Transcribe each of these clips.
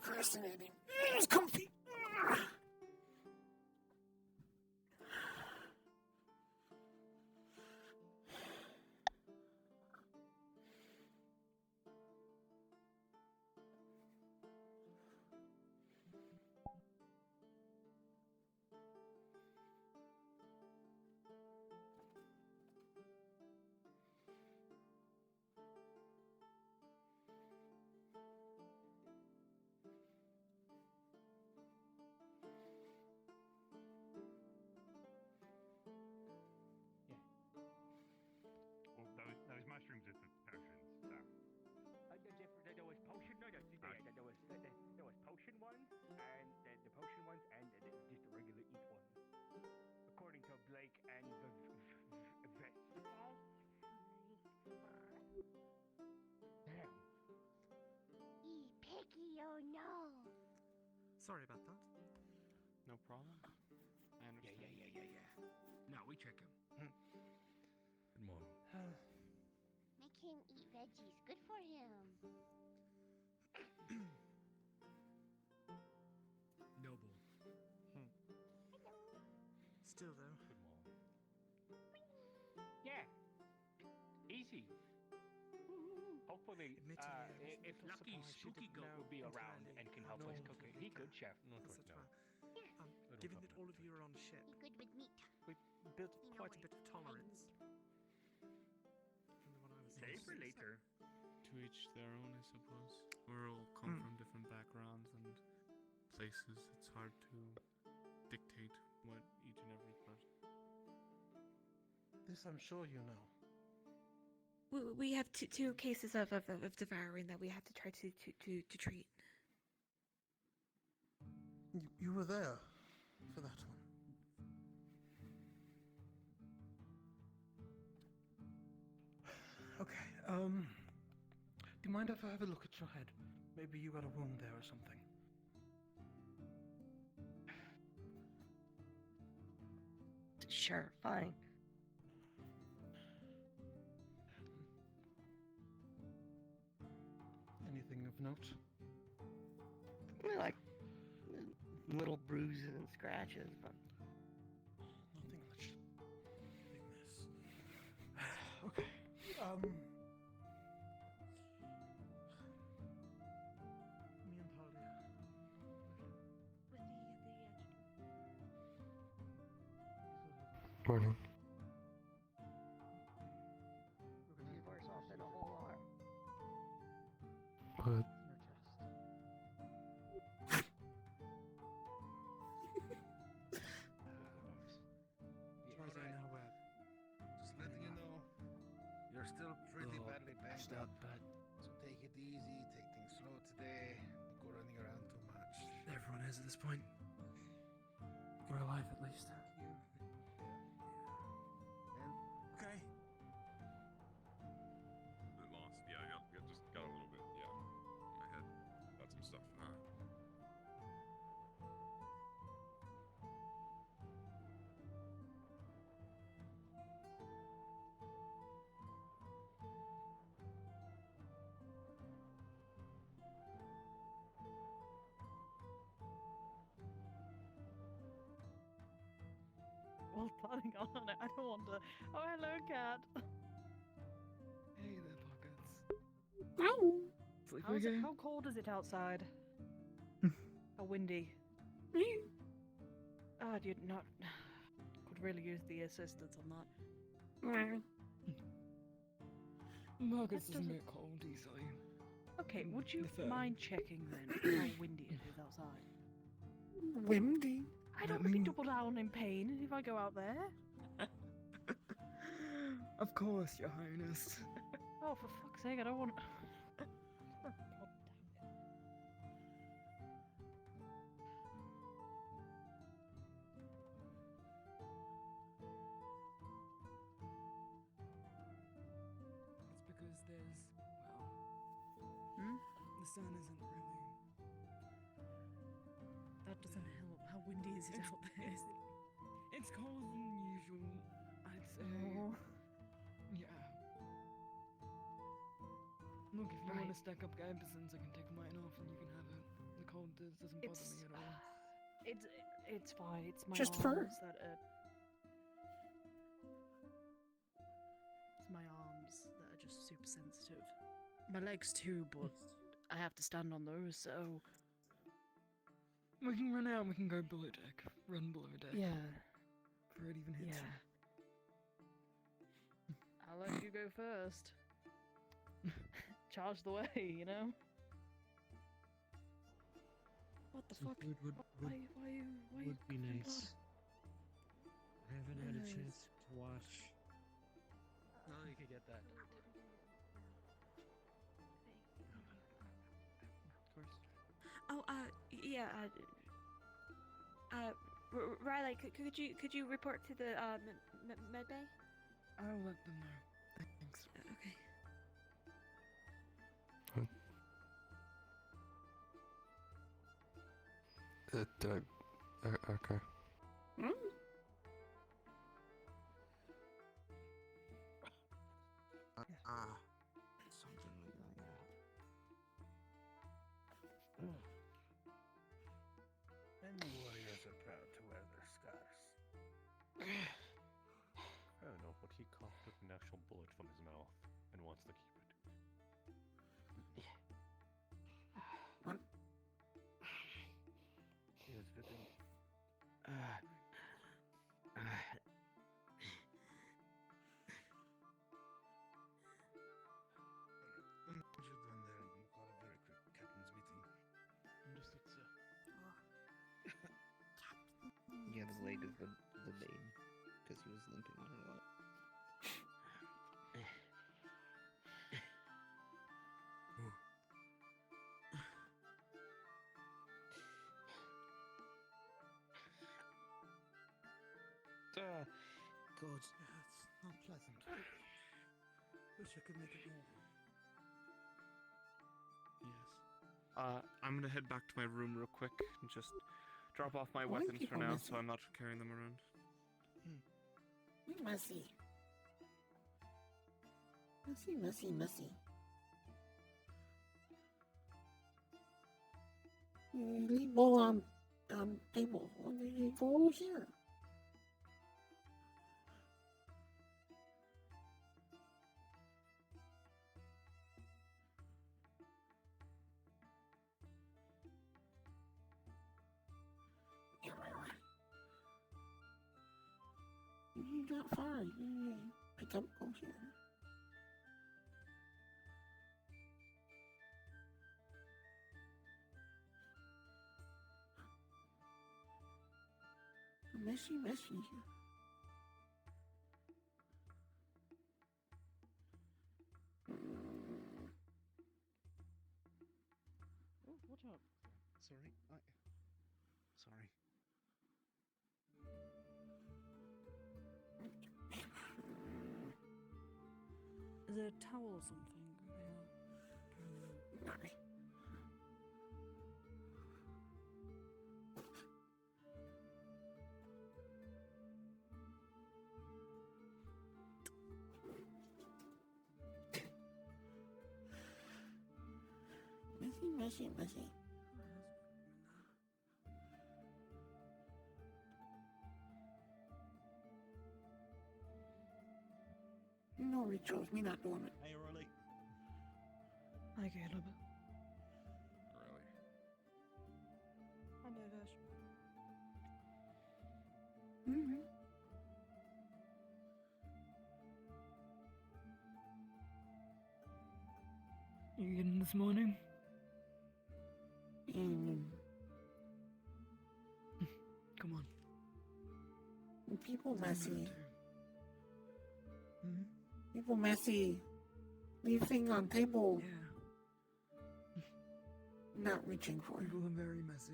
procrastinating. It's comfy. Those mushrooms are for potions, so. There was potion. No, there was potion ones, and the potion ones, and just the regular eat ones. According to Blake and the vet. Damn. Picky, oh no. Sorry about that. No problem. I understand. Yeah. No, we check him. Good morning. Make him eat veggies. Good for him. Noble. Still though. Good morning. Yeah. Easy. Hopefully, Admittedly, if I'm Lucky surprised you Spooky didn't Goat know will be around entirely and can how help us to cook it, make he a- could, chef. Not That's right such now. given come that back all of to you it. are on a ship, Be good with meat. we built You know quite a where bit of it's tolerance. hiding. From the one I was Save for used to. later. To each their own, I suppose. We all come from different backgrounds and places. It's hard to dictate what each and every person. This I'm sure you know. We have two cases of devouring that we have to try to treat. You were there for that one. Okay, do you mind if I have a look at your head? Maybe you got a wound there or something. Sure, fine. Anything of note? Like little bruises and scratches, but Nothing that should be miss. Okay, me and Talia. Morning. We're gonna She's worse off than a whole arm. put in her chest. As far as I know, Just letting you know, you're still pretty badly banged up. but So take it easy, take things slow today. Don't go running around too much. everyone is at this point. We're alive at least. And Okay. Bit lost. Yeah, just got a little bit. Yeah, my head got some stuff. Well, putting on it. I don't want to. Oh, hello, cat. Hey there, pockets. Sleep How's it, again? how cold is it outside? How windy? Ah, you'd not. Could really use the assistance on that. Marcus That doesn't doesn't- get cold easily. Okay, would you The third. mind checking then how windy it is outside? Windy. I don't really double down in pain if I go out there. Of course, Your Highness. Oh, for fuck's sake, I don't want. God damn it. It's because there's, well, Hmm? the sun isn't really. That doesn't help. How windy is it out there? It's colder than usual, I'd say. Oh. Yeah. Look, if you want Right. to stack up Gambesons, I can take mine off and you can have it. The cold doesn't bother It's me at all. it's fine. It's my Just arms fur. that it's my arms that are just super sensitive. My legs too, but I have to stand on those, so We can run out and we can go below deck. Run below deck. yeah, Before it even hits yeah. I'll let you go first. Charge the way, you know. What the Some fuck? food would Why you would be covered in nice. blood? I haven't had a Nice. chance to wash. No, you can get that. Of course. Oh, yeah. Riley, could you report to the med bay? I'll let them know. Thanks. Okay. Okay. Something like that, yeah. Many warriors are proud to wear their scars. I don't know, but he coughed up an actual bullet from his mouth and wants to keep it. What? He was written. Should run there and we'll call a very quick captain's meeting. Understood, sir. Yeah, his leg is the bane because he was limping a lot. God, it's not pleasant. Wish I could make it more. Yes. I'm gonna head back to my room real quick and just drop off my Why weapons for people now, messy? so I'm not carrying them around. Messy. Messy. Leave all on table. Leave all here. You got far. You pick up over here. Messy. Oh, watch out. Sorry. Sorry. Is there a towel or something? Messy. No rituals, me not doing it. Hey, Rolly. Hi, Caleb. Really? Hi, Nagash. Mm-hmm. You getting this morning? Come on. People messy. Hmm? People messy. Leave thing on table. Yeah. Not reaching for it. People are very messy.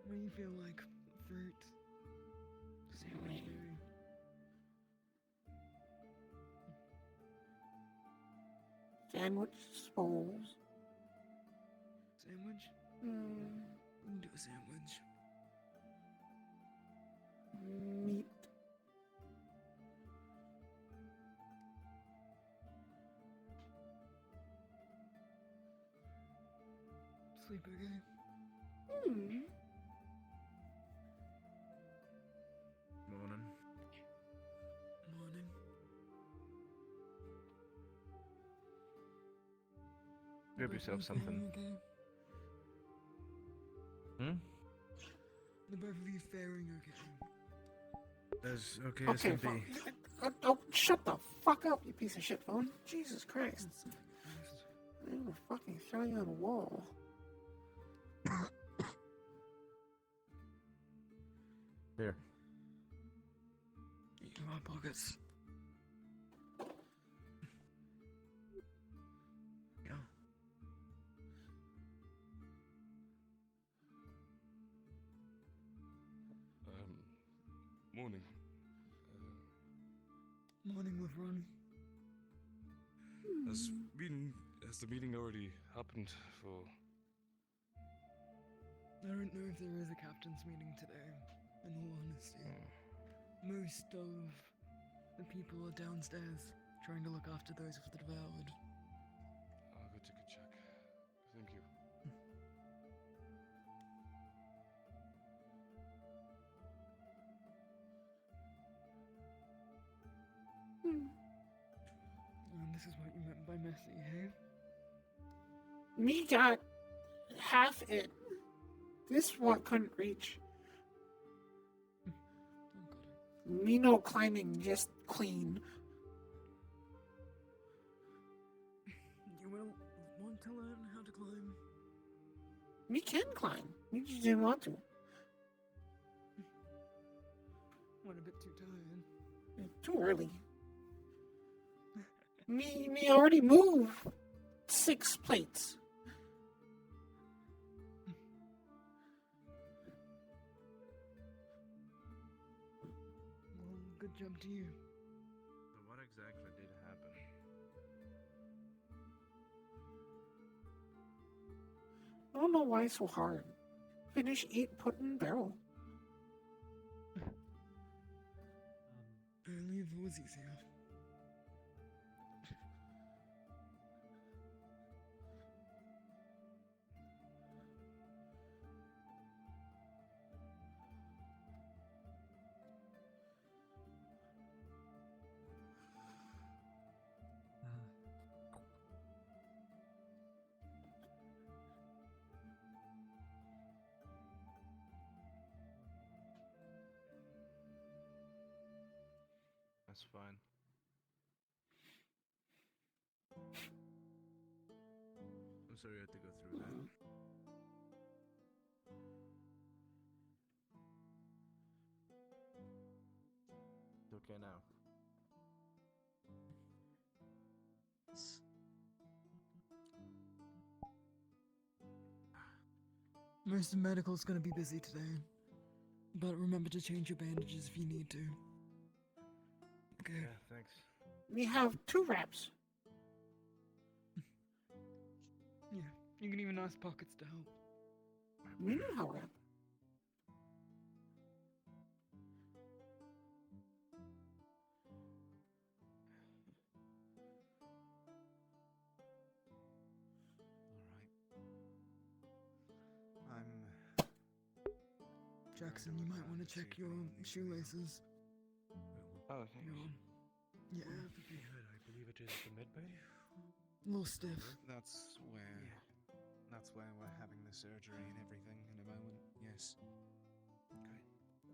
What do you feel like? Fruit? Sandwich, maybe? Sandwich, suppose. Sandwich? Mm, We can do a sandwich. meat. sleep, okay? Hmm. Morning. Morning. Grab yourself something. Okay? Hmm? The both of you faring okay? As okay as can be. Oh, shut the fuck up, you piece of shit phone. Jesus Christ. I'm gonna fucking throw you on a wall. Here. In my pockets. Yeah. Morning. Morning, Lavron. Has the meeting already happened for... I don't know if there is a captain's meeting today, in all honesty. Most of the people are downstairs, trying to look after those of the devoured. I'll go take a check. Thank you. And this is what you meant by messy, hey? Me got half it. This one couldn't reach. Me no climbing, just clean. You will want to learn how to climb? Me can climb. Me just didn't want to. Went a bit too tired. Too early. Me already moved 6 plates. Well, good job to you. So what exactly did happen? I don't know why it's so hard. Finish 8 pudding barrel. Only if it was easier. That's fine. I'm sorry you had to go through that. It's okay now. Most of medical's gonna be busy today. But remember to change your bandages if you need to. Okay. Yeah, thanks. We have 2 wraps. Yeah, you can even ask Pockets to help. We know how wrap. Jackson, you might want to check your shoelaces. Oh, thanks. Yeah, I believe it is the med bay. a little stiff. That's where we're having the surgery and everything in a moment. Yes. Okay.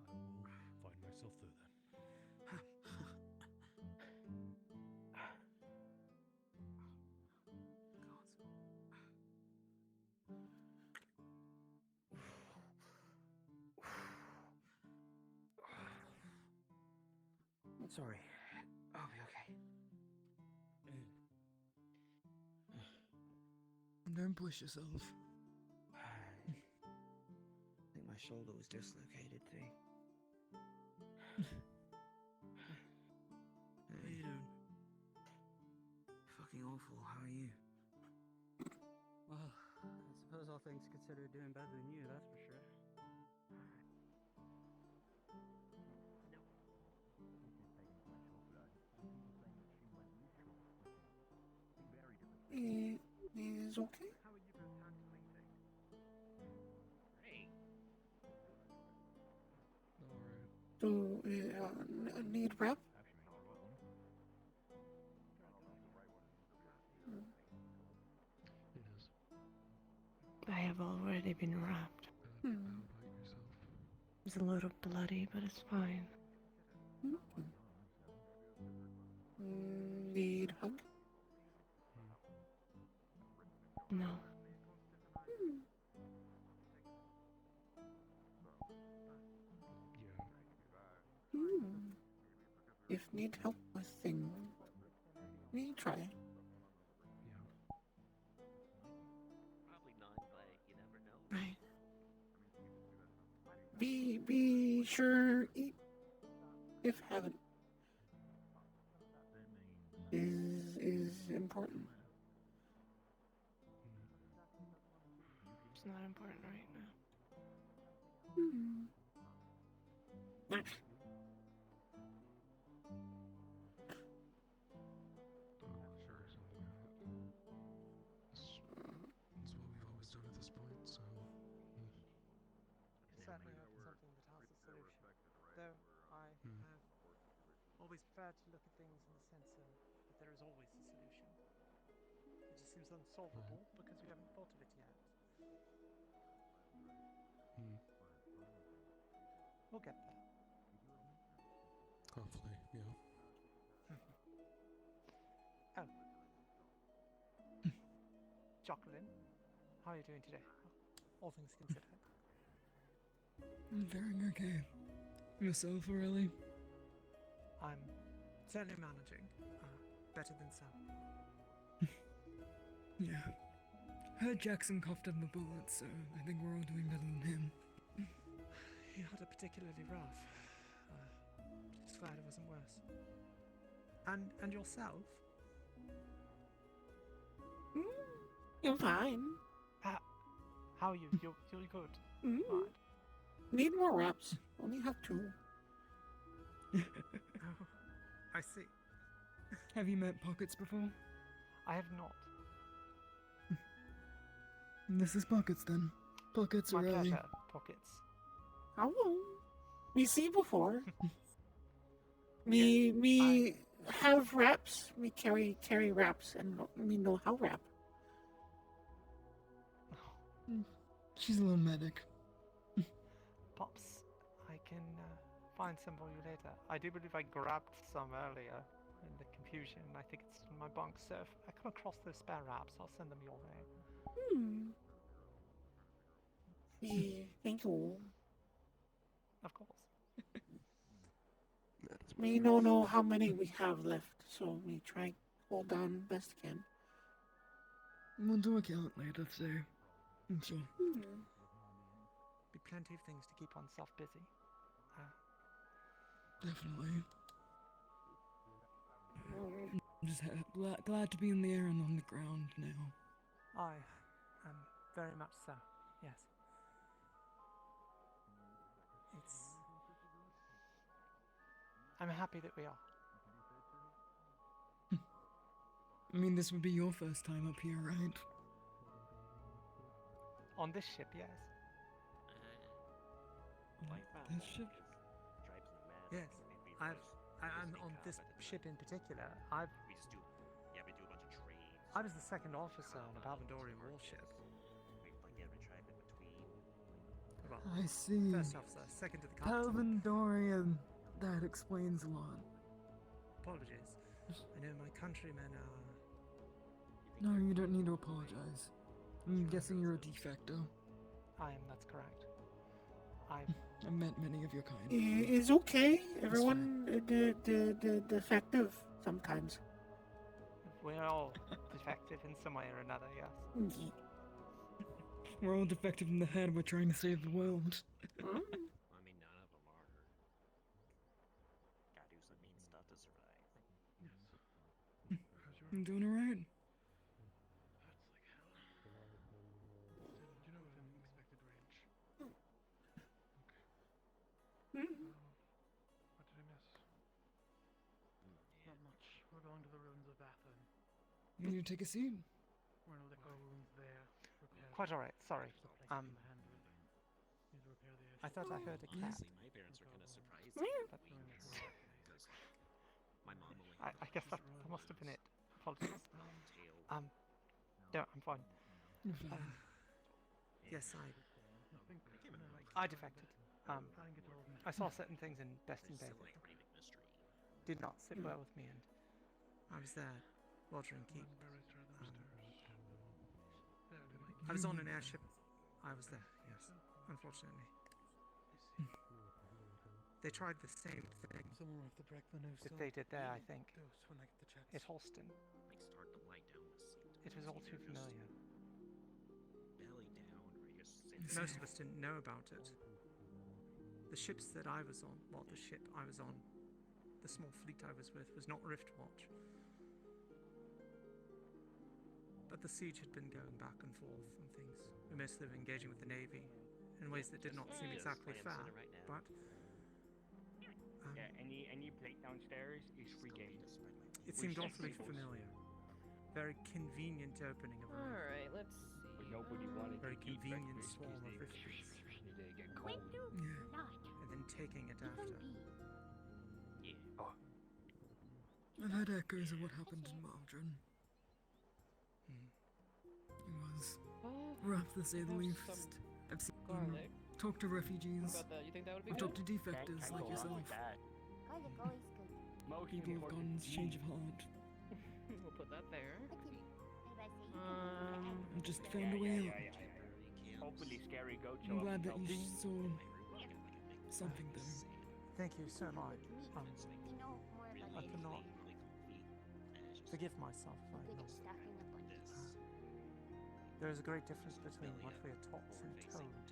I will find myself there then. Sorry. I'll be okay. Don't push yourself. I think my shoulder was dislocated too. How you doing? Fucking awful. How are you? Well, I suppose all things considered doing better than you, that's for sure. Is okay? How are you both handling things? Do need rep? I have already been wrapped. It's a little bloody, but it's fine. Need hug? No. If need help with things, we try. Probably not, but you never know. Right. Be sure eat if haven't is important. It's not important right now. That's what we've always done at this point, so. Certainly hope for something that has a solution. Though I have always preferred to look at things in the sense of that there is always a solution. It just seems unsolvable because we haven't thought of it yet. We'll get there. Hopefully, yeah. Oh. Jacqueline, how are you doing today? All things considered. I'm faring okay. Yourself, Aurelie? I'm certainly managing. Better than some. Yeah. Heard Jackson coughed up the bullet, so I think we're all doing better than him. He had a particularly rough. Just glad it wasn't worse. And yourself? You're fine. How are you? You're good. Mm. Right. Need more reps. Only have 2. I see. Have you met Pockets before? I have not. This is Pockets then. Pockets, My Aurelie. pleasure, Pockets. Oh, we see before. me have reps. Me carry reps, and me know how rep. She's a little medic. Pops, I can find some for you later. I do believe I grabbed some earlier in the confusion. I think it's in my bunk, so if I come across those spare wraps, I'll send them your way. Thank you. Of course. Me no know how many we have left, so me try hold on best can. We'll do a count later today. I'm sure. Be plenty of things to keep oneself busy. Definitely. I'm just glad to be in the air and on the ground now. I am very much so, yes. I'm happy that we are. I mean, this would be your first time up here, right? On this ship, yes. This ship? Yes. I'm on this ship in particular. We just do, we do a bunch of trades. I was the second officer on a Palvandorian warship. We tribe in between. Well, I see. First officer, second to the captain. Palvandorian. That explains a lot. Apologies. I know my countrymen are... No, you don't need to apologize. I'm guessing you're a de facto. I am, that's correct. I've met many of your kind. It's okay. Everyone defective sometimes. We're all defective in some way or another, yes. We're all defective in the head. We're trying to save the world. I mean, none of them are. Gotta do some mean stuff to survive. I'm doing alright. What did I miss? Not much. We're going to the ruins of Bathurn. You need to take a seat. We're gonna lick our wounds there. Repair Quite alright, sorry. I thought I heard a cat. Honestly, my parents were kind of surprised But- at me because my mom only had I guess that must have been it. Apologies. tail. No, I'm fine. Yes, I defected. I saw certain things in Best in Bay that did not sit well with me, and I was there, Watering Keep. I was on an airship. I was there, yes, unfortunately. They tried the same thing that they did there, I think, at Holston. Makes it hard to lie down with seat. It was all too familiar. Belly down, or you just sit Most of us didn't know about it. The ships that I was on, well, the ship I was on, the small fleet I was with, was not Riftwatch. But the siege had been going back and forth and things. We mostly were engaging with the Navy in ways that did not seem exactly fair, but... yeah, any plate downstairs is free game. It seemed awfully familiar. Very convenient opening of a room. Alright, let's see. But nobody wanted Very to eat convenient breakfast swarm of 'cause Rifters. they get cold. And then taking it after. I've heard echoes of what happened in Waldron. It was rough to say the least. I've seen garlic. talk to refugees. What about that? You think that would be I've good? talked to defectors like yourself. Garlic always good. Most People with important guns, change of heart. We'll put that there. I just found a way out. Hopefully scary goat show I'm up glad and that help you me. saw something there. Thank you so much. I cannot forgive myself if I ignore it. There is a great difference between what we are taught and told and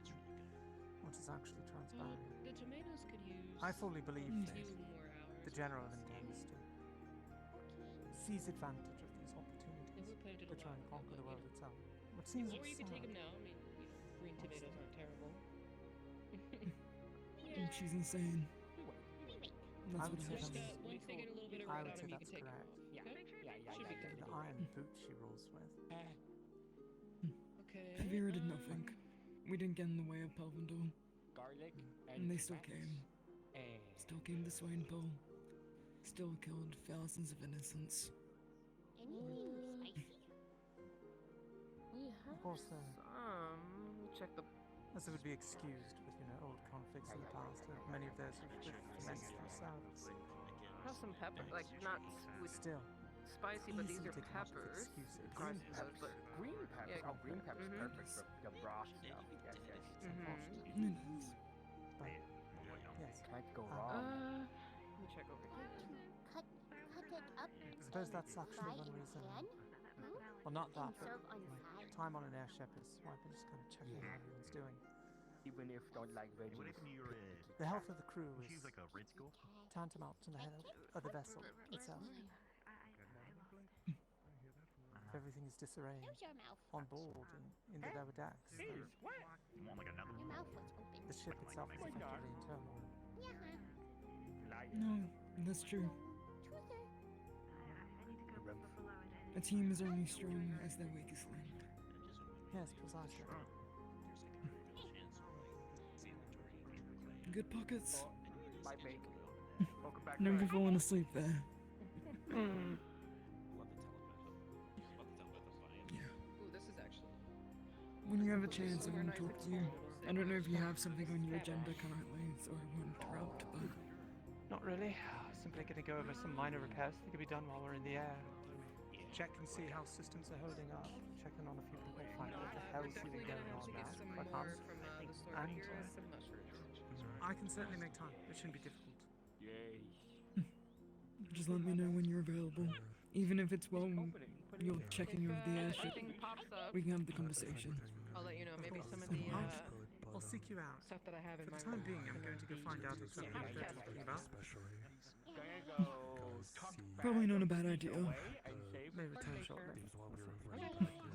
what is actually transpiring. The tomatoes could use I fully believe a that few more hours. the general intends to seize advantage of these If opportunities we planted to a try lot, and conquer the you world know. itself. What seems Or you could take them absurd. now. I mean, green tomatoes aren't terrible. She's insane. I That's would what say happened. that's, Once they get a little bit of I red would on say them, you that's can take them correct. off. Yeah, Okay? Should be good. The iron boot she rolls with. Okay. Vera did nothing. We didn't get in the way of Pelvendor. Garlic And they still tomatoes came. and Still came to Swainpole. Still killed thousands of innocents. Anything spicy? We have Of course, some. Let me check the. as it would be excused with, old conflicts in the past, many of those have commenced themselves. Have some pepper, like not with Still, spicy, but these easy are to come up with peppers. excuses. Green green peppers, peppers. but Green peppers. Yeah. Oh, green peppers Mhm. perfect for the broth stuff. Yes, yes. Mhm. It is. But, yes, Can't go Uh, wrong. Let me check over here. Cut it up. I suppose that's actually one reason. Well, not that, but Serve on my side. time on an airship is why I've been just kind of checking how everyone's doing. Even if don't like veggies. What if you're The health of the crew is she's like a red school? tantamount to the health of the vessel itself. If everything is disarrayed Close your mouth. on board and in the lower decks, then You want like another Your mouth was open. the ship itself is effectively in turmoil. Yeah. No, that's true. Truther. A team is only strong as their weakest link. Yes, precisely. Good pockets. My bake. Welcome back. Never fallen asleep there. Ooh, this is actually. When you have a chance, I want to talk to you. I don't know if you have something on your agenda currently, so I won't interrupt, but Not really. Simply going to go over some minor repairs that could be done while we're in the air. Check and see how systems are holding up. Checking on a few people, find out what the hell's even going on now. Perhaps. And I can certainly make time. It shouldn't be difficult. Yay. just let me know when you're available. Even if it's while you're checking over the airship, Anything pops up, we can have the conversation. I'll let you know. Maybe some of So the I'll seek you out. stuff that I have in For my the time room. being, I'm going to go find out exactly what they're talking about. Gonna go talk Probably back not a bad idea. away and save May for return later. shortly.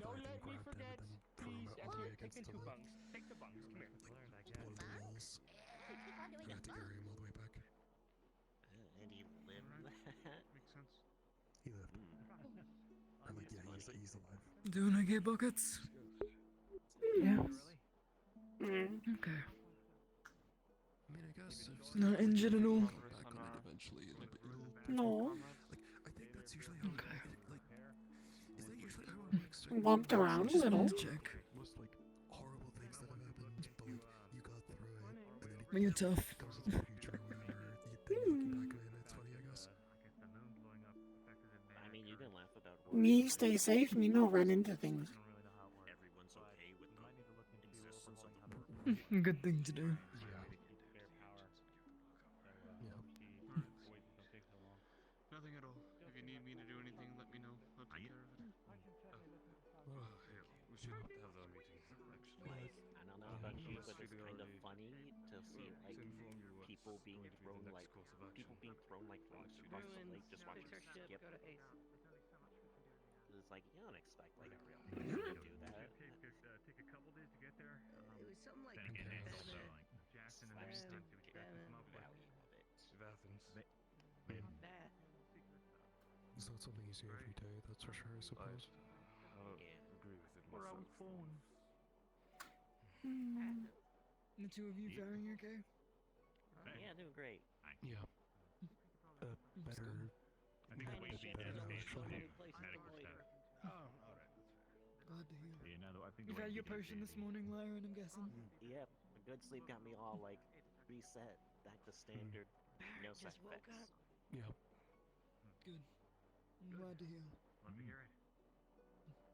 Don't let me forget. Please, here, take the two bunks. Take the bunks. Come here. And he lived that. Makes sense. He lived. I'm like, yeah, he's alive. Doing okay, buckets? Yeah. Okay. Yes, not injured at all. Back on it eventually. No. I think that's usually how okay. Is that usually how it works? Bumped around a Just little. wanted to check. Most horrible things that have happened, but you got through it. But you're tough. Comes with the future or whatever. You think looking back on it, it's funny, I guess. I mean, you can laugh about Me stay safe and you know run into things. everyone's okay with the existence of the Good thing to do. Nothing at all. If you need me to do anything, let me know. I'll take care of it. We should have the meeting, actually. I don't know about you, but it's kind of funny to see like people being thrown like rocks across the lake. Just watch them skip. It's like you don't expect like a real person to do that. Take a couple days to get there. It was something like Then again, it's also like Jackson and slapstick Valley of it. Of Athens. It's not something you see every day, that's for sure, I suppose. Agree with it We're myself. out phone. The two of you faring okay? Yeah, doing great. Yeah. Better. I think the way we better did now, is actually. medical staff. Oh, alright. Glad to hear. Yeah, no, I think You've had your potion this morning, Lyron, I'm guessing? Yep, a good sleep got me all like reset back to standard. No side Just woke effects. up. Yep. Good. I'm glad to hear. Let me hear it.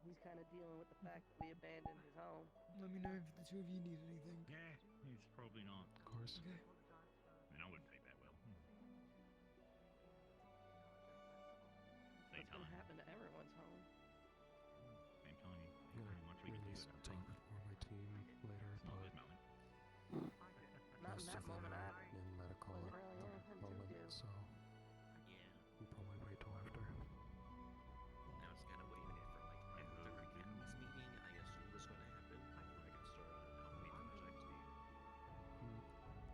He's kind of dealing with the fact that we abandoned his home. Let me know if the two of you need anything. Yeah, he's probably not. Of course. Okay. I mean, I wouldn't take that well. What's gonna happen to everyone's home? I'm telling you, pretty much we can do Release it. talk before my team later, It's not but good, Melvin. Not in that moment. I in medical wasn't really at anything the to moment, do. so Yeah, we'll probably wait till after. I was kind of waiting for like after our Academy's meeting. I assumed was going to happen before I got started on how many times I have to be.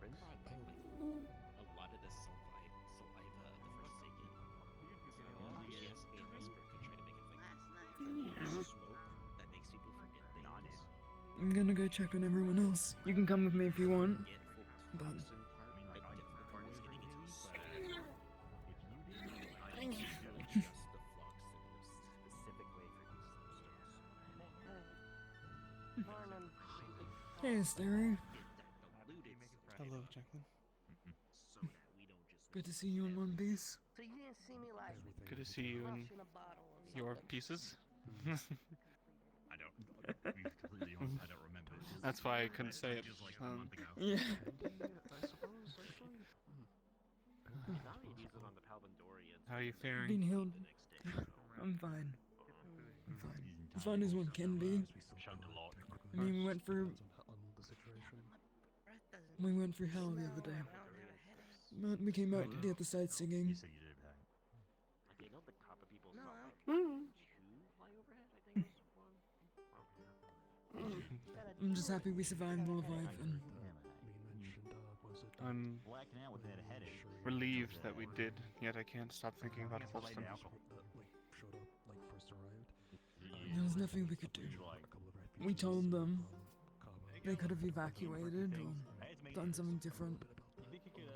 Bryn brought back like a lot of the saliva of the Forsaken. She asked me and Whisper to try to make it like smoke that makes people forget things. I'm gonna go check on everyone else. You can come with me if you want. But The difficult part is getting into the specific way for these stones. hey, Starry. Hello, Jacqueline. Good to see you in one piece. So you didn't see me like Good to see you in crushing a bottle or your something. pieces. I don't. To be completely honest, I don't remember. That's why I couldn't say it. Just like a month ago. Yeah. I suppose, actually. I thought we'd use it on the Palvandorians. How are you faring? Being healed. The next day. I'm fine. I'm fine. As fine as one can be. Chugged a lot. I mean, we went through hell the other day. But we came out to the other side singing. You said you did, huh? Like, you know, the copper people No, saw I- like two fly overhead, I think it was one. I'm just happy we survived all life and I'm relieved that we did, yet I can't stop thinking about Holston. there was nothing we could do. We told them they could have evacuated or done something different. You think you could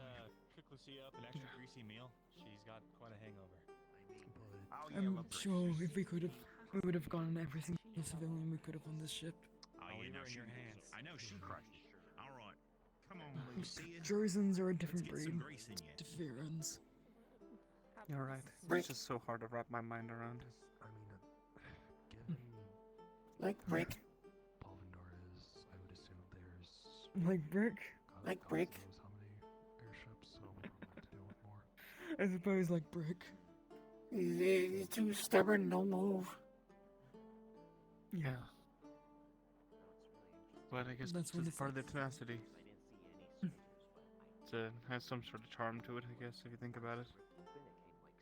cook Lucia up an extra greasy meal? She's got quite a hangover. I'm sure if we could have, we would have gotten every single civilian we could have on this ship. Oh, yeah, no, she, I know she crushed it. All right. Come on, Lucia. Trojans are a different Let's get some breed. grease in you. Deferens. You're right. Brick. It's just so hard to wrap my mind around. Like brick. Like brick? Like brick. I suppose like brick. You're too stubborn, no move. Yeah. But I guess That's that's what just it's part of like. the tenacity. It has some sort of charm to it, I guess, if you think about it.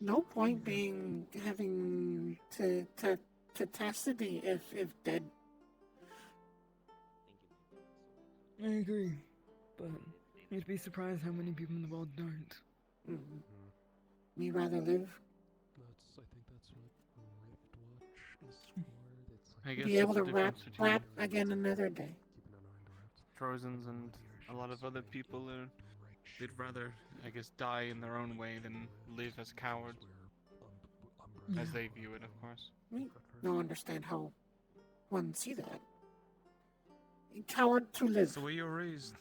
No point being having to chastity if dead. I agree. But you'd be surprised how many people in the world don't. Me rather live. I think that's what Rift Watch is for. I guess Be able that's to the difference between rap again another day. Trojans and a lot of other people are they'd rather, I guess, die in their own way than live as cowards. As they view it, of course. We don't understand how one see that. Coward to live. It's the way you were raised.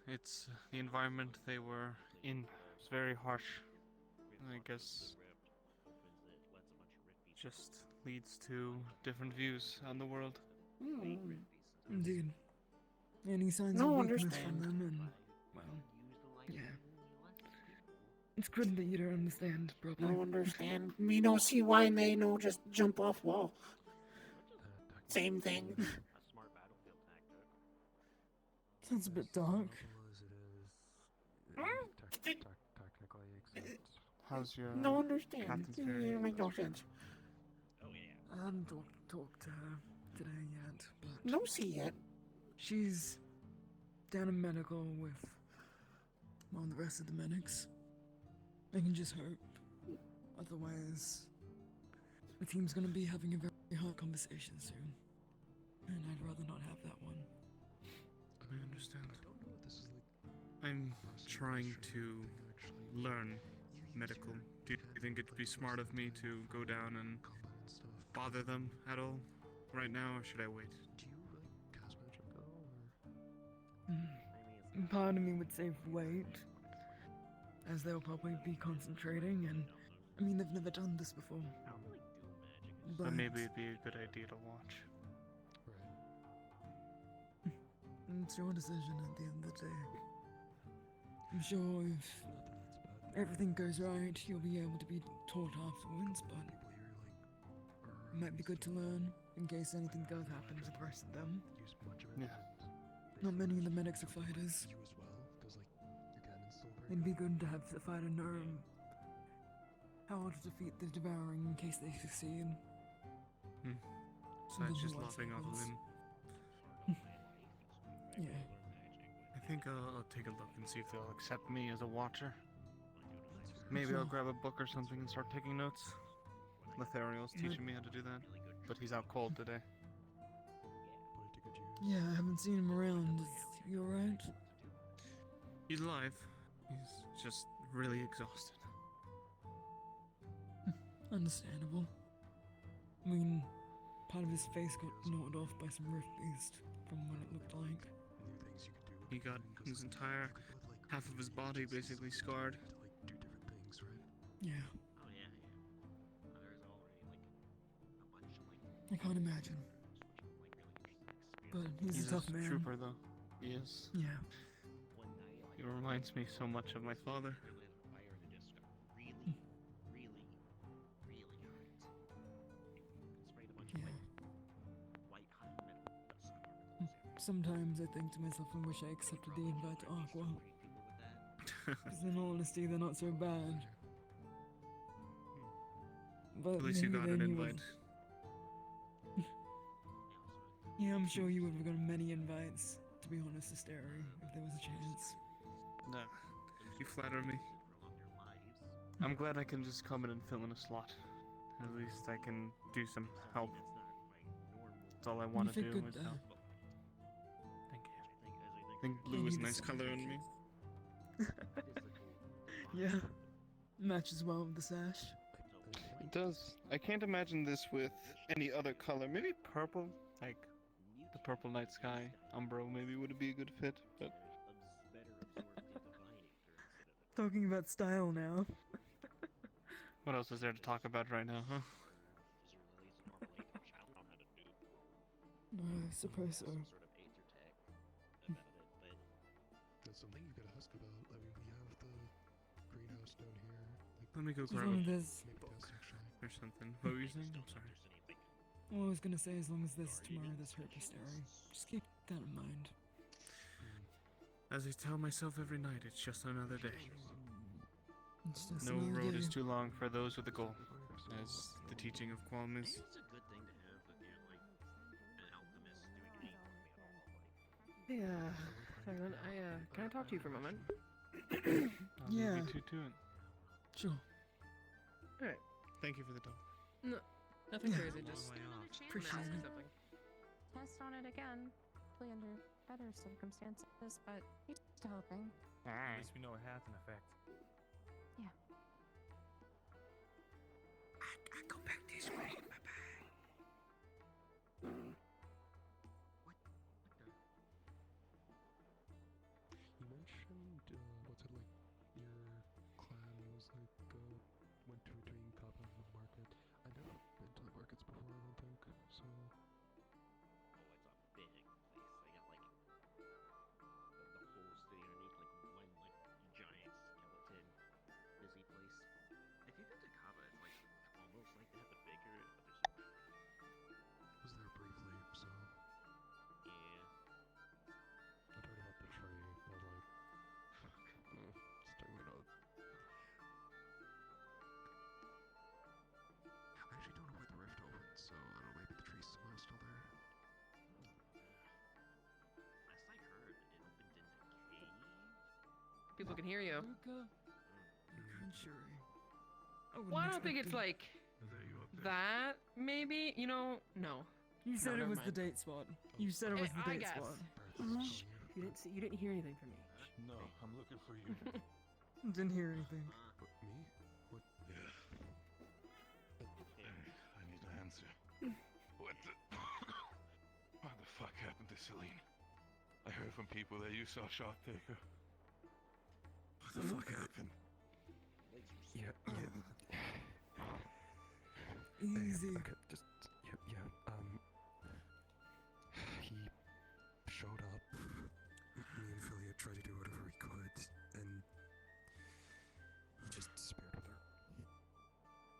It's the environment they were in. It's very harsh. I guess just leads to different views on the world. Indeed. Any signs No, of weakness understand. from them, and well, yeah. It's good that you don't understand properly. No understand. Me no see why they no just jump off wall. Same thing. Sounds a bit dark. How's your No understand. captain's It faring? make no sense. I haven't talked to her today yet, but No see yet. she's down in medical with all the rest of the medics. I can just hope. Otherwise, the team's gonna be having a very hard conversation soon. And I'd rather not have that one. I understand. I'm trying to learn medical. Do you think it'd be smart of me to go down and bother them at all right now, or should I wait? Part of me would say wait, as they'll probably be concentrating, and I mean, they've never done this before. But maybe it'd be a good idea to watch. It's your decision at the end of the day. I'm sure if everything goes right, you'll be able to be taught afterwards, but it might be good to learn in case anything does happen to the rest of them. Yeah. Not many of the medics are fighters. It'd be good to have the fighter know how to defeat the devouring in case they succeed. Besides just lopping off a limb. Yeah. I think I'll take a look and see if they'll accept me as a watcher. Maybe I'll grab a book or something and start taking notes. Lethariel's teaching me how to do that, but he's out cold today. Yeah, I haven't seen him around. Is he alright? He's alive. He's just really exhausted. Understandable. I mean, part of his face got gnawed off by some rift beast, from what it looked like. He got his entire half of his body basically scarred. Yeah. I can't imagine. But he's a tough man. Trooper, though. He is. Yeah. He reminds me so much of my father. Sometimes I think to myself, I wish I accepted the invite to Aqua. Because in all honesty, they're not so bad. But At least you got an invite. Yeah, I'm sure you would have gotten many invites, to be honest, Asteri, if there was a chance. No, you flatter me. I'm glad I can just come in and fill in a slot. At least I can do some help. That's all I want to do. Is help. Thank you. I think blue is a nice color on me. Yeah, matches well with the sash. It does. I can't imagine this with any other color. Maybe purple, like the purple night sky. Umbro maybe would be a good fit, but... Talking about style now. What else is there to talk about right now, huh? No, I suppose so. That's something you gotta ask about. I mean, we have the greenhouse down here. Let me go As grab long a as there's- book or something. What were you saying? I'm sorry. Well, I was gonna say, as long as there's tomorrow, there's hope, Asteri. Just keep that in mind. As I tell myself every night, it's just another day. It's just No another road day. is too long for those with a goal, as the teaching of Qualm is. Hey, Silent, can I talk to you for a moment? Yeah. Leave you to it. Sure. Alright. Thank you for the talk. No, nothing Yeah. crazy, just Appreciate asking it. something. Test on it again, hopefully under better circumstances, but he's still hoping. At least we know it has an effect. Yeah. I go back this way. Bye-bye. What the? You mentioned, what's it like, your clan was like, went to a dream cup of the market. I've never been to the markets before, I don't think, so... Oh, it's a big place. They got like the whole city underneath, like one like giant skeleton busy place. If you've been to Kava, it's like almost like that, but bigger. But there's Was there briefly, so... yeah. I'd heard about the tree, but like... Fuck. Stung me not. I actually don't know where the rift opened, so I don't know, maybe the tree's somehow still there. Last I heard, it opened in a cave. People can hear you. Country. Well, I don't think it's like that. Maybe, you know, no. You said No, it was never the mind. date spot. You said it was the I date guess. spot. You didn't hear anything from me. No, I'm looking for you. Didn't hear anything. What, me? What? Yeah. I need an answer. What the... What the fuck happened to Celine? I heard from people that you saw Shoptaker. What the fuck happened? Yeah. Easy. Okay, just... Yeah, he showed up. Me and Philia tried to do whatever we could, and he just disappeared with her.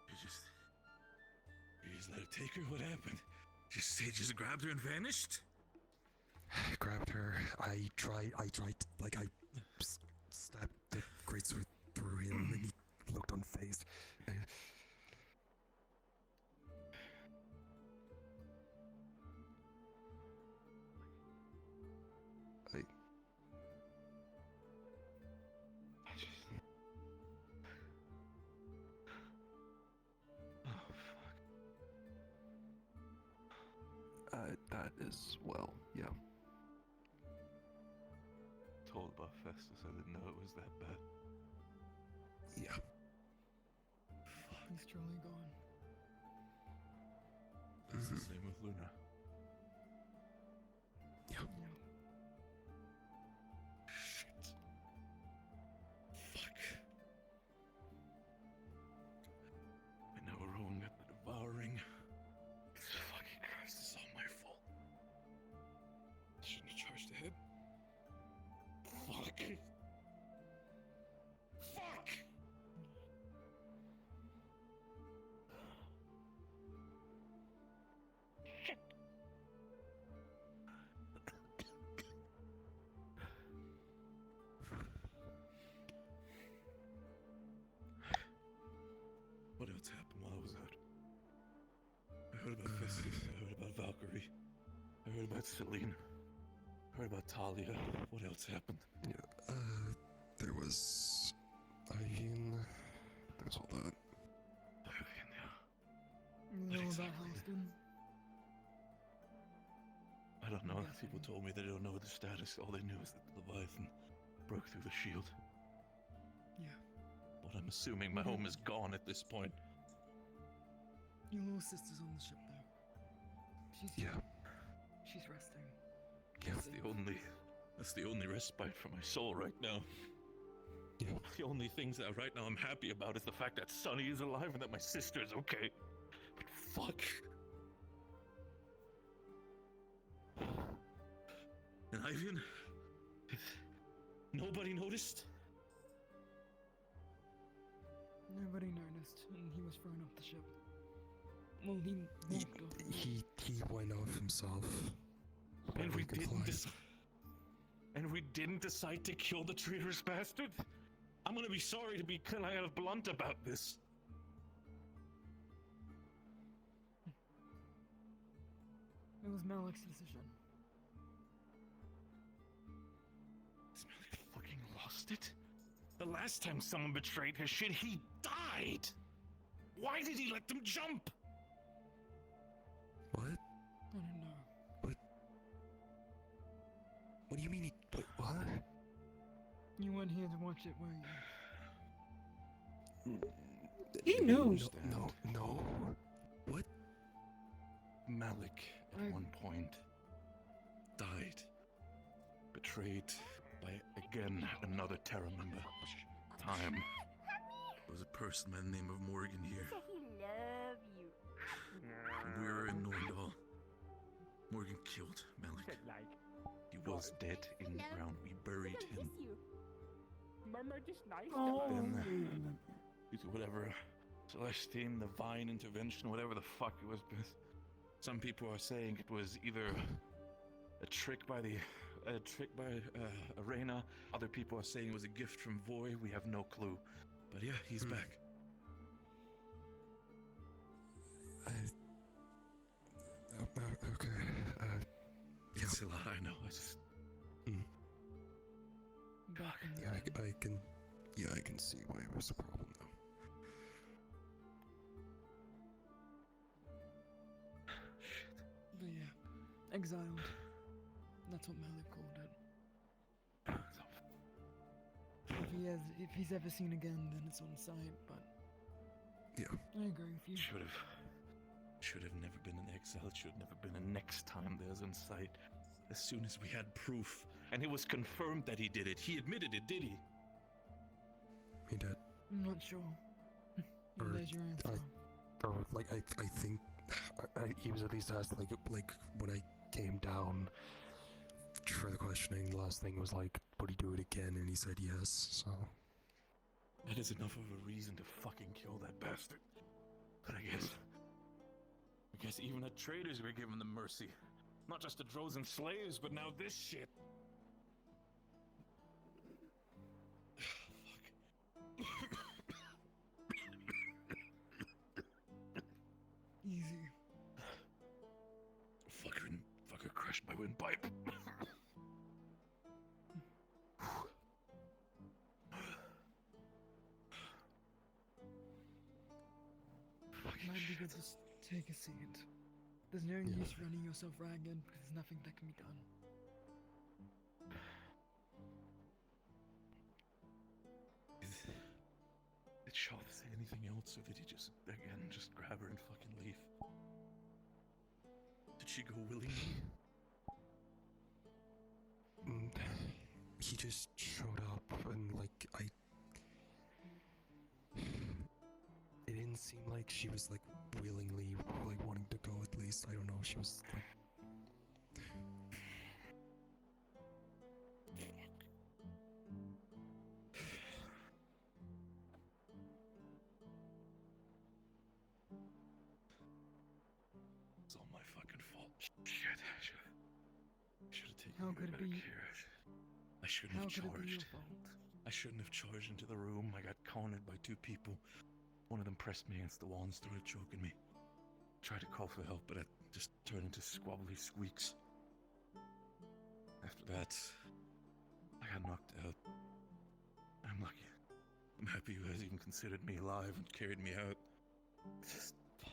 You just let her take her? What happened? They just grabbed her and vanished? I grabbed her. I tried, like, I stabbed the greatsword through him, and he looked unfazed. That is, well, yeah. Told about Festus, I didn't know it was that bad. Yeah. He's truly gone. That's the same with Luna. Yeah. Shit. Fuck. I know Rowan got the devouring. Fucking Christ, this is all my fault. Shouldn't have charged ahead. Fuck. Fuck! Shit. What else happened while I was out? I heard about Festus, I heard about Valkyrie, I heard about Celine, I heard about Talia. What else happened? Yeah, there was... Ivan... There's all that. You know about Halston? I don't know. People told me they don't know the status. All they knew is that the Leviathan broke through the shield. Yeah. But I'm assuming my home is gone at this point. Your little sister's on the ship, though. She's resting. That's the only respite for my soul right now. Yeah. The only things that right now I'm happy about is the fact that Sonny is alive and that my sister is okay. But fuck. And Ivan? Nobody noticed? Nobody noticed, and he was thrown off the ship. Well, he walked off. He went off himself. And we didn't decide to kill the traitorous bastard? I'm gonna be sorry to be kind of blunt about this. It was Malik's decision. This Malik fucking lost it? The last time someone betrayed his shit, he died! Why did he let them jump? What? I don't know. What do you mean he... What? You weren't here to watch it, were you? He knows No. What? Malik, at one point, died. Betrayed by, again, another Terra member. Time. There was a person by the name of Morgan here. He love you. When we were in Norndal, Morgan killed Malik. He was dead in the ground. We buried him. Mama just nice. Then, whatever, Celestine, the Vine intervention, whatever the fuck it was. Some people are saying it was either a trick by Arena. Other people are saying it was a gift from Voy. We have no clue. But yeah, he's back. Okay. It's a lot, I know. I just. I can see why it was a problem, though. But yeah, exiled. That's what Malik called it. If he's ever seen again, then it's on sight, but... Yeah. I agree with you. Should have never been an exile. It should have never been a next time there's on sight. As soon as we had proof, and it was confirmed that he did it. He admitted it, did he? He did. I'm not sure. There's your answer. I think he was at least asked, like when I came down for the questioning, the last thing was like, would he do it again? And he said yes, so... That is enough of a reason to fucking kill that bastard. But I guess even the traitors were given the mercy. Not just the Drozen slaves, but now this shit. Easy. Fucker crushed my windpipe. Might be good to take a seat. There's no use running yourself ragged because there's nothing that can be done. Did Shoth say anything else, or did he just grab her and fucking leave? Did she go willingly? He just showed up and it didn't seem like she was willingly wanting to go, at least. I don't know, she was It's all my fucking fault. Shit. I should have taken How could it better be? care. I shouldn't have charged. I shouldn't have charged into the room. I got cornered by two people. One of them pressed me against the wall and started choking me. Tried to call for help, but it just turned into squabbly squeaks. After that, I got knocked out. I'm lucky. I'm happy you guys even considered me alive and carried me out. Just fuck.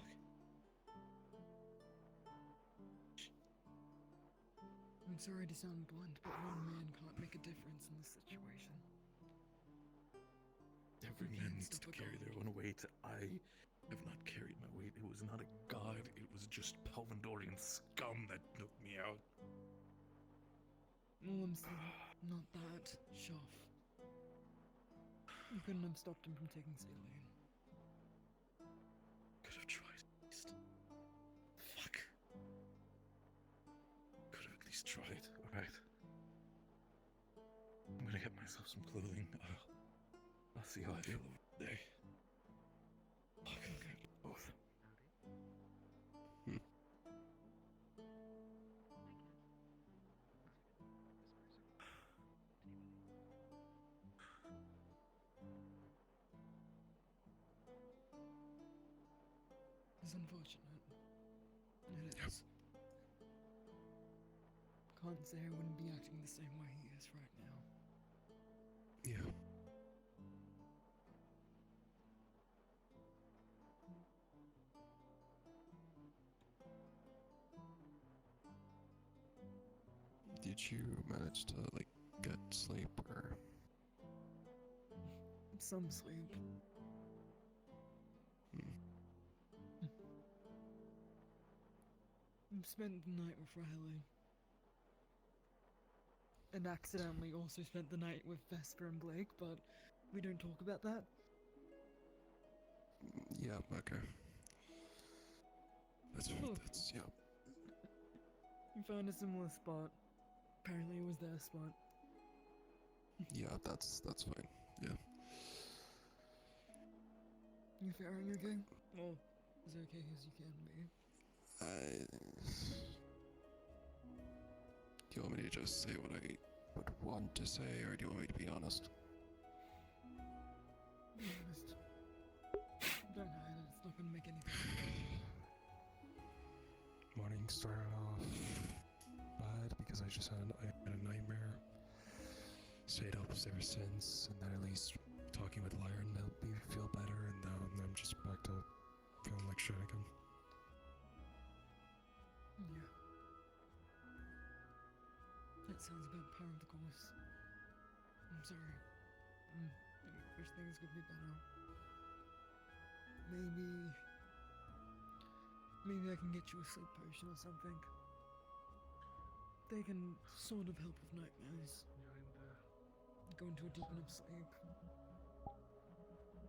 I'm sorry to sound blunt, but one man can't make a difference in this situation. Every man needs to carry their own weight. I have not carried my weight. It was not a god. It was just Pelvandorian scum that took me out. All I'm saying, not that, Shoff. You couldn't have stopped him from taking Celine. Could have tried at least. Fuck. Could have at least tried, alright? I'm gonna get myself some clothing. I'll see how I feel over the day. Fuck, I'm gonna do both. It's unfortunate. It is. Can't say I wouldn't be acting the same way he is right now. Yeah. Did you manage to get sleep, or some sleep. Spent the night with Riley. And accidentally also spent the night with Vesper and Blake, but we don't talk about that. Yeah, okay. That's yeah. We found a similar spot. Apparently it was their spot. Yeah, that's fine. Yeah. You faring okay? Well, as okay as you can be. Do you want me to just say what I would want to say, or do you want me to be honest? Be honest. Don't hide it, it's not gonna make anything. Morning started off bad because I just had a nightmare. Stayed up ever since, and then at least talking with Lyron helped me feel better, and now I'm just back to feeling like shit again. Yeah. That sounds about par of the course. I'm sorry. I wish things could be better. Maybe I can get you a sleep potion or something. They can sort of help with nightmares. Go into a deep enough sleep.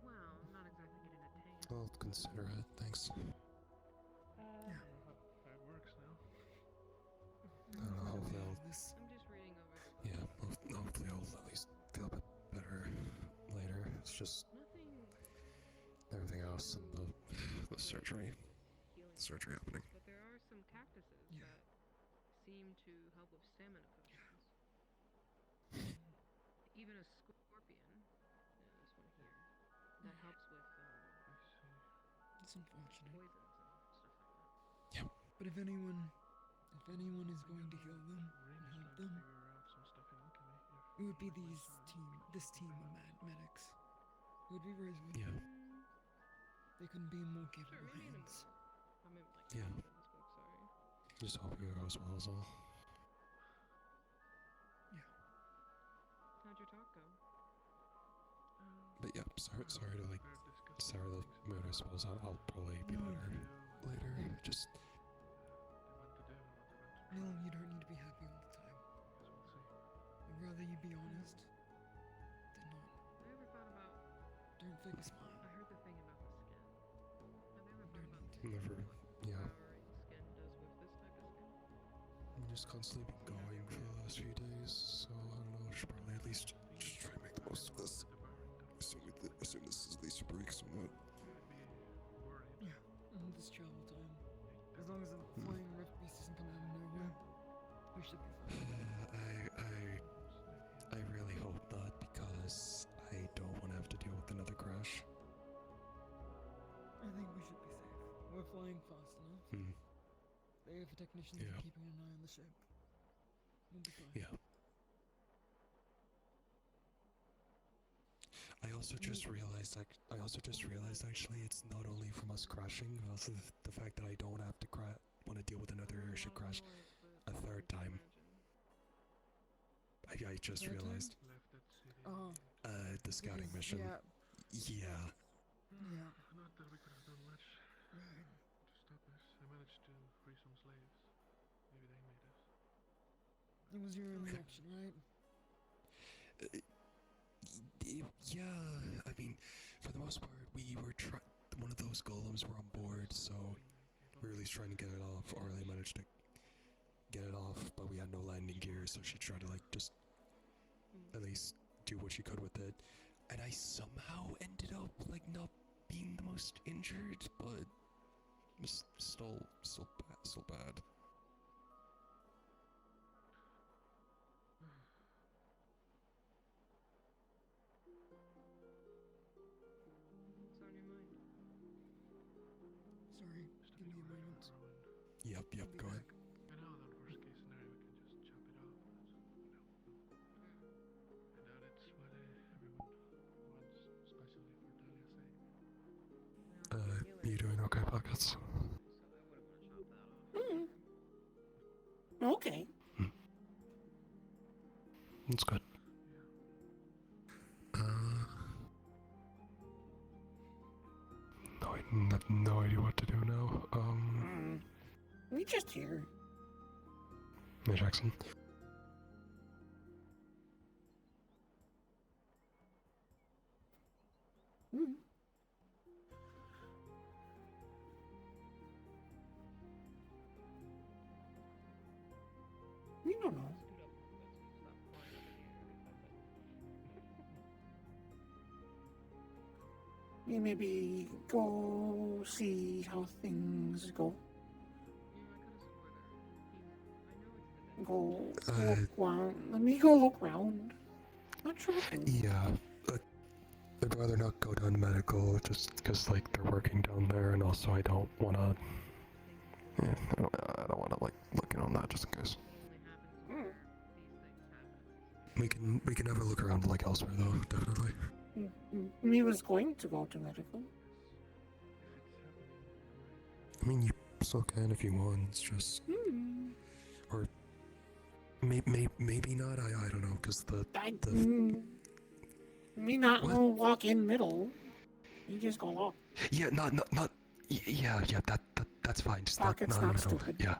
Wow, I'm not exactly getting a tan. I'll consider it, thanks. Yeah. It works now. I don't know, hopefully I'll... I'm just reading over the book. Yeah, hopefully I'll at least feel a bit better later. It's just... Nothing... everything else and the surgery. Surgery happening. But there are some cactuses that seem to help with stamina potions. Even a scorpion, this one here, that helps with It's unfortunate. poisons and stuff like that. Yeah. But if anyone is going to heal them and help them, it would be this team of medics. It would be Rosewood. Yeah. They couldn't be in more capable hands. I mean, like, Yeah. in this book, sorry. Just hope it goes well as all. How'd your talk go? But yeah, sorry to like sour the mood, I suppose. I'll probably be better later. Just No, you don't need to be happy all the time. I'd rather you be honest than not. I ever thought about... Don't fake a smile. I heard the thing about the skin. Have you ever thought about never, yeah. powering skin does with this type of skin? I'm just constantly been going for the last few days, so I don't know. I should probably at least just try to make the most of this. Assume this is at least a break somewhat. Yeah, and this travel time. As long as the flying rift beast doesn't come out of nowhere, we should be fine. I really hope not, because I don't want to have to deal with another crash. I think we should be safe. We're flying fast enough. They have technicians keeping an eye on the ship. We'll be fine. Yeah. I also just realized actually it's not only from us crashing, but also the fact that I don't have to want to deal with another airship crash a third time. I just realized. Oh. The scouting mission. Yeah. Yeah. Yeah. Not that we could have done much Right. to stop us. I managed to free some slaves. Maybe they made us. It was your own reaction, right? Yeah, I mean, for the most part, we were one of those golems were on board, so we were at least trying to get it off, or they managed to get it off, but we had no landing gear, so she tried to, like, just at least do what she could with it. And I somehow ended up, like, not being the most injured, but still bad. What's on your mind? Sorry, give me a moment. Yep, go ahead. I know that worst case scenario we can just chop it off. I doubt it's what everyone wants, especially for Dahlia's sake. You doing okay, Pockets? Okay. That's good. have no idea what to do now. We just here. Hey, Jackson. Hmm. We don't know. We maybe go see how things go. Go look around. Let me go look around. Not sure. Yeah, I'd rather not go down to medical just because like they're working down there, and also I don't want to. Yeah, I don't want to like looking on that just in case. We can have a look around like elsewhere though, definitely. He was going to go to medical. I mean, you still can if you want. It's just, or maybe not. I don't know, cause Me not walk in middle. You just go up. Yeah, not. Yeah. That's fine. Just Pocket's no. not stupid. Yeah.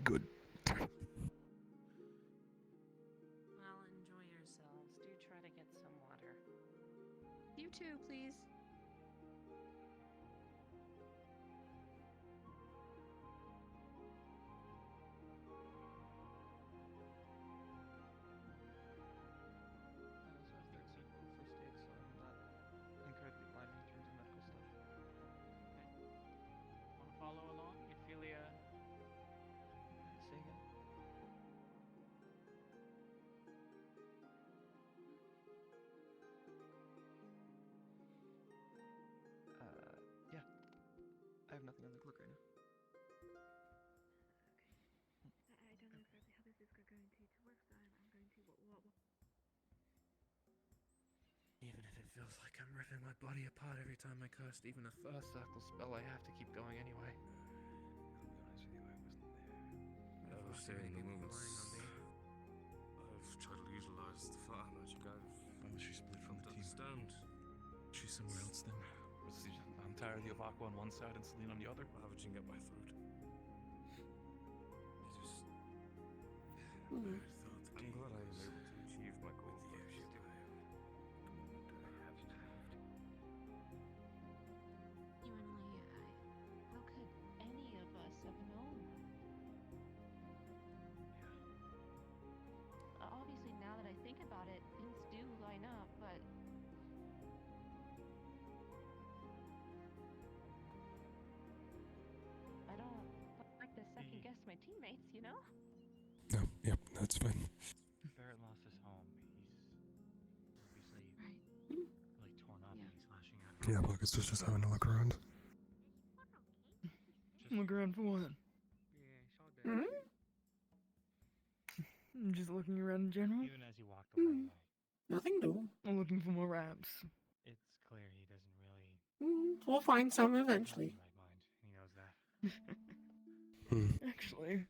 Good. Well, enjoy yourselves. Do try to get some water. You too, please. Incredibly blind in terms of medical stuff. Okay. Want to follow along? Ophelia. Say again. Yeah. I have nothing on the clock right now. I don't know exactly how this is going to work, so I'm going to what. Even if it feels like I'm ripping my body apart every time I cast even a first circle spell, I have to keep going anyway. I was saying the movements. I've tried to utilize the fire magic. Why was she split from the team? Understand. She's somewhere else then. I'm tired of Aqua on one side and Celine on the other. How would you get my throat? I'm glad I was able to achieve my goal first. How could any of us have known? Obviously, now that I think about it, things do line up, but I don't like to second guess my teammates, you know? No, yep, that's fine. Barrett lost his home. He's obviously really torn up and he's lashing out. Yeah, Marcus was just having a look around. Look around for what? Yeah, I'm just looking around in general. even as he walked away, Nothing new. I'm looking for more raps. it's clear he doesn't really We'll find some eventually. right mind. He knows that. Actually,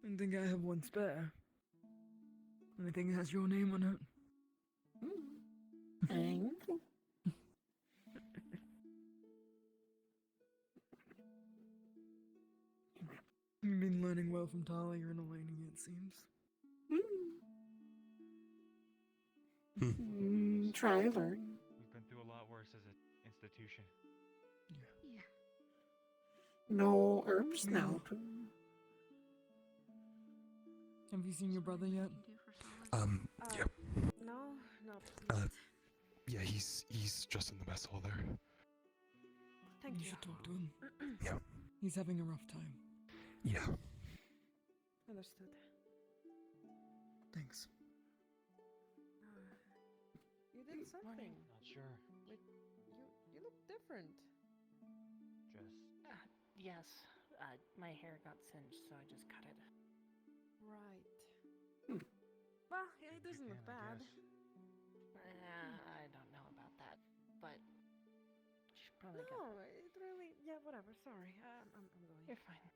I think I have one spare. And I think it has your name on it. Thank you. You've been learning well from Tali. You're in a laning, it seems. Try learn. We've been through a lot worse as an institution. Yeah. No herbs now. Too. Have you seen your brother yet? Yeah. No, not Yeah, he's just in the mess hall there. Thank you. should talk to him. Yeah. He's having a rough time. Yeah. Understood. Thanks. You did something. Not sure. Like, you look different. Just Yes. My hair got singed, so I just cut it. Right. Well, it doesn't look bad. I don't know about that, but you should probably go. No, it really. Yeah, whatever. Sorry. I'm going. You're fine.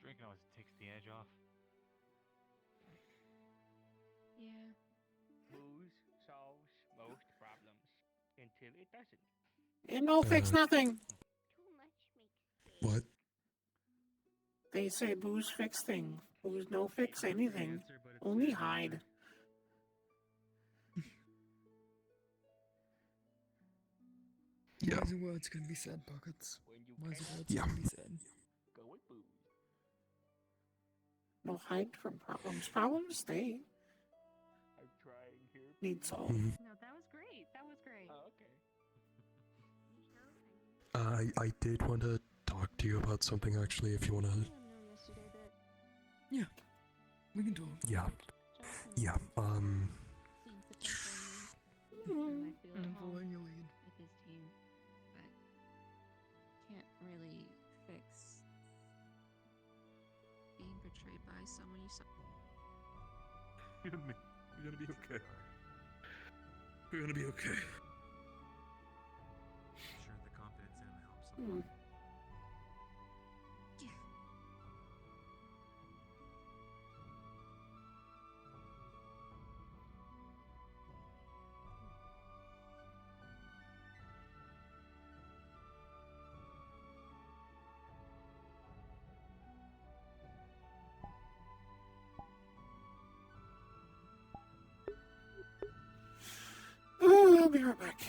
drinking always takes the edge off. Yeah. Booze. until it doesn't. And no fix nothing. What? They say booze fix thing. Booze no fix anything. Only hide. Yeah. Wiser words can be said, Buckets. Wiser words Yeah. can be said. Go with booze. No hide from problems. Problems stay. I'm trying here. Need solve. Mhm. No, that was great. That was great. Oh, okay. I did want to talk to you about something actually, if you want to. Yeah. We can talk. Yeah. Yeah. I'm following your lead. With his team, but can't really fix being portrayed by someone you saw. You and me. We're gonna be okay. We're gonna be okay. I'm sure the confidence in him helps a lot. I'll be right back.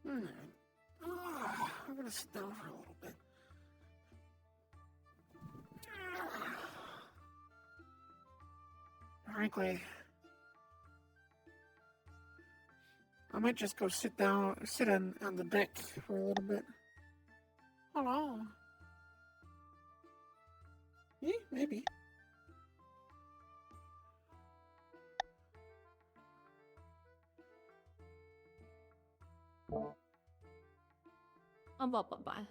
Alright. I'm gonna sit down for a little bit. Frankly, I might just go sit on the deck for a little bit. Hello. Yeah, maybe. Bye.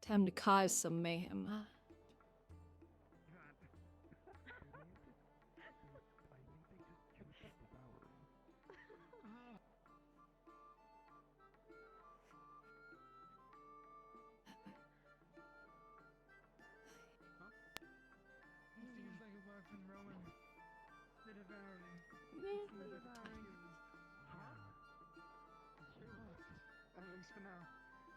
Time to cause some mayhem. Seems like it worked in Roman. The devouring. Huh? At least for now.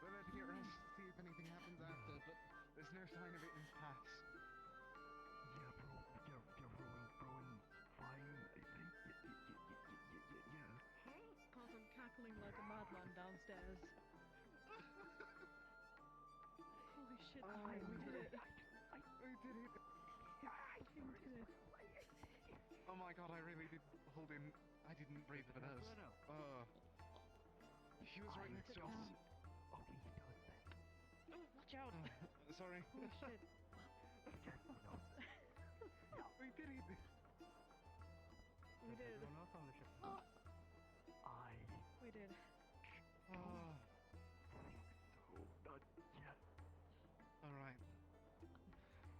We'll let you get rest, see if anything happens after, but there's no sign of it in Pass. Yeah, bro. Rowan, fine, I think. Yeah. Cousin cackling like a madman downstairs. Holy shit, we did it. We did it! Oh my god, I really did hold in. I didn't breathe for those. He was right next to us. Okay, he does that. Oh, watch out! Sorry. Holy shit. We did it! We did. Everyone else on the ship. We did. Not yet. Alright.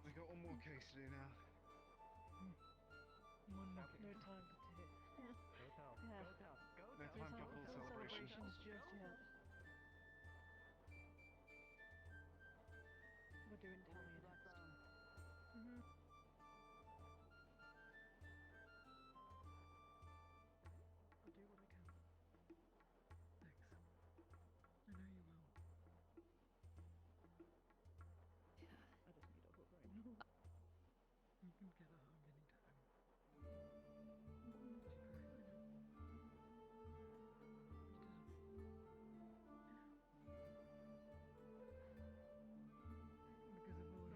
We got one more case to do now. No time to take. Go tell. Yeah. Go tell. Go No tell. time for full celebration. Celebrations just yet. We're doing Talia next. Mm-hmm. I'll do what I can. Thanks. I know you will. I just need a hug right now. You can get a hug anytime. Because of all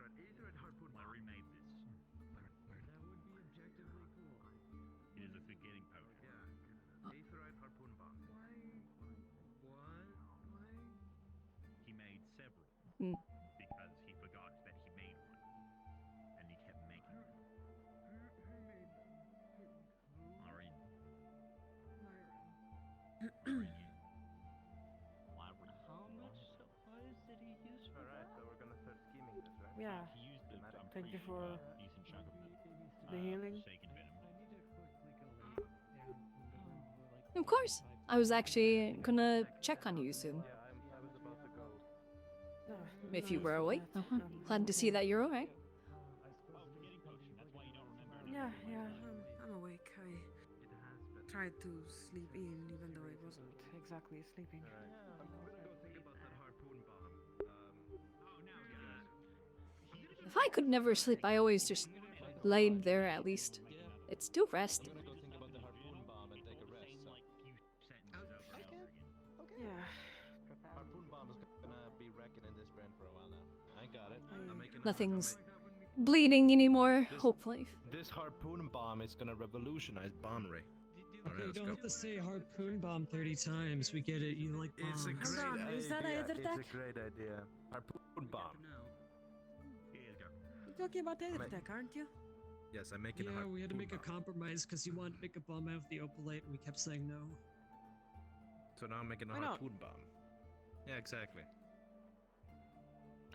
I remade this. That would be objectively cool. It is a forgetting potion. Yeah. Aetherite harpoon bomb. Why? What? Why? He made several Hmm. because he forgot that he made one, and he kept making them. Who made them? Irene. How much supplies did he use for Alright, so we're gonna start scheming this, right? Yeah. He used the, I'm Thank you pretty sure, for a decent chunk of the healing. shaken venom. I need to quickly go lay down in the room for like Of course. I was actually gonna check on you soon. Yeah, I was about to go. If you were awake. Glad to see that you're alright. Yeah, I'm awake. I tried to sleep in, even though I wasn't exactly sleeping. I'm gonna go think about that harpoon bomb. If I could never sleep, I always just lay there at least. It's still rest. I'm gonna go think about the harpoon bomb and take a rest. Yeah. Harpoon bomb is gonna be wrecking in this brain for a while now. I got it. I'm making Nothing's bleeding anymore, hopefully. This harpoon bomb is gonna revolutionize bombery. Okay, you don't have to say harpoon bomb 30 times. We get it. You like bombs. It's a great Hold on, is that idea. either tech? It's a great idea. Harpoon bomb. You're talking about the tech, aren't you? Yes, I'm making a Yeah, harpoon we had to make a bomb. compromise because you wanted to make a bomb out of the opalite, and we kept saying no. So now I'm making a Why not? harpoon bomb. Yeah, exactly.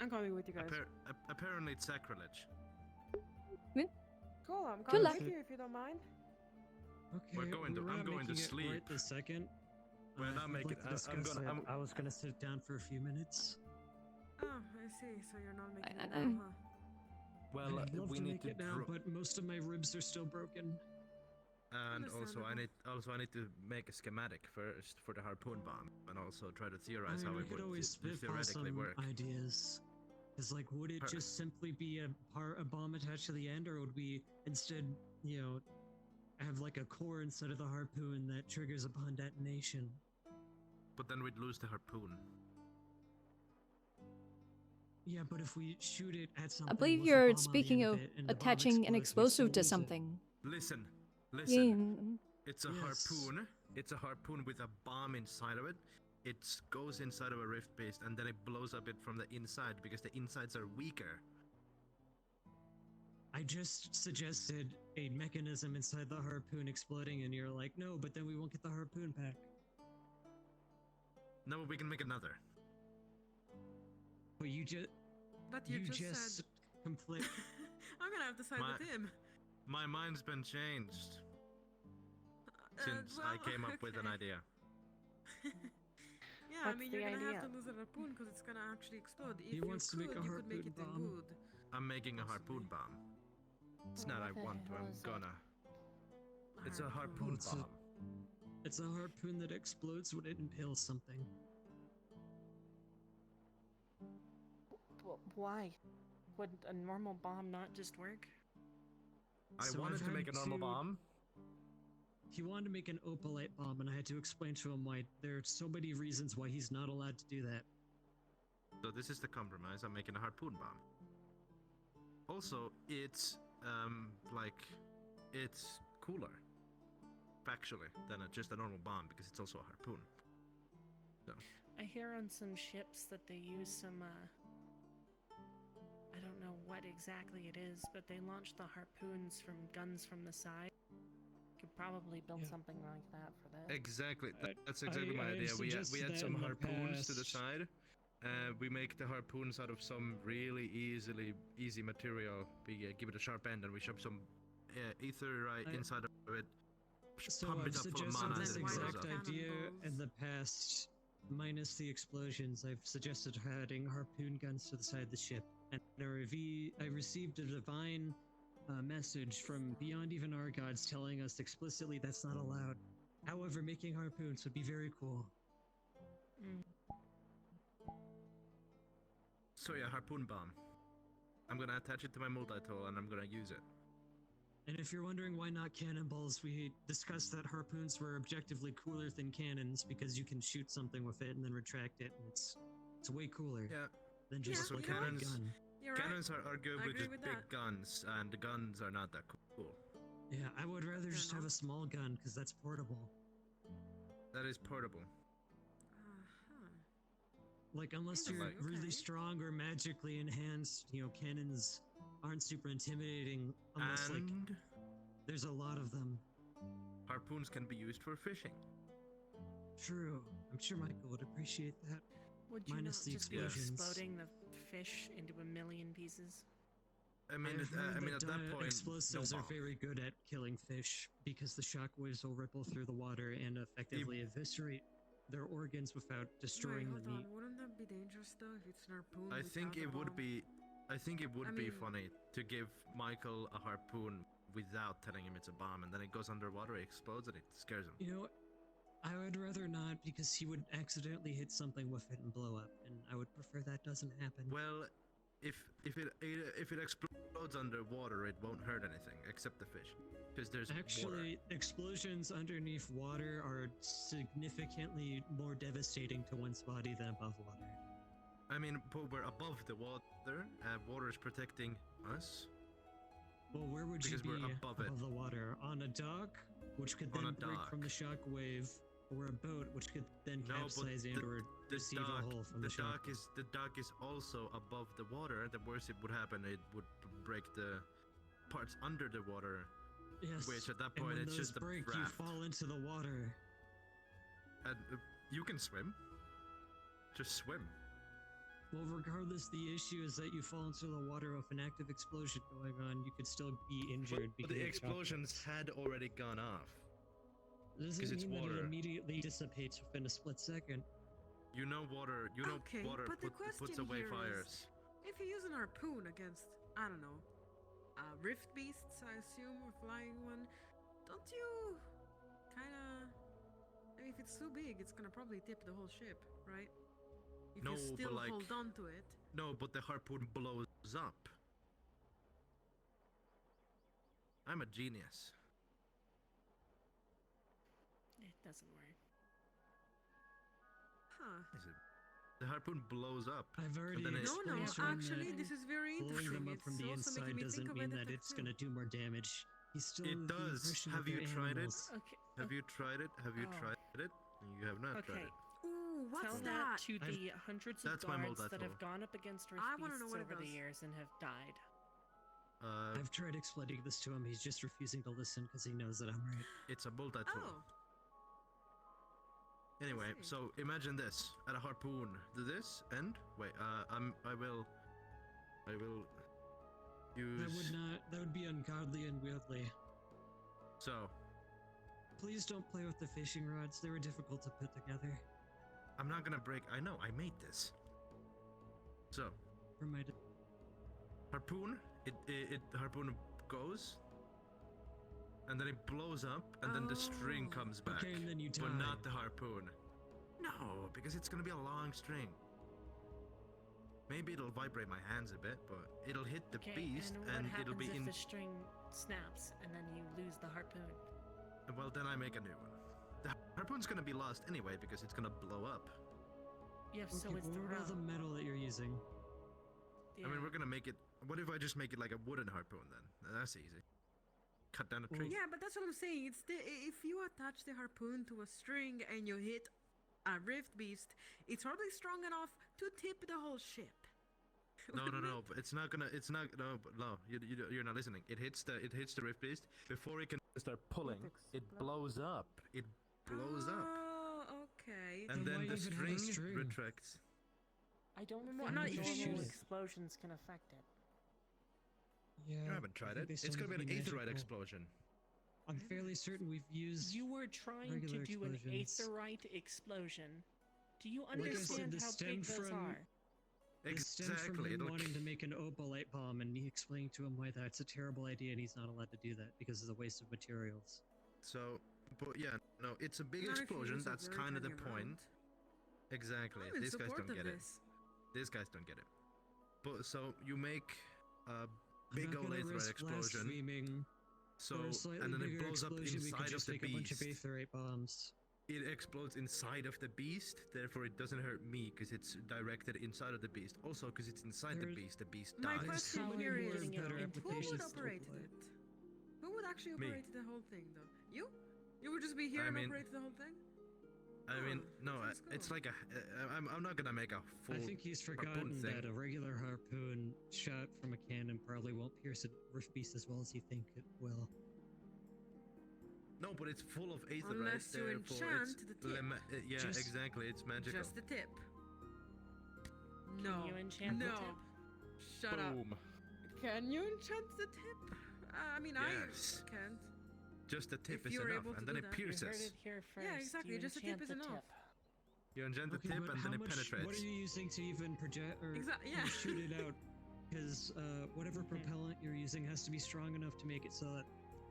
I'm coming with you guys. Apparently it's sacrilege. Cool, I'm Good coming luck. with you if you don't mind. Okay, We're going to- we're I'm not going to making it sleep. Right this second. We're If not you'd making- like to I'm discuss gonna- it, I was gonna sit down for a few minutes. Oh, I see. So you're not making it I- now, huh? Well, I'd love we to need make to it now, but most of my ribs are still broken. and also I Understandable. need to make a schematic first for the harpoon bomb, and also try to theorize I mean, how we it could would always spitball theoretically some work. ideas. Cause like, would it just simply be a bomb attached to the end, or would we instead, have like a core inside of the harpoon that triggers upon detonation? But then we'd lose the harpoon. Yeah, but if we shoot it at something, I believe with a you're bomb on the speaking end of it and the bomb attaching an explodes, we explosive still to lose it. something. Listen. Yeah. It's a harpoon. It's a harpoon with a bomb inside of it. It goes inside of a rift beast, and then it blows up it from the inside because the insides are weaker. I just suggested a mechanism inside the harpoon exploding, and you're like, no, but then we won't get the harpoon back. No, we can make another. But you But you just said. complete. I'm gonna have to side with him. My mind's been changed since I came up with an idea. Yeah, I What's mean, the you're gonna idea? have to lose a harpoon because it's gonna actually explode. If He you wants to could, make a you could make harpoon it in bomb. wood. I'm making a harpoon bomb. It's not I What the want to, hell I'm is it? gonna. It's a harpoon It's a- bomb. It's a harpoon that explodes when it impales something. Why? Would a normal bomb not just work? I So wanted I've to make a had normal to- bomb. He wanted to make an opalite bomb, and I had to explain to him why there are so many reasons why he's not allowed to do that. So this is the compromise. I'm making a harpoon bomb. Also, it's it's cooler, factually, than just a normal bomb because it's also a harpoon. So I hear on some ships that they use some, I don't know what exactly it is, but they launch the harpoons from guns from the side. Could probably build something like that for that. exactly, that's exactly my I've idea. We suggested had that some in the harpoons to the past. side. We make the harpoons out of some really easy material. We give it a sharp end, and we shove some etherite inside of it. So pump I've it up full of suggested mana, this and it blows exact up. idea in the past, minus the explosions. I've suggested adding harpoon guns to the side of the ship, and I received a divine message from beyond even our gods telling us explicitly that's not allowed. However, making harpoons would be very cool. So yeah, harpoon bomb. I'm gonna attach it to my multi-tool, and I'm gonna use it. And if you're wondering why not cannonballs, we discussed that harpoons were objectively cooler than cannons because you can shoot something with it and then retract it, and it's way cooler Yeah. than just So like a big cannons- gun. you're right. Cannons are good I with agree just with big that. guns, and the guns are not that cool. Yeah, I would rather just have a small gun because that's portable. That is portable. Like, unless you're Like- really strong or magically enhanced, you know, cannons aren't super intimidating unless, like, And there's a lot of them. harpoons can be used for fishing. True. I'm sure Michael would appreciate that. Would you Minus not the just be explosions. exploding the fish into a million pieces? I mean, I've heard at that point, explosives no are bomb. very good at killing fish because the shockwaves will ripple through the water and effectively eviscerate their organs without destroying Wait, the hold meat. on. Wouldn't that be dangerous though if it's an harpoon? I think without it a would bomb? be. I think it would I be mean- funny to give Michael a harpoon without telling him it's a bomb, and then it goes underwater, it explodes, and it scares him. You know, I would rather not because he would accidentally hit something with it and blow up, and I would prefer that doesn't happen. Well, if it explodes underwater, it won't hurt anything except the fish, because there's Actually, water. explosions underneath water are significantly more devastating to one's body than above water. I mean, but we're above the water. Water is protecting us. Well, where would Because you we're be above it. the water? On a dock, which could On then a break from the dock. shock wave, or a boat, which could then No, but capsize and or receive a hole from the shock. the dock is also above the water. The worst it would happen, it would break the parts under the water. Yes, Which at that and point when it's those just a break, you raft. fall into the water. And you can swim. Just swim. Well, regardless, the issue is that you fall into the water with an active explosion going on. You could still be injured But because the of shock explosions waves. had already gone off. Doesn't 'cause it's mean that it water. immediately dissipates within a split second. You know water. You know Okay, water but the puts question away here is, fires. if you use an harpoon against, I don't know, rift beasts, I assume, or flying one, don't you kinda... I mean, if it's too big, it's gonna probably tip the whole ship, right? If No, you but still like- hold on to it. No, but the harpoon blows up. I'm a genius. It doesn't work. Huh. Is it? The harpoon blows up. I've already and then it- No, actually, this is very blowing interesting. them up from It's the also inside making me doesn't think of mean it that as it's a gonna do more damage. He's still It under the does. impression Have that you they're tried animals. it? Okay. Have you tried it? Have you Oh. tried it? You have not tried Okay. it. Ooh, what's Tell that? to the hundreds of That's my guards that multi-tool. have gone up against Rift I wanna know Beasts what it over the does. years and have died. I've tried explaining this to him. He's just refusing to listen because he knows that I'm right. It's a multi-tool. Oh. Anyway, so imagine this: at a harpoon, do this and wait. I will use. That would be ungodly and weirdly. So Please don't play with the fishing rods. They were difficult to put together. I'm not gonna break. I know. I made this. So harpoon. The harpoon goes, and then it blows up, and then the string comes back. Okay, and then you But die. not the harpoon. No, because it's gonna be a long string. Maybe it'll vibrate my hands a bit, but it'll hit the Okay, beast, and and what it'll be happens if in. the string snaps and then you lose the harpoon? Well, then I make a new one. The harpoon's gonna be lost anyway because it's gonna blow up. Yeah, so Okay, is the what about the rope. metal that you're using? I mean, we're gonna make it. What if I just make it like a wooden harpoon then? That's easy. Cut down a tree. Yeah, but that's what I'm saying. It's if you attach the harpoon to a string and you hit a rift beast, it's probably strong enough to tip the whole ship. No. But it's not gonna. It's not. No. But no. You're not listening. It hits the rift beast before it can start pulling. It blows up. It blows up. Oh, okay. And then the even have a string string? retracts. I don't Well, think not normal even use- explosions can affect it. Yeah. You haven't tried I it. think they It's still gonna be need an to be aetherite magical. explosion. I'm fairly certain we've used. You were trying to regular do an explosions. aetherite explosion. Do you Like I said, understand this how stemmed big those from- are? This stemmed from Exactly. him It'll wanting to make an opalite bomb, and me explaining to him why that's a terrible idea and he's not allowed to do that because of the waste of materials. So, but yeah, no, it's a big Not if you explosion. use a That's very kind of the tiny point. amount. Exactly. I'm in These guys support don't of get it. this. These guys don't get it. But so you make a I'm big not old gonna aetherite risk explosion. blaspheming. So For a slightly and then it bigger blows up explosion, we could inside of just the make a bunch of beast. aetherite bombs. it explodes inside of the beast, therefore it doesn't hurt me because it's directed inside of the beast. Also, because it's inside the beast My dies. question How here are you is, getting it who into would the operate it? Who would actually Me. operate the whole thing, though? You? You would just be here I and mean- operate the whole thing? I mean, Oh, no, sounds it's cool. like a. I'm not gonna make a full. I think he's harpoon forgotten thing. that a regular harpoon shot from a cannon probably won't pierce a rift beast as well as you think it will. No, but it's full of aether, Unless you right? Therefore, enchant it's the tip. yeah, Just- exactly. It's magical. Just the tip. Can No. you enchant the no. tip? Shut up. Boom. Can you enchant the tip? I mean, Yes. I can't. Just the tip If is you're enough, able to and then do it that. You heard pierces. it here first. Yeah, exactly, You just the tip enchant is the enough. tip. You enchant the Okay, tip, but and how then it much? penetrates. What are you using to even project or Yeah. shoot it out? Because whatever propellant you're using has to be strong enough to make it so that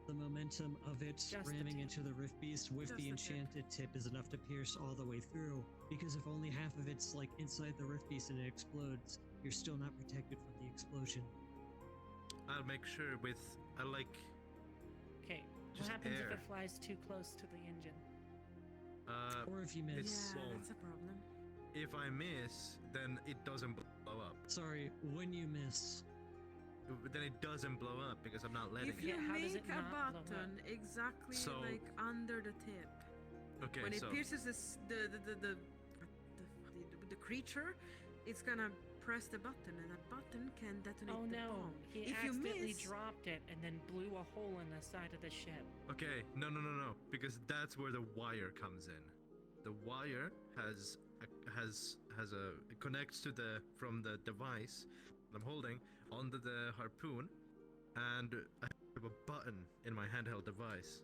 the momentum of it Just the ramming tip. into the rift beast with Just the the tip. enchanted tip is enough to pierce all the way through. Because if only half of it's like inside the rift beast and it explodes, you're still not protected from the explosion. I'll make sure with I like Okay. What Just happens air. if it flies too close to the engine? Or if you miss. It's Yeah, won't. that's a problem. If I miss, then it doesn't blow up. Sorry, when you miss. Then it doesn't blow up because I'm not letting If it. you how does make it a not blow up? button exactly So- like under the tip, Okay, when it so pierces the creature, it's gonna press the button, and that button can detonate Oh the no! bomb. He If you accidentally miss, dropped it and then blew a hole in the side of the ship. okay, no, because that's where the wire comes in. The wire has it connects to the from the device that I'm holding onto the harpoon, and I have a button in my handheld device.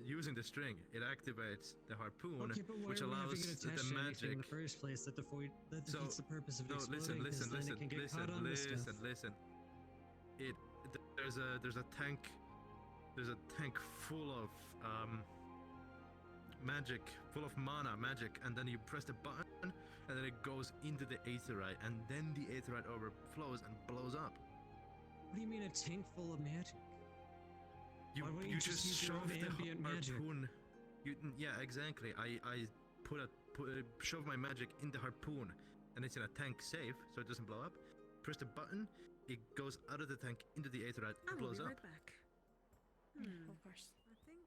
Using the string, it activates the harpoon, Okay, but why which are we having allows it the attached to anything in magic. the first place that defeats the purpose of No, exploding? 'cause then it can get caught on this stuff. listen. There's a tank full of magic, full of mana magic, and then you press the button, and then it goes into the aetherite, and then the aetherite overflows and blows up. What do you mean a tank full of magic? You Why wouldn't you you just use your shove own the ambient magic? harpoon. Yeah, exactly. I shove my magic in the harpoon, and it's in a tank safe, so it doesn't blow up. Press the button, it goes out of the tank into the aetherite, I and will blows be up. right back. Of course. I think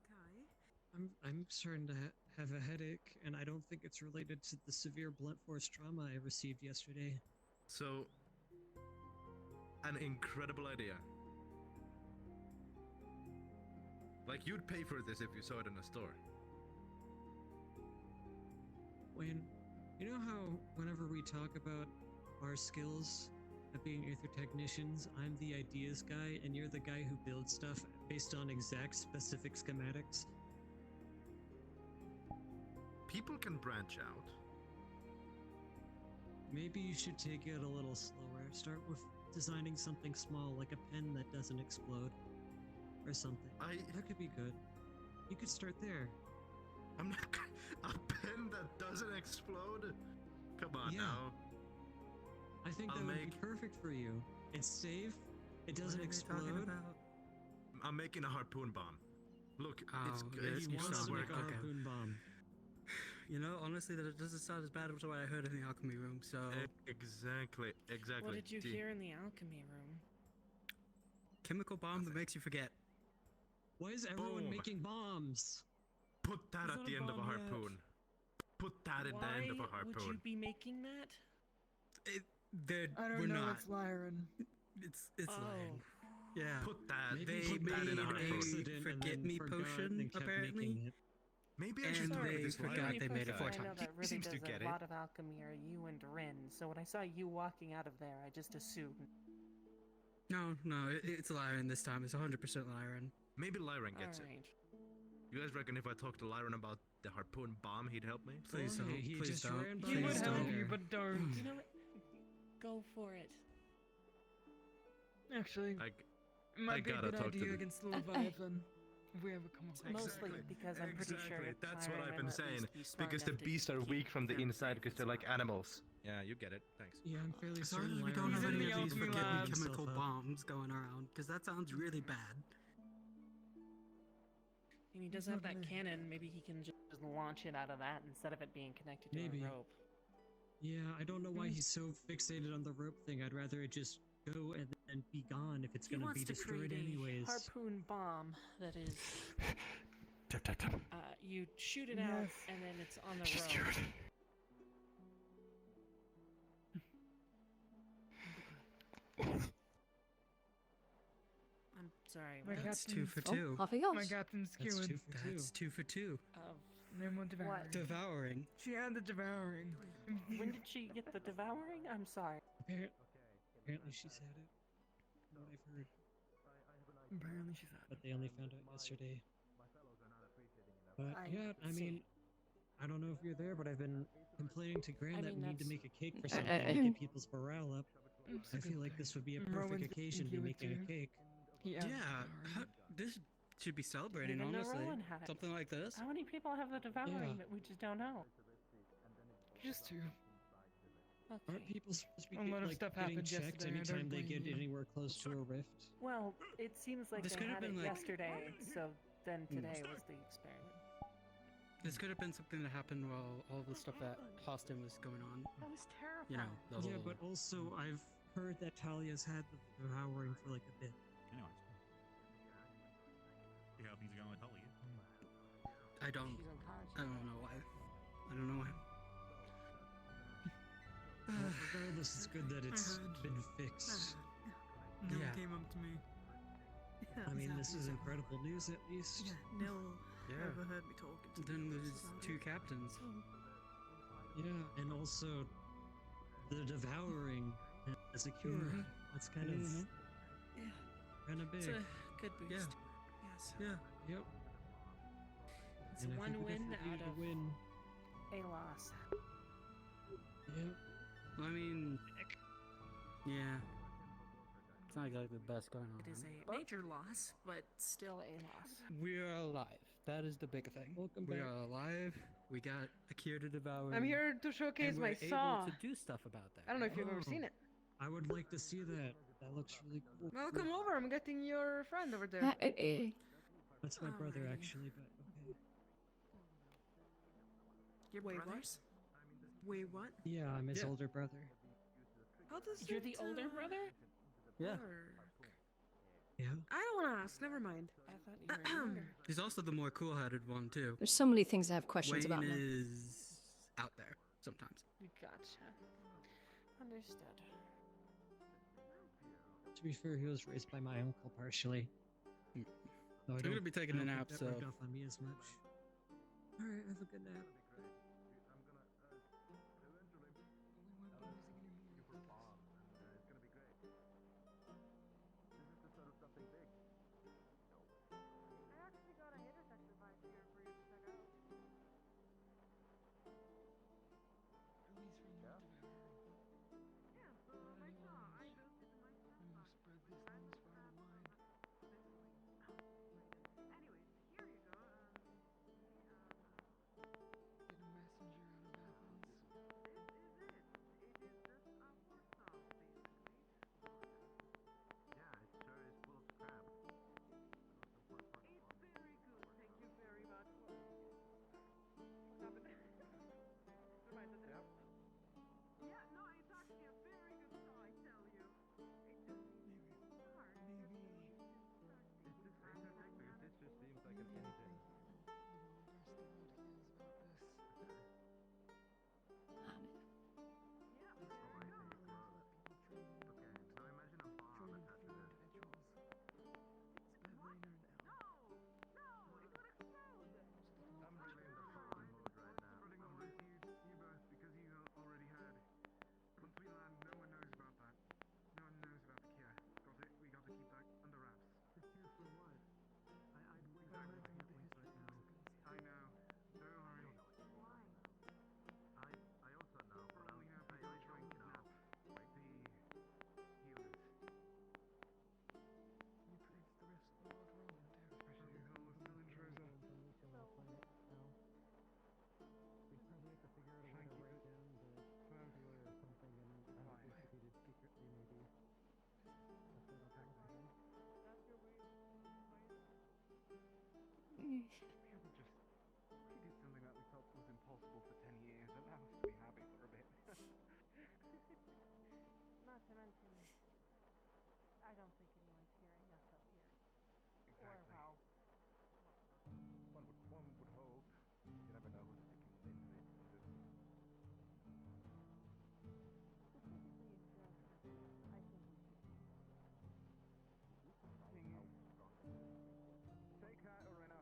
I'm starting to have a headache, and I don't think it's related to the severe blunt force trauma I received yesterday. So, an incredible idea. Like, you'd pay for this if you saw it in a store. Wayne, you know how whenever we talk about our skills at being Aether Technicians, I'm the ideas guy, and you're the guy who builds stuff based on exact specific schematics? People can branch out. Maybe you should take it a little slower. Start with designing something small, like a pen that doesn't explode. Or something. That could be good. You could start there. I'm not a pen that doesn't explode? Come on Yeah. now. I think I'll that would be make- perfect for you. It's safe, it doesn't explode. I'm making a harpoon bomb. Look, it's He it's wants not to make a working. harpoon bomb. You know, honestly, that doesn't sound as bad as what I heard in the alchemy room. So Exactly. What did you hear in the alchemy room? chemical bomb that makes you forget. Why is everyone Boom. making bombs? Put that It's at not the a end of a bomb yet. harpoon. Put that at the end of a Why would you harpoon. be making that? I don't we're know. not. It's Lyran. It's Oh. lying. Yeah. Put that. Maybe They he put that made in a a harpoon. accident and forget then me forgot and potion then kept apparently. making it. Maybe I should And start with they this forgot Lyran they made it guy. four I know times. that really seems to does get a it. lot of alchemy are you and Rin, so when I saw you walking out of there, I just assumed. No, it's Lyran this time. It's 100% Lyran. Maybe Lyran gets it. Alright. You guys reckon if I talked to Lyran about the harpoon bomb, he'd help me? Please don't. He Please just don't. ran by He would Please help don't. you, but don't. You know what? Go for it. Actually, I might be a gotta good talk to idea the- against Leviathan if we ever come across Mostly him. because I'm pretty sure Exactly. That's what Lyran I've will been at saying. least be smart Because the enough to beasts are keep weak from the them inside because they're like alive. animals. Yeah, you get it. Thanks. Yeah, I'm fairly As long as certain we Lyran don't have He's in any the of these alchemy forget me lab. chemical bombs going around, because that sounds really bad. And he does He's have not that gonna- cannon. Maybe he can just launch it out of that instead of it being connected to Maybe. a rope. Yeah, I don't know why he's so fixated on the rope thing. I'd rather it just go and then be gone if it's He gonna wants be to destroyed create a anyways. harpoon bomb that is. Tap, tap, tap. You shoot it out, Yes. and then it's on the Just rope. hear it. I'm sorry. My what? That's captain. 2 for Oh, 2. off he goes. My captain's That's skewered. 2 for 2. That's 2 for 2. Of Name one devouring. What? Devouring. She had the devouring. when did she get the devouring? I'm sorry. Apparently she's had it. From what I've heard. Apparently she's had But they only found out yesterday. But I yeah, I see. mean, I don't know if you're there, but I've been complaining to Gran I that mean, we need to that's- make a cake for something to get people's morale up. I feel like this would be a perfect Rowan's occasion to be gonna making do a it cake. Yeah. This should be celebrating, Even though honestly. Rowan had it. Something like this. How many people have the devouring Yeah. that we just don't know? Just two. Aren't people supposed to be A lot of like, stuff getting happened checked yesterday, I anytime don't they blame get you. anywhere close to a rift? Well, it seems like This they could have had it been, like- yesterday, so then today was the experiment. This could have been something that happened while all the stuff at Austin was going on. That was terrifying. You know, the Yeah, whole... but also I've heard that Talia's had the devouring for like a bit. Anyways. See how things are going with Holly. I don't know why. I don't know why. Well, regardless, it's good that it's been fixed. Nil Yeah. came up to me. I mean, this is incredible news at least. Yeah, Nil Yeah. overheard me talking to Then the there's others. 2 captains. Yeah, and also the devouring as a cure. That's kind of big. It's a good boost. Yeah. Yes. Yeah. Yep. It's And I one think we win definitely out need a of win. a loss. Yep. I mean, yeah. It's not exactly the best going on. It is a major loss, but still a loss. We are alive. That is the big thing. Welcome We back. are alive. We got a cure to devour. I'm here to showcase and my we're saw. able to do stuff about that. I don't know if you've ever Oh. seen it. I would like to see that. That looks really cool. Well, come over. I'm getting your friend over there. That's my brother, actually, but okay. Your brothers? Wait, what? Yeah, I'm his Yeah. older brother. How does You're it, the older brother? Yeah. work? Yeah. I don't want to ask. Never mind. I thought you were younger. He's also the more cool-headed one too. There's so many things I have questions Wayne about now. is out there sometimes. Gotcha. Understood. To be fair, he was raised by my uncle partially. Mm. Though I I'm gonna don't- be taking I a don't nap, think that rubbed so- off on me as much. Alright, have a good nap. I actually got a intersection device here for you to check out. Yeah, so I saw. I built it in my snapshot. Anyways, here you go. We did something that we thought was impossible for 10 years. Allow us to be happy for a bit. Not to mention, I don't think anyone's hearing us up here. Or, well, One would hope. You never know who's sticking into it. specifically if drugs are involved, I think we should be. Take that, Orena.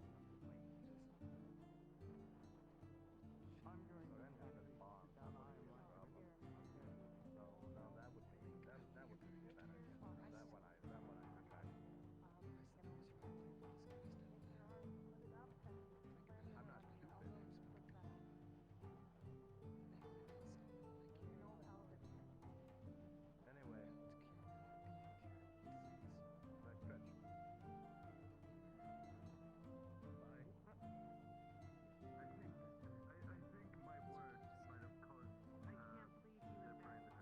I'm going to sit down iron right over here. So now that would be better. That one I retract. I'm not stupid. Anyway, let's stretch. Bye. I think my words might have caused I can't leave you in that so badly. I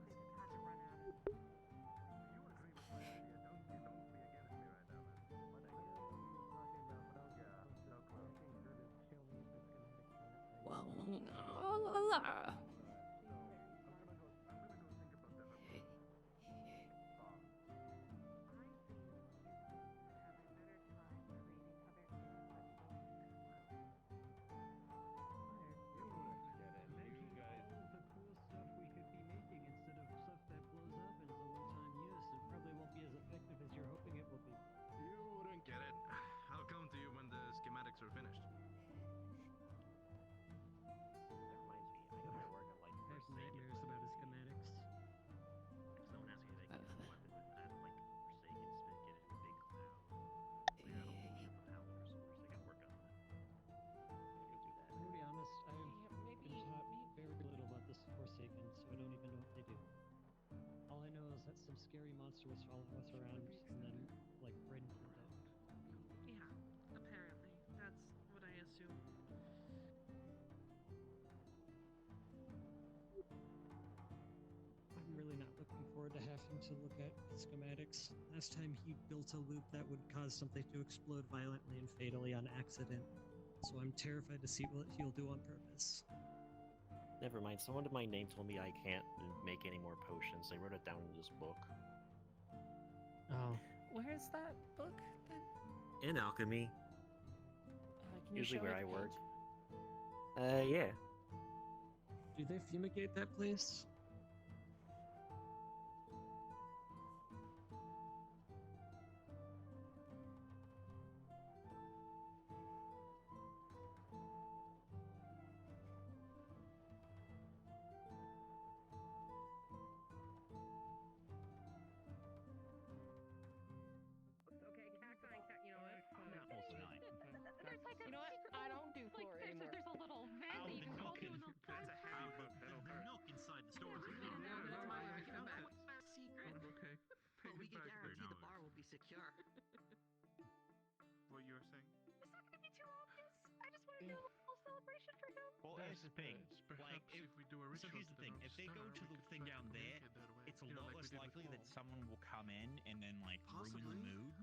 just had to run out of it. You agree with my idea, don't you? Don't be against me right now, man. What idea are you talking about? Yeah, no clue. Well, Making all the cool stuff we could be making instead of stuff that blows up and is a one-time use. It probably won't be as effective as you're hoping it will be. You wouldn't get it. I'll come to you when the schematics are finished. That reminds me, I know I work at like I have nightmares about his schematics. If someone asks me to make a weapon with that, like Forsaken Spit, get it in a big cloud. Like that'll hold up a paladin or source. I gotta work on that. I could do that. I'm gonna be honest, I've been taught very little about this Forsaken, so I don't even know what they do. All I know is that some scary monster was following us around, and then, like, Bryn killed it. Yeah, apparently. That's what I assume. I'm really not looking forward to having to look at schematics. Last time he built a loop that would cause something to explode violently and fatally on accident. So I'm terrified to see what he'll do on purpose. Never mind. Someone to my name told me I can't make any more potions. They wrote it down in this book. Oh. Where's that book then? In alchemy. Can you Usually show where me I the work. page? Yeah. Do they fumigate that place? Okay, cacti, you know what? No. Almost nine. There's like You know what? I don't do floor anymore. There's a little vent Oh, that you the can nook hold to in the that's a heavy book. The nook inside the store. That's why I can bet. Secret. Okay. But we can Back there guarantee now. the bar will be secure. What you were saying? It's not gonna be too obvious. I just want to do a little celebration for him. Well, here's the thing. Like, Perhaps if we do a so ritual here's the to thing. them If they go star, to we the could thing try to down there, communicate that way. it's a You know, lot like we less did likely that before. someone will come in and then like ruin the mood.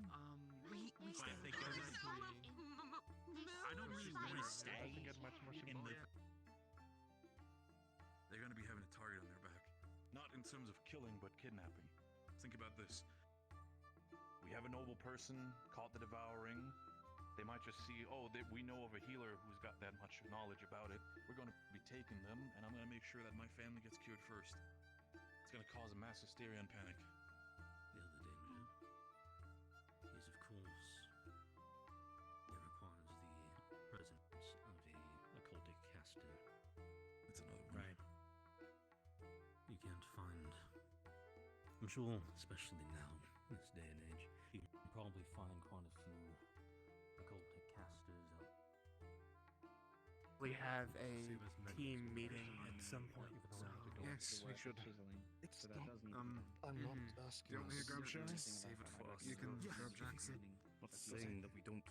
We But if they go to I don't really want to stay Doesn't get much more in the. symbolic. They're going to be having a target on their back. Not in terms of killing, but kidnapping. Think about this. We have a noble person caught the devouring. They might just see, oh, we know of a healer who's got that much knowledge about it. We're going to be taking them, and I'm going to make sure that my family gets cured first. It's going to cause a mass hysteria and panic. The other danger is, of course, it requires the presence of a occultic caster. It's another one. Right. You can't find. I'm sure, especially now, this day and age, you can probably find quite a few occultic casters out. We have a team meeting at some point. So. Yes, we should. So that does need I'm not asking. Do you want me to grab Sharon? Save it for us. You can grab Jackson. Not saying that we don't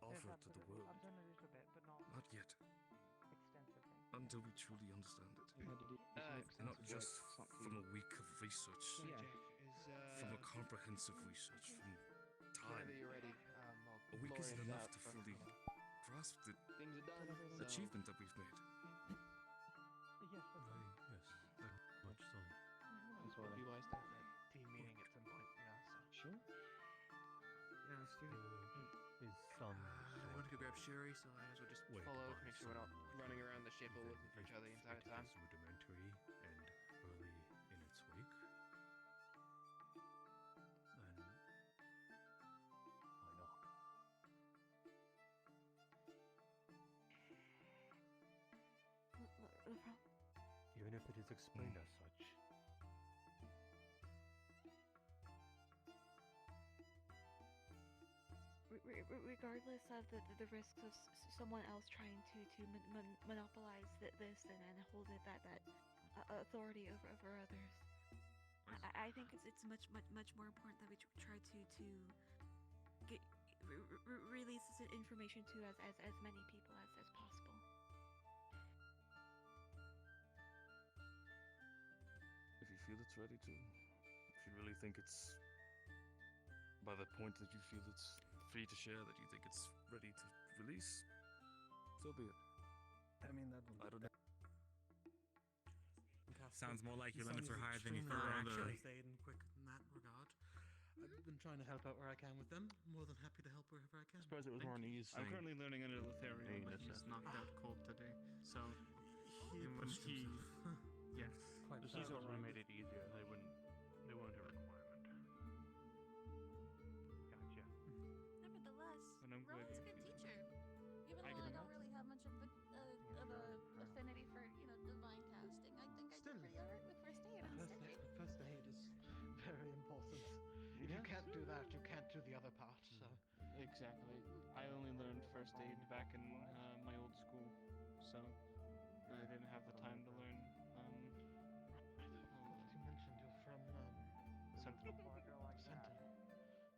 offer it to the world. I've done a little bit, but not Not yet. extensively. Until we truly understand it. Not extensive just work, from a week of research. So, Yeah. Jeff, is From a comprehensive research. From time. whenever you're ready, a week Glory isn't of enough that, to but, fully you know, grasp the things are done. So. achievement that we've made. Yes, that's Very, yes, very much so. That's what be wise to have that team meeting at some point, so. Sure. Yeah, let's do it. Is some I want to go grab Sherry, so I might as well just Wait, follow to by make sure we're not some running around the ship or event looking for each other the entire treated time. as rudimentary and early in its wake, then why not? Even if it is explained as such. Regardless of the risks of someone else trying to monopolize this and hold it that authority over others, I think it's much more important that we try to get release this information to as many people as possible. If you feel it's ready to, if you really think it's by the point that you feel it's free to share, that you think it's ready to release, so be it. I mean, that I don't know. Sounds more like you're in it for hire than you extremely thought. organized and quick in that regard. I've been trying to help out where I can with them. More than happy to help wherever I can. I suppose it was more an ease I'm thing. currently learning under Lothario, Hey, but that's he's it. knocked out cold today. So He when pushed he, himself. yes, Quite he's proud. alright. Made it easier. They wouldn't a requirement. Gotcha. Nevertheless, And I'm glad Rowan's a you good feel teacher. Even I though can I don't imagine. really have much of a affinity for divine casting, I think I did pretty alright with first aid. I'm steady. First aid is very important. If you can't do that, you can't do the other part. So Exactly. I only learned first aid back in my old school, so I didn't have the time to learn. you mentioned you're from Sentinel. Sentinel.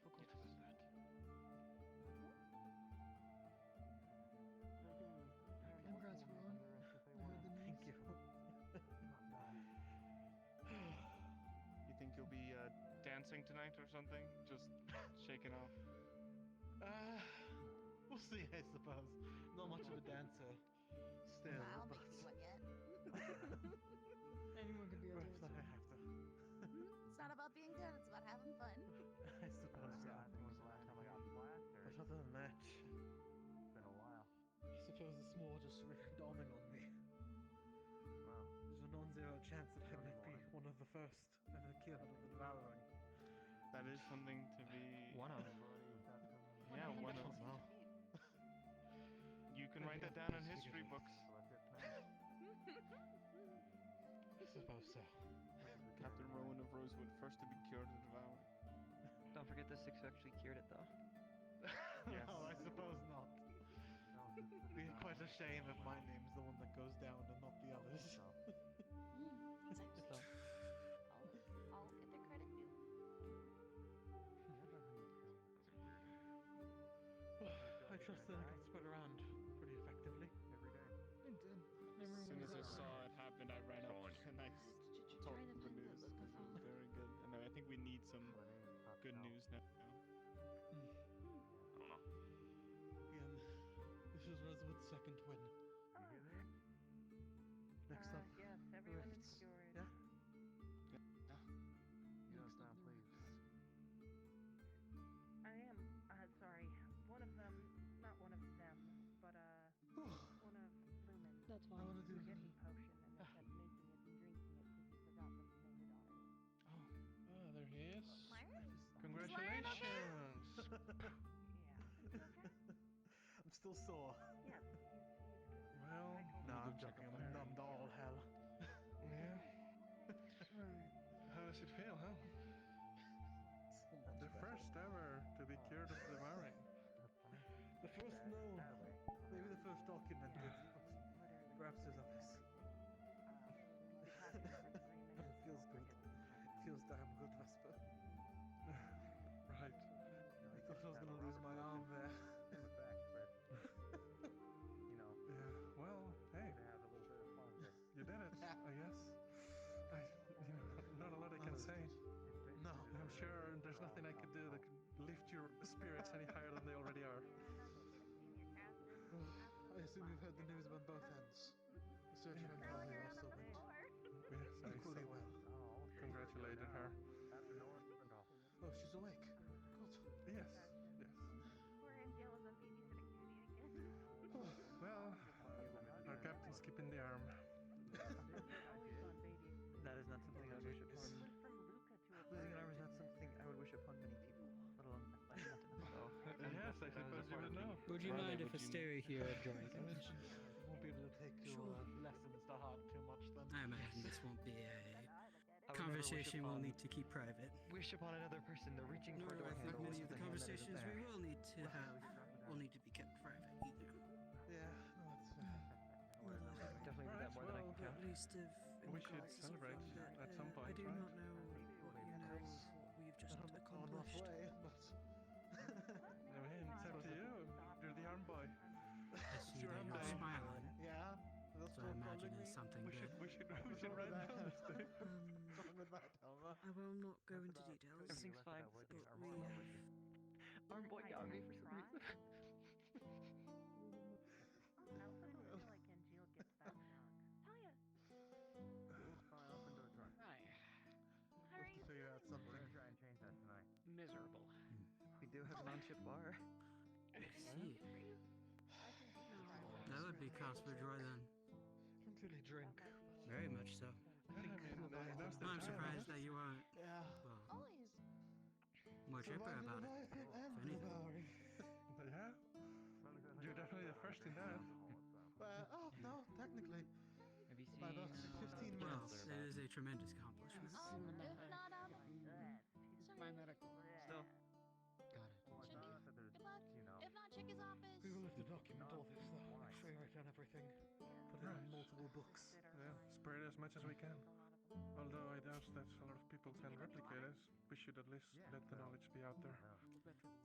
Forgot about that. Congrats, Rowan. I heard the news. Thank you. You think you'll be dancing tonight or something? Just shaking off. We'll see, I suppose. Not much of a dancer still, I'll but make you one yet. Anyone could be a perhaps dancer. I have to. It's not about being good, it's about having fun. I suppose so. But other than that, it's been a while. I suppose it's more just dawning on me. There's a non-zero chance that I might be one of the first ever killed of the devouring. That is something to be. One of. Yeah, one of. No. You can write that down in history books. I suppose so. Captain Rowan of Rosewood, first to be cured of the devouring. Don't forget the 6 who actually cured it, though. Yes. No, I suppose not. It'd be quite a shame if my name's the one that goes down and not the others. It's actually, I'll get the credit due. I trust that it got spread around pretty effectively. Every day. It did. As Everyone soon was as I alright. saw it happen, I ran up and I told Trying to the find news. the It was very good. And I think we need some good news now. I don't know. Again, this is Rosewood's second win. Next up, Yes, everyone is Rifts. cured. Yeah? Next up, I am. Sorry. One of them, not one of them, but one of Lumen. That's I fine. want to do Spaghetti potion and then kept making it and drinking it because he forgot that he made it already. Oh, there he is. Myron? Congratulations. I'm still sore. Yes, he's good. Well, No, let me I'm go check joking. up I'm on numb to all hell. Yeah. Alright. How does it feel, huh? The first ever to be cured of devouring. The first known. Maybe the first documented. Perhaps there's others. But it feels good. It feels damn good, Vesper. Right. I thought I was gonna lose my arm there. Yeah. Well, hey. You did it, I guess. Not a lot I can say. No. I'm sure there's nothing I could do that could lift your spirits any higher than they already are. assume you've heard the news on both ends. The search for Emily also went equally well. Congratulated her. Oh, she's awake. Good. Yes, yes. We're in jail as a babysitting duty again. Well, our captain's keeping the arm. That is not something I would wish upon. Losing an arm is not something I would wish upon many people, let alone my captain. So, Yes, I suppose you would know. Would you mind if Asteria here drank it? You won't be able to take your lessons to heart too much then. I imagine this won't be a conversation we'll need to keep private. Wish upon another person, they're reaching Nor for do door I think handles many of with the a hand that isn't conversations we there. will need to have will need to be kept private either. Yeah, no, that's Well, definitely do that more than I can at count. least if in We the should process of celebrate that, at some point, I do right? not know what you know of what we've just accomplished. way, but No, hey, it's up to you. You're the arm boy. I see Your that arm you're day. smiling, yeah. That's so I imagine it's something good. We should write down this day. I will not go into details, Everything's fine. but we have... Arm boy got me for some reason. I also don't feel like Angeal gets that drunk. Talia! We'll have to figure out something. Try and change that tonight. Miserable. We do have an on-ship bar. I see. That would be cause for joy then. I don't really drink. Very much so. I'm surprised that you aren't. Yeah. Well, Always. more chipper about it. If anything. Yeah? You're definitely the first in that. Oh, no, technically. Have you seen By about 15 Well, minutes. it is a tremendous accomplishment. If not, My medical. Still. Got it. should be. Good luck. If not, check his office. We will have to document all this, though. Make sure you write down everything. Put it in multiple books. Yeah, spread it as much as we can. Although I doubt that a lot of people can replicate it, we should at least let the knowledge be out there.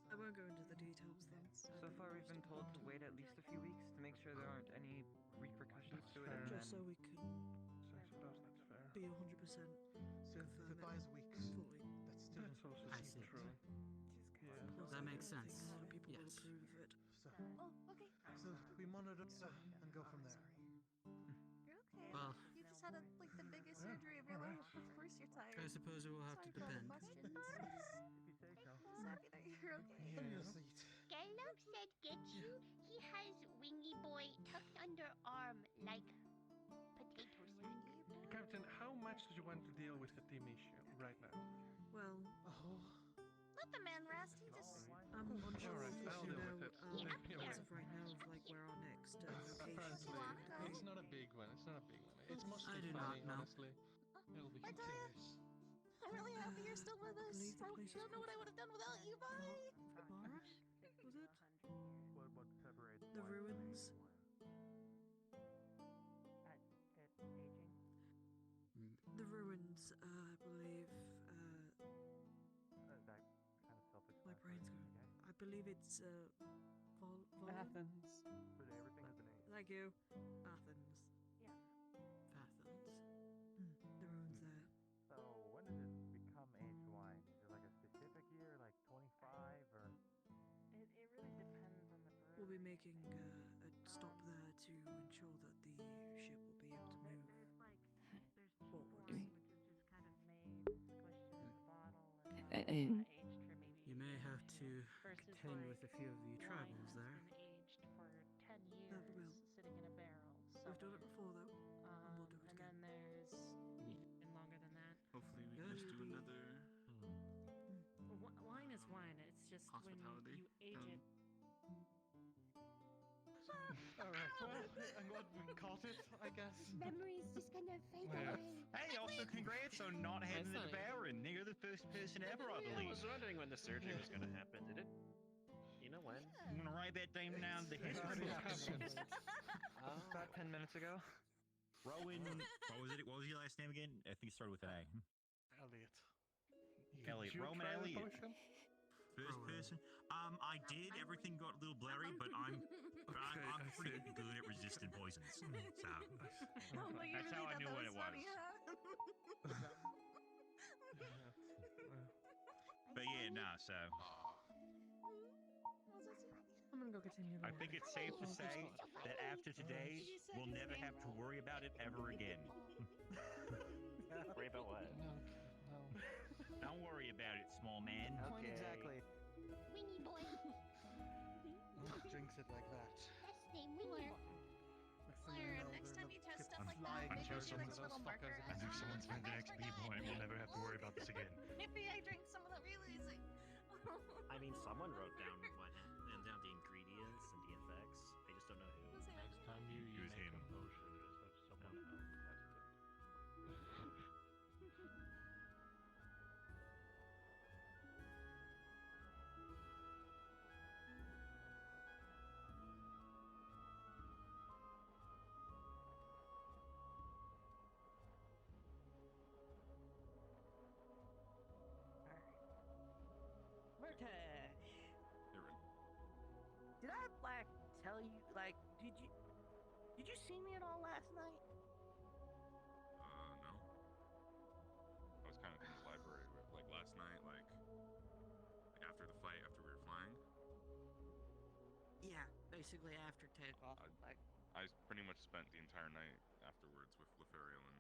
I won't go into the details though. So far, we've been told to wait at least a few weeks to make sure there aren't any repercussions to it. And Just so then we can So I suppose that's fair. be 100% So if confirm it buys it weeks, fully. that's still That's also I see. true. Yeah. That makes I sense. think a lot of people will Yes. approve of it. So, Oh, okay. so we monitor and go from there. You're okay. Well, You just had the biggest surgery of your life. Of course you're tired. I suppose it will have to Sorry for all the depend. questions. I'm happy that you're okay. Give me a seat. Gallup said get you. He has Wingy Boy tucked under arm like potato sack. Captain, how much do you want to deal with the team issue right now? Well, Let the man rest. He just. I'm unsure Alright, if I'll you deal know, with it. as of right now, of like where our next location is. Apparently, it's not a big one. It's not a big one. It's mostly I do not funny, know. honestly. It'll be Bye, Talia. I'm really happy you're still with us. believe the I place is don't know what I would have done without you. Bye. Mara? Was it? What separates The ruins? The ruins, I believe, That kind of selfish. my brain's going. I believe it's, Athens. But everything has a name. Thank you. Athens. Yeah. Athens. The ruins there. So when does it become aged wine? Is it like a specific year, like 25 or? It really depends on the brewery. We'll be making a stop there to ensure that the ship will be able to move. There's cheap forward. wine, which is just kind of made, squished into the bottle, and aged for maybe. You may have to versus contend like with a few of the wine tribals that's there. been aged for 10 we years, will. sitting in a barrel. So, We've done it before though. and we'll do it and again. then there's even longer than that. Hopefully we Good. can just do another Wine is wine. It's just when hospitality. you age it. Alright, well, I'm glad we caught it, I guess. Memories just kind of fade Yeah. away. Hey, also congrats on not having the Baron. You're the first person ever, I I believe. was wondering when the surgery was going to happen. Did it? You know when? I'm gonna write that down down the history. About 10 minutes ago. Rowan, What was your last name again? I think it started with an A. Elliot. Elliot, Did you Roman try the Elliot. potion? First person. I did. Everything got a little blurry, but I'm pretty good at resisting poisons. So That's how I knew what it was. But yeah, no. So I'm gonna go continue the I work. think it's safe to say that after today, we'll never have to worry about it ever again. Worry about what? No. Don't worry about it, small man. Point exactly. Wingy boy. Don't jinx it like that. That's the name, Wingy boy. Next thing you know, next time you test stuff like flying that, maybe versions drink of some those of the marker. fuckers. Until someone's been the next B-boy, we'll never have to worry about this again. Maybe I drink some of the really easy. I mean, someone wrote down down the ingredients and the effects. They just don't know who. Next time you It was make him. a potion, just have someone else test it. Murtash! Did I, like, tell you, like, did you see me at all last night? No. I was kind of in the library, like last night, like after the fight, after we were flying. Yeah, basically after takeoff. I pretty much spent the entire night afterwards with Leferial and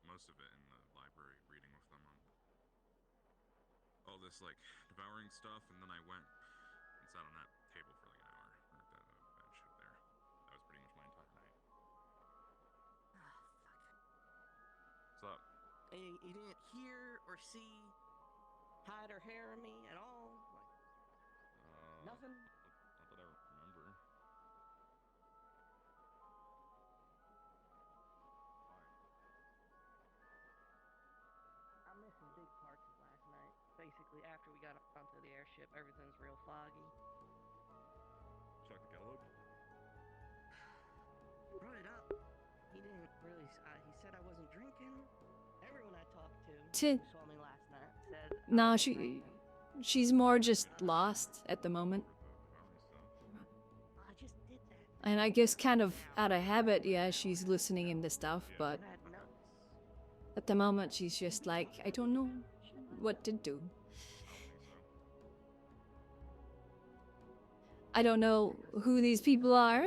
most of it in the library, reading with them on all this like devouring stuff, and then I went and sat on that table for like an hour, or that bench up there. That was pretty much my entire night. Ah, fuck. What's up? And you didn't hear or see hide or hair of me at all? Like, nothing? Not that I remember. Why? I'm missing big parts of last night. Basically, after we got onto the airship, everything's real foggy. Should I like the Gallope? Brought it up. He didn't really. He said I wasn't drinking. Everyone I talked to who saw me last night said. No, she's more just lost at the moment. I just did that. And I guess kind of out of habit, yeah, she's listening into stuff, but at the moment she's just like, I don't know what to do. I don't know who these people are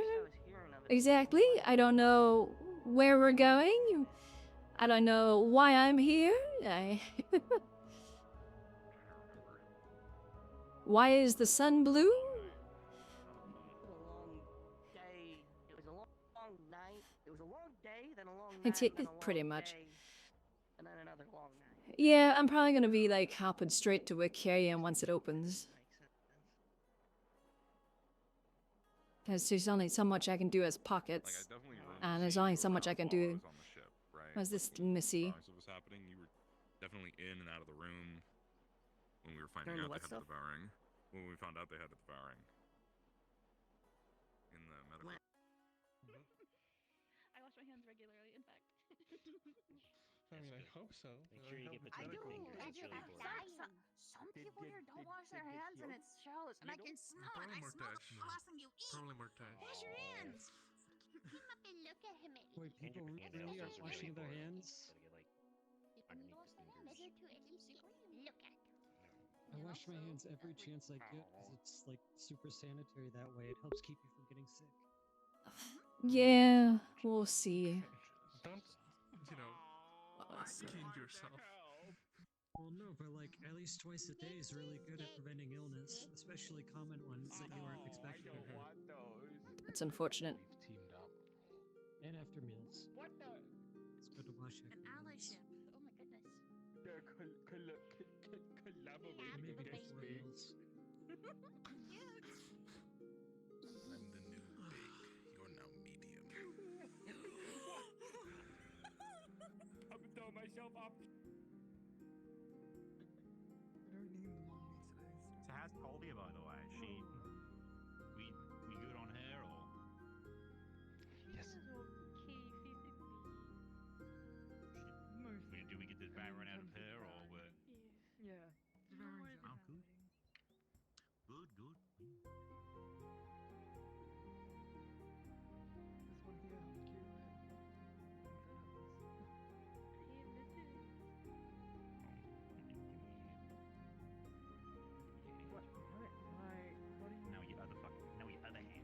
exactly. I don't know where we're going. I don't know why I'm here. Why is the sun blue? It was a long day. It was a long night. It was a long day, then a long night, then a long Pretty much. day, and then another long night. Yeah, I'm probably gonna be like hopping straight to Wicarium once it opens. Because there's only so much I can do as pockets. And there's only so much I can do. What's this, Missy? What was happening? You were definitely in and out of the room when we were finding out they had the devouring. When we found out they had the devouring. In the medical. I wash my hands regularly, in fact. I mean, I hope so. Make sure you get the I do. medical fingers. It's really important. Some people here don't wash their hands, and it shows. And I can smell it. I smell the last thing you eat. Probably Murtash. Wash your hands. Come up and look at him at least. Wait, people really are washing their hands? Better to at least look at. I wash my hands every chance I get because it's like super sanitary that way. It helps keep you from getting sick. Yeah, we'll see. Don't, skin yourself. Well, no, but like at least twice a day is really good at preventing illness, especially common ones that you aren't expecting. It's unfortunate. We've teamed up. And after meals. What the? It's good to wash your An hands. allyship. Oh my goodness. They're collaborating Maybe against before me. meals. I'm the new big. You're now medium. I'm gonna throw myself up. I don't need them on me size. So how's Colvia, by the way? We good on her, or? Yes. Okay, physically. Do we get this bad run out of her, or we're... Yeah. Oh, good. Good, good. This one here helped cure it. Now your other hand.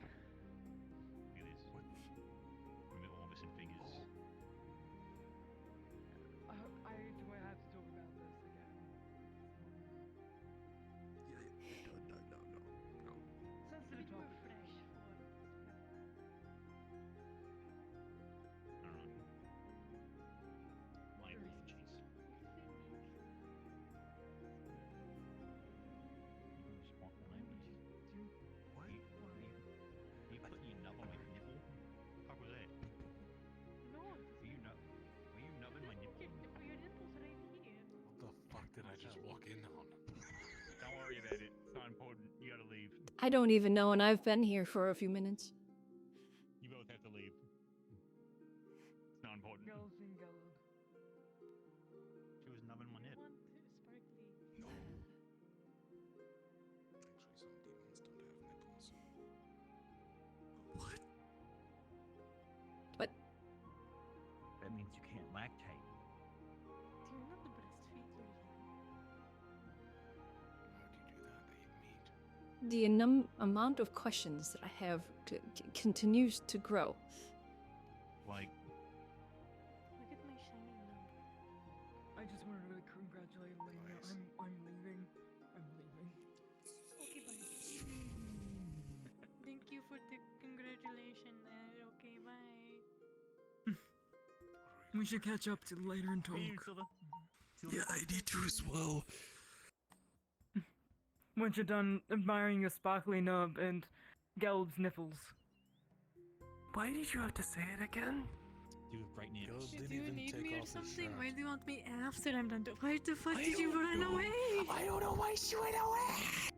I don't even know, and I've been here for a few minutes. You both have to leave. It's not important. Girls and gold. She was nubbing my nip. No. Actually, some demons don't have nipples. What? What? That means you can't lactate. You're not the breastfeeder. How do you do that? They eat meat. The amount of questions that I have continues to grow. Like, Look at my shiny number. I just wanted to congratulate Elena. I'm leaving. I'm leaving. Okay, bye. Thank you for the congratulations. Okay, bye. We should catch up to later and talk. Yeah, I need to as well. Once you're done admiring your sparkly nub and Gelb's nipples. Why did you have to say it again? Dude with bright nipples. Do you need me or something? Why do you want me after I'm done? Why the fuck did you run away? I don't know why she went away.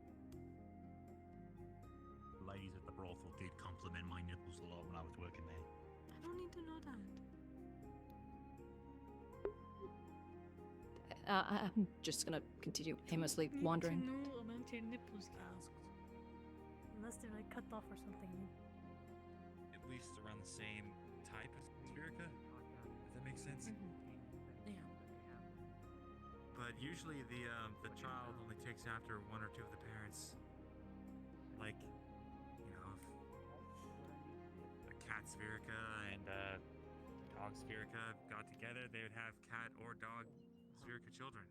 Ladies at the brothel did compliment my nipples a lot when I was working there. I don't need to know that. I'm just gonna continue aimlessly wandering. I know about your nipples, guys. Unless they're like cut off or something. At least around the same type of spherica. Does that make sense? Yeah. But usually the child only takes after one or two of the parents. Like, you know, if a cat spherica and a dog spherica got together, they would have cat or dog spherica children.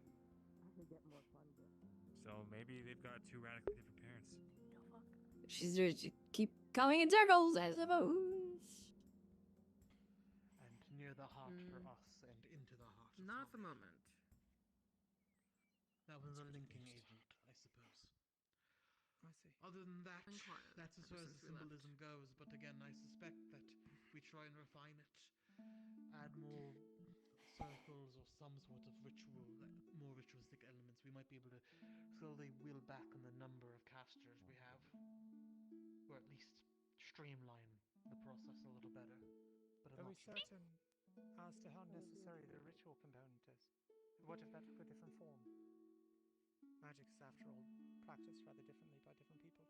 So maybe they've got two radically different parents. She's just keep going in circles, I suppose. And near the heart for us, and into the heart. Not at the moment. That was a linking agent, I suppose. I see. Other than that, Been quiet that's as ever far as the since we left. symbolism goes. But again, I suspect that we try and refine it, add more circles or some sort of ritual, more ritualistic elements. We might be able to slowly wheel back on the number of casters we have, or at least streamline the process a little better. But Are we certain as to how necessary the ritual component is? What if that took a different form? Magic's, after all, practiced rather differently by different people.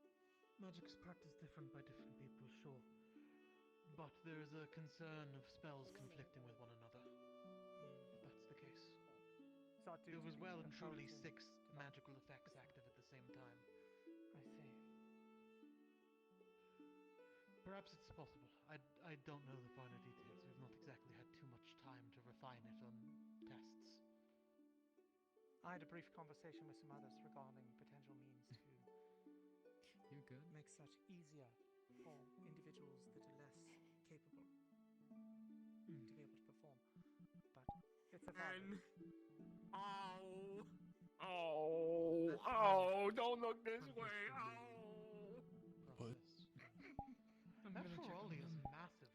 Magic's practiced different by different people, sure. But there is a concern of spells conflicting with one another. If that's the case. There was well and truly 6 magical effects active at the same time. I see. Perhaps it's possible. I don't know the finer details. We've not exactly had too much time to refine it on tests. I had a brief conversation with some others regarding potential means to You're good. make such easier for individuals that are less capable to be able to perform. But it's a valid. Oh, don't look this way. What? That Ferrari is massive.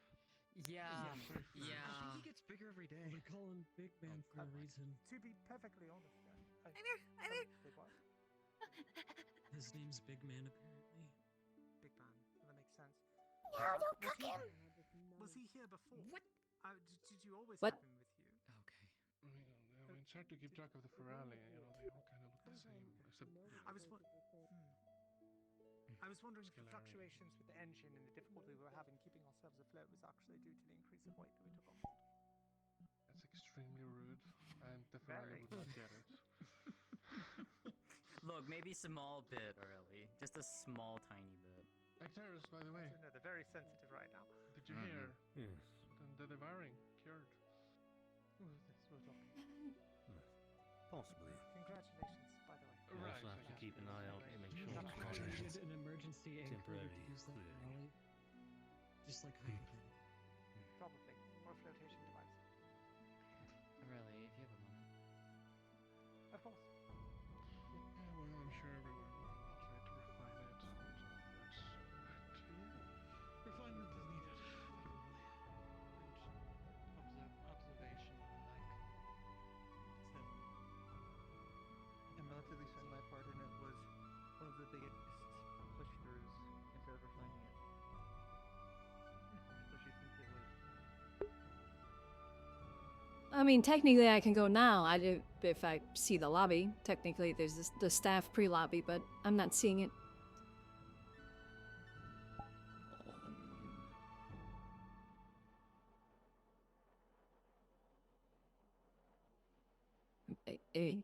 Yeah. I think he gets bigger every day. We call him Big Man for a reason. To be perfectly honest, I'm here. Big what? His name's Big Man, apparently. Big man. Well, that makes sense. No, don't cook him. Was he here before? What? Did you always What? have him with you? Okay. I mean, it's hard to keep track of the Ferrari. You know, they all kind of look the same, except. I was wondering if the fluctuations with the engine and the difficulty we were having keeping ourselves afloat was actually due to the increase of weight that we took on board. That's extremely rude, and the Ferrari would not get it. Look, maybe small bit, Aurelie. Just a small, tiny bit. Actaris, by the way. No, they're very sensitive right now. Did you hear? Yes. The devouring cured. Ooh, this was wrong. Possibly. Congratulations, by the way. We'll also have to keep an eye out and make sure We it's needed an emergency anchor temporary to use that clearing. alley. Just like hydrogen. Probably. Or a flotation device. Really, if you have a moment. Of course. Yeah, well, I'm sure everyone will try to refine it. Refinement is needed, definitely. And observation and the like. I'm relatively certain my part in it was one of the biggest push-throughs I mean, technically I can go now. If I see the lobby. Technically there's the staff pre-lobby, but I'm not seeing it. Eh.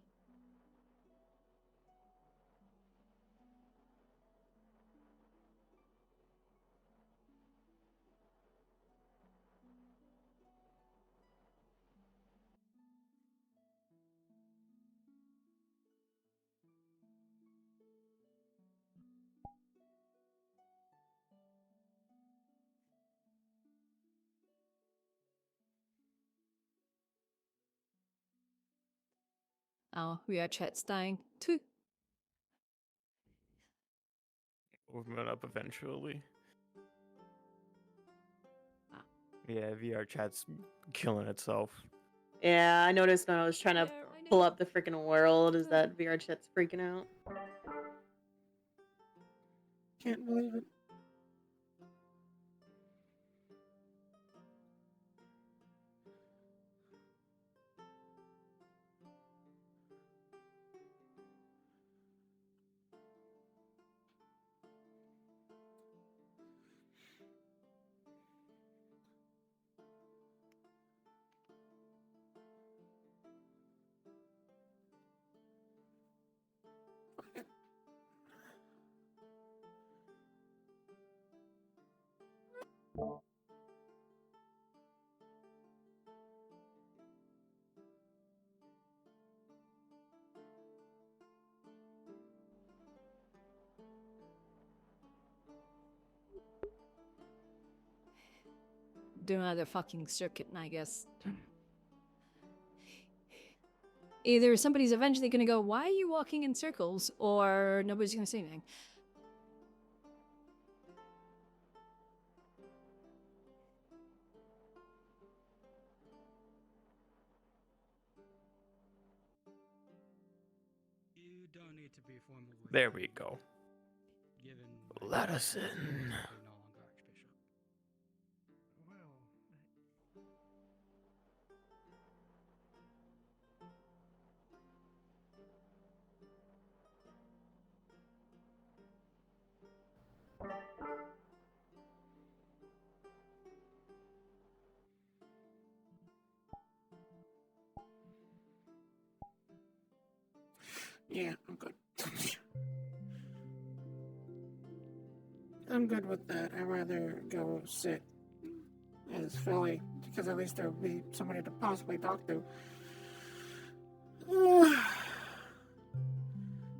Oh, we are chat's dying too. Movement up eventually. Yeah, VR chat's killing itself. Yeah, I noticed when I was trying to pull up the freaking world, is that VR chat's freaking out. Can't believe it. Do another fucking circuit, I guess. Either somebody's eventually gonna go, why are you walking in circles? Or nobody's gonna say anything. You don't need to be formally. There we go. Given Let us in. No longer Archbishop. Yeah, I'm good. I'm good with that. I'd rather go sit as Philly, because at least there would be somebody to possibly talk to.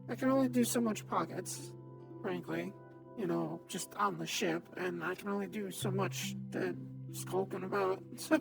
I can only do so much pockets, frankly. You know, just on the ship, and I can only do so much skulking about. So.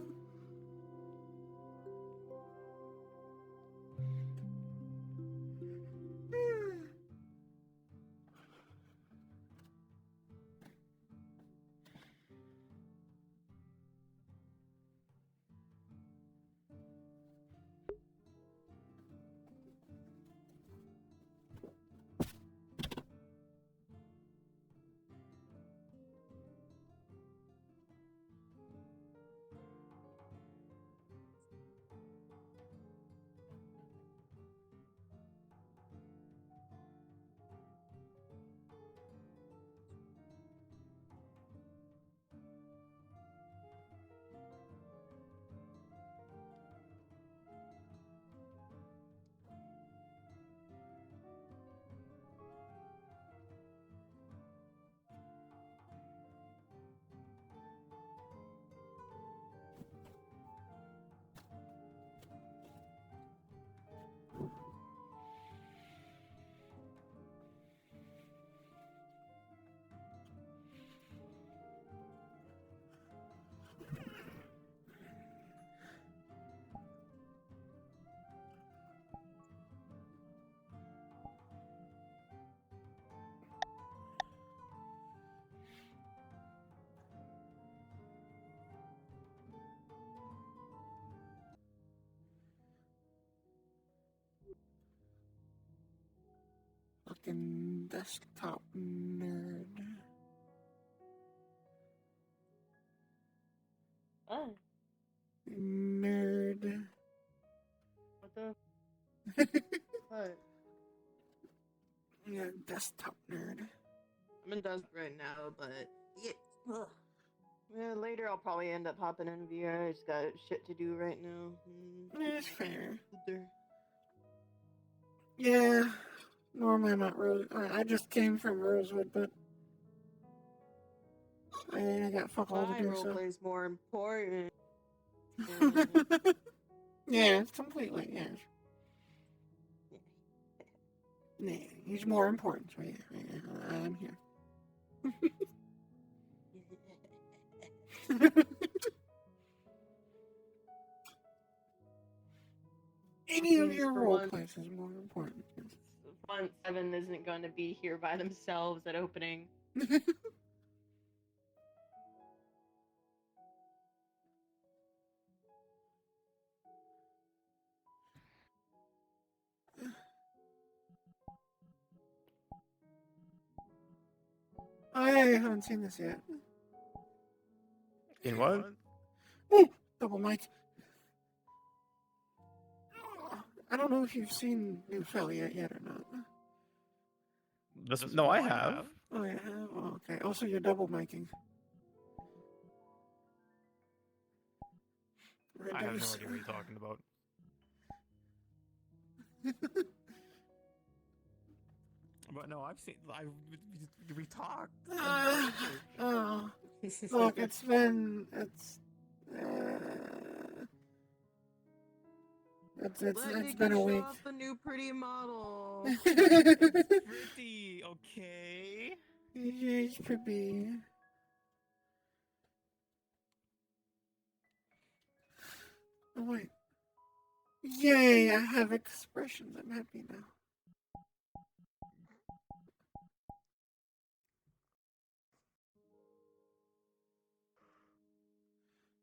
Fucking desktop nerd. Oh. Nerd. But Yeah, desktop nerd. I'm in desktop right now, but yeah. Ugh. Yeah, later I'll probably end up hopping in VR. I just got shit to do right now. That's fair. There. Yeah. Normally I'm at I just came from Rosewood, but I got fuck all to My do, role so. play is more important. Yeah, completely, yeah. Nah, he's more important, so yeah, I'm here. Any of your role plays is more important. Fun 7 isn't going to be here by themselves at opening. I haven't seen this yet. In what? Ooh, double mic. I don't know if you've seen New Philly yet or not. No, I have. Oh, yeah? Oh, okay. Also, you're double miking. I have no idea what you're talking about. But no, I've seen. We talked. Oh, look, it's been been a week. The new pretty model. Pretty, okay. It's pretty. Oh wait. Yay! I have expressions. I'm happy now.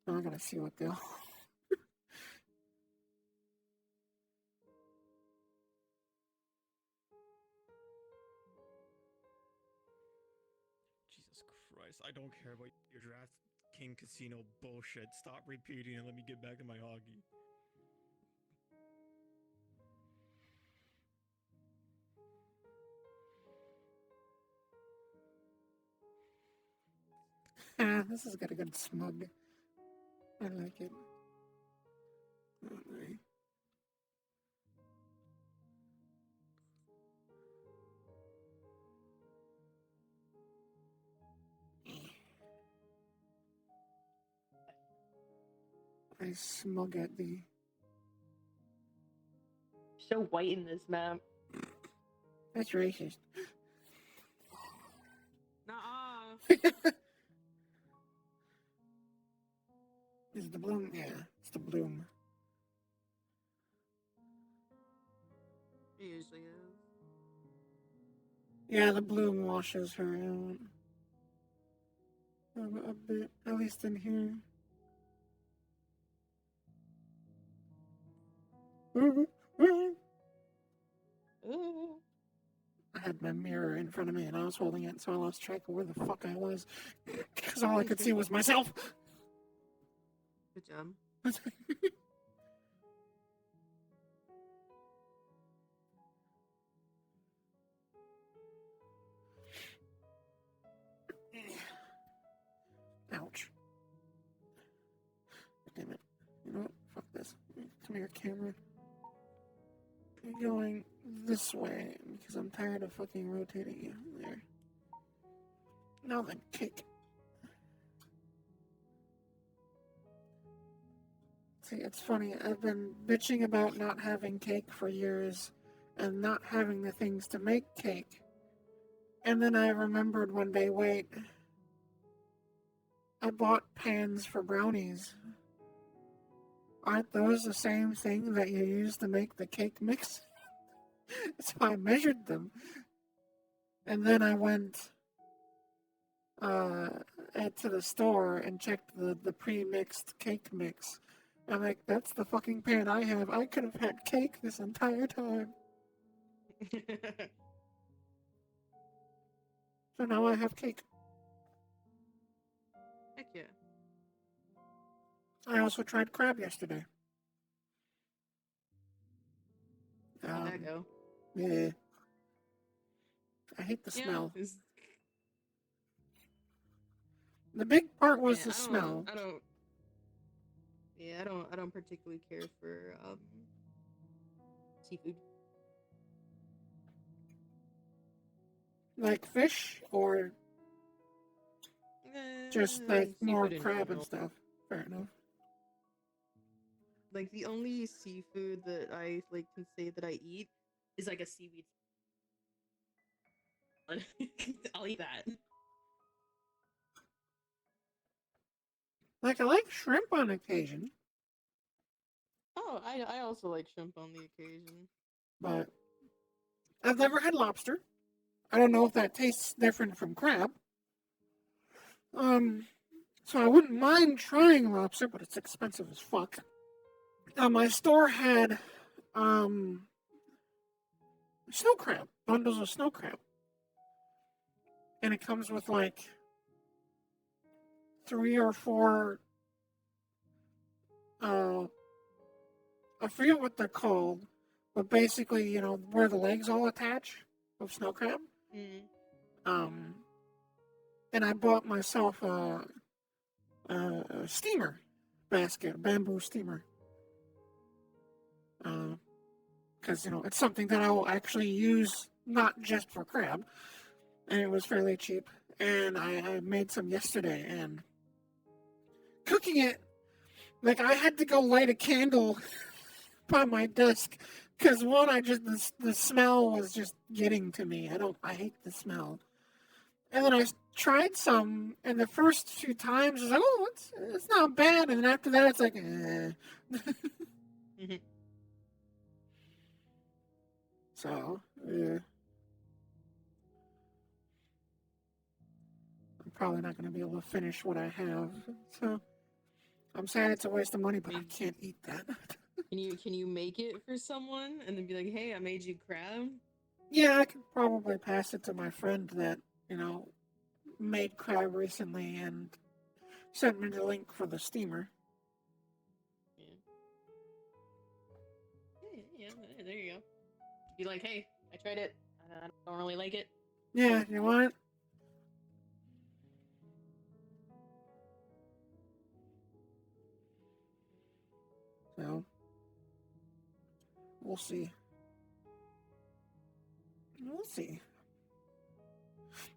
Now I gotta see what they'll. Jesus Christ, I don't care about your Draft King Casino bullshit. Stop repeating and let me get back to my hockey. This has got a good smug. I like it. Alright. I smug at thee. So white in this map. That's racist. Nuh-uh. Is the bloom? Yeah, it's the bloom. It usually is. Yeah, the bloom washes her out. A bit, at least in here. I had my mirror in front of me and I was holding it, so I lost track of where the fuck I was. Because all I could see was myself. Good job. Ouch. Damn it. You know what? Fuck this. Come here, camera. You're going this way because I'm tired of fucking rotating you. There. Now then, kick. See, it's funny. I've been bitching about not having cake for years and not having the things to make cake. And then I remembered one day, wait, I bought pans for brownies. Aren't those the same thing that you use to make the cake mix? So I measured them. And then I went to the store and checked the pre-mixed cake mix. I'm like, that's the fucking pan I have. I could have had cake this entire time. So now I have cake. Heck yeah. I also tried crab yesterday. How'd that go? Yeah. I hate the smell. The big part was the smell. I don't. Yeah, I don't particularly care for seafood. Like fish or just like more seafood in crab and general. stuff. Fair enough. Like the only seafood that I like can say that I eat is like a seaweed. I'll eat that. Like I like shrimp on occasion, Oh, I also like shrimp on the occasion. but I've never had lobster. I don't know if that tastes different from crab. So I wouldn't mind trying lobster, but it's expensive as fuck. My store had snow crab, bundles of snow crab. And it comes with like 3 or 4 I forget what they're called, but basically, you know, where the legs all attach of snow crab. And I bought myself a steamer basket, a bamboo steamer. Because, you know, it's something that I will actually use not just for crab. And it was fairly cheap. And I made some yesterday. And cooking it, like, I had to go light a candle by my desk. Because, one, the smell was just getting to me. I hate the smell. And then I tried some, and the first few times, I was like, oh, it's not bad. And then after that, it's like, So, yeah. I'm probably not going to be able to finish what I have. So, I'm sad it's a waste of money, but I can't eat that. Can you make it for someone and then be like, hey, I made you crab? Yeah, I could probably pass it to my friend that, you know, made crab recently and sent me the link for the steamer. Yeah, there you go. Be like, hey, I tried it. I don't really like it. Yeah, you want it? So, we'll see. We'll see.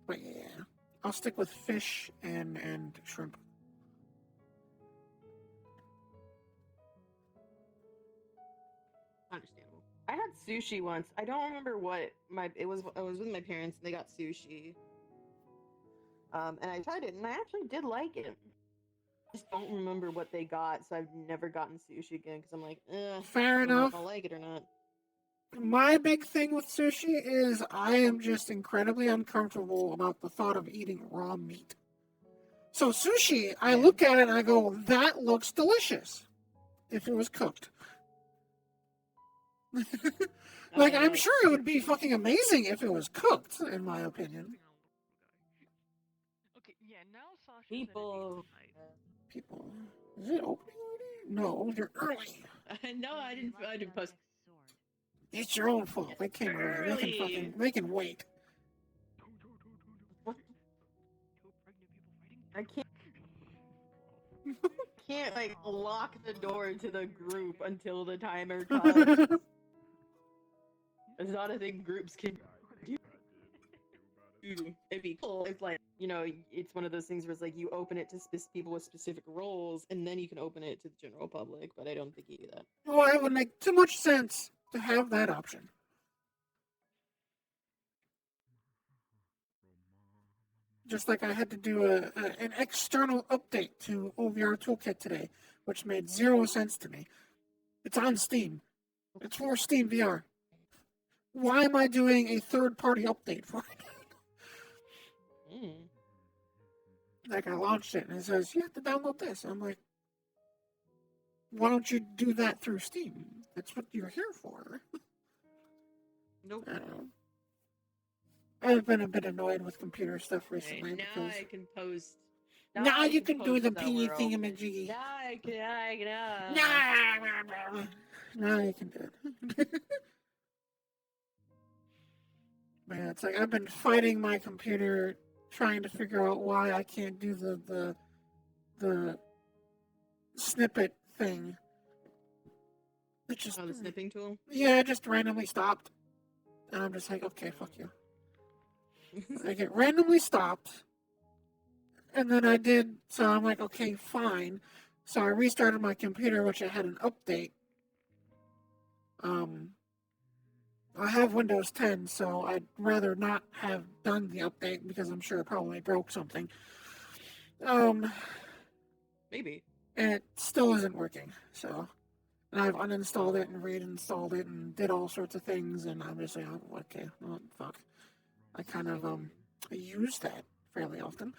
But yeah, I'll stick with fish and shrimp. Understandable. I had sushi once. I don't remember what I was with my parents and they got sushi. And I tried it and I actually did like it. I just don't remember what they got, so I've never gotten sushi again because I'm like, Fair I don't know enough. if I'll like it or not. My big thing with sushi is I am just incredibly uncomfortable about the thought of eating raw meat. So sushi, I look at it and I go, that looks delicious if it was cooked. Like, I'm sure it would be fucking amazing if it was cooked, in my opinion. Okay, yeah, now Sasha People. Is it opening already? No, you're early. No, I didn't post. It's your own fault. They came early. They can wait. I can't like lock the door to the group until the timer comes. It's not a thing groups can do. It'd be cool if, like, you know, it's one of those things where it's like you open it to people with specific roles, and then you can open it to the general public. But I don't think you do that. Well, it would make too much sense to have that option. Just like I had to do an external update to OVR Toolkit today, which made 0 sense to me. It's on Steam. It's for Steam VR. Why am I doing a third-party update for it? Like, I launched it, and it says, you have to download this. I'm like, why don't you do that through Steam? That's what you're here for. Nope. I don't know. I've been a bit annoyed with computer stuff recently. Now because I can post. Now you can do the post pingy somewhere thingamajiggy. Now I can. Now you can do it. Man, it's like I've been fighting my computer, trying to figure out why I can't do the snippet thing. It just the snipping tool? Yeah, it just randomly stopped. And I'm just like, okay, fuck you. Like, it randomly stopped. And then I did, so I'm like, okay, fine. So I restarted my computer, which I had an update. I have Windows 10, so I'd rather not have done the update because I'm sure it probably broke something. Maybe. And it still isn't working, so. And I've uninstalled it and reinstalled it and did all sorts of things, and I'm just like, oh, okay, well, fuck. I kind of, I use that fairly often.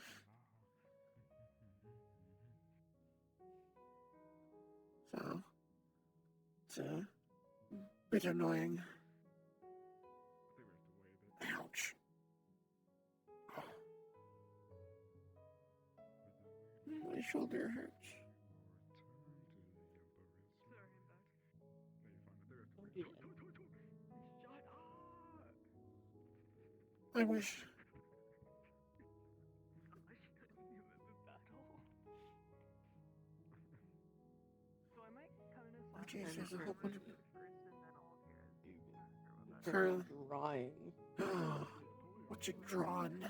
So, it's a bit annoying. Ouch. My shoulder hurts. I wish. Oh, jeez, there's a whole bunch of... Carl. Drawing. What you drawing?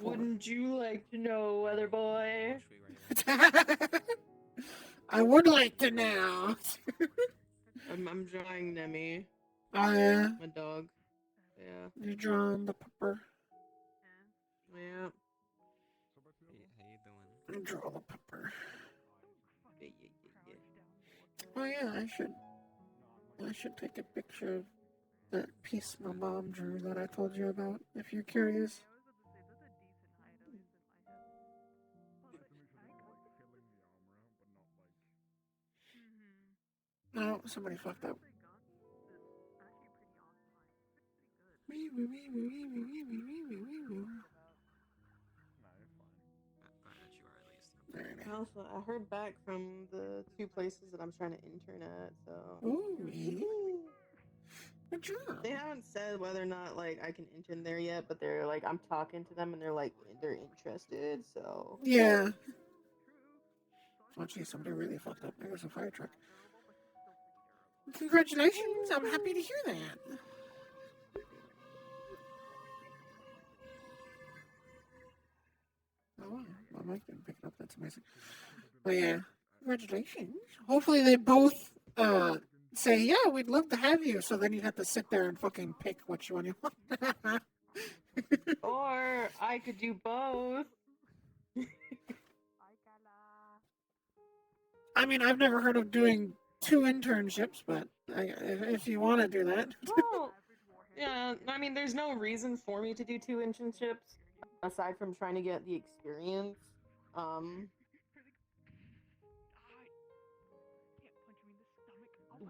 Wouldn't you like to know, weather boy? I would like to know. I'm drawing Nemi. Oh, yeah? My dog. Yeah. You're drawing the pupper. Yeah. I draw the pupper. Oh yeah, I should take a picture of that piece my mom drew that I told you about, if you're curious. No, somebody fucked up. Also, I heard back from the 2 places that I'm trying to intern at, so. Ooh, good job. They haven't said whether or not like I can intern there yet, but they're like I'm talking to them and they're like they're interested, so. Yeah. Oh geez, somebody really fucked up. There's a fire truck. Congratulations! I'm happy to hear that. Oh, my mic didn't pick it up. That's amazing. But yeah, congratulations. Hopefully they both say, yeah, we'd love to have you. So then you have to sit there and fucking pick which one you want. Or I could do both. I mean, I've never heard of doing 2 internships, but if you want to do that. Well, yeah, I mean, there's no reason for me to do 2 internships aside from trying to get the experience.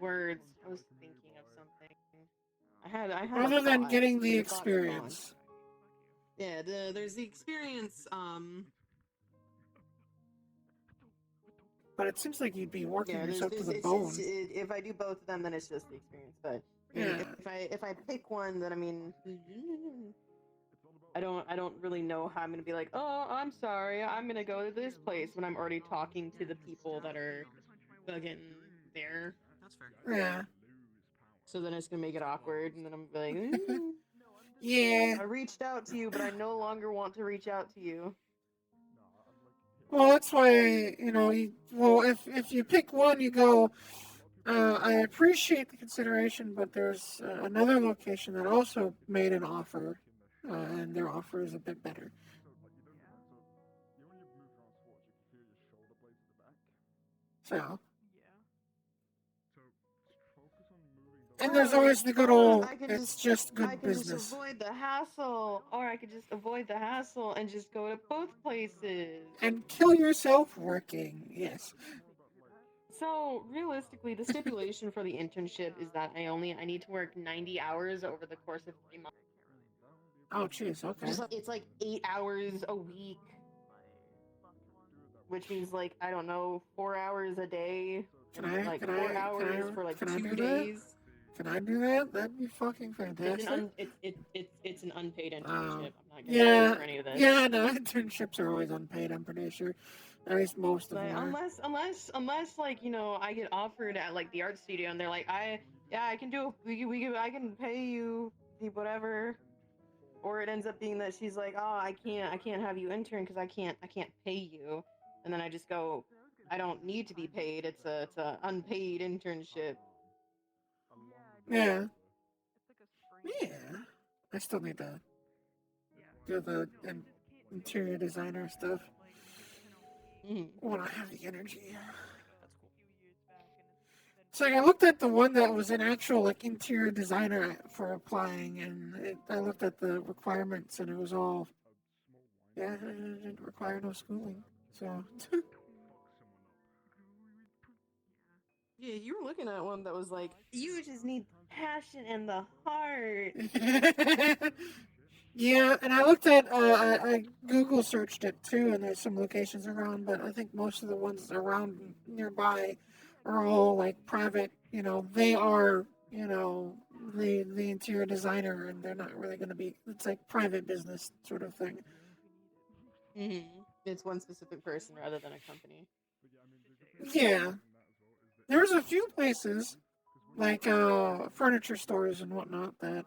Words. I was thinking of something. I had Other than thought, getting but the the thought was gone. experience. Yeah, there's the experience. But it seems like you'd be working Yeah, yourself to the it's bone. if I do both of them, then it's just the experience. But I mean, if I pick one, then I mean, I don't really know how I'm gonna be like, oh, I'm sorry, I'm gonna go to this place when I'm already talking to the people that are fucking there. That's fair. Yeah. So then it's gonna make it awkward, and then I'm like, yeah. I reached out to you, but I no longer want to reach out to you. Well, that's why, you know, if you pick one, you go, I appreciate the consideration, but there's another location that also made an offer, and their offer is a bit better. So. And there's always the good old, it's just good business. Just avoid the hassle, or I could just avoid the hassle and just go to both places. And kill yourself working, yes. So, realistically, the stipulation for the internship is that I need to work 90 hours over the course of 3 months. Oh, jeez, okay. It's like 8 hours a week. Which means, like, I don't know, 4 hours a day. Can I, like, can 4 I, hours can I, for, like, can I 2 do days. That? Can I do that? That'd be fucking It's fantastic. it's an unpaid internship. I'm not gonna pay Yeah, for any of this. yeah, no, internships are always unpaid, I'm pretty sure. At least most of Like, them are. unless like, you know, I get offered at like the art studio and they're like, I can do I can pay you the whatever, or it ends up being that she's like, oh, I can't have you intern because I can't pay you, and then I just go, I don't need to be paid. It's a unpaid internship. Yeah. Yeah. I still need to do the interior designer stuff when I have the energy. So I looked at the one that was an actual like interior designer for applying, and I looked at the requirements, and it was all, yeah, it didn't require no schooling. So Yeah, you were looking at one that was like, you just need passion and the heart. yeah, and I looked at I Google searched it too, and there's some locations around, but I think most of the ones around nearby are all like private. You know, they are, you know, the interior designer, and they're not really going to be. It's like private business sort of thing. It's one specific person rather than a company. Yeah, there's a few places like furniture stores and whatnot that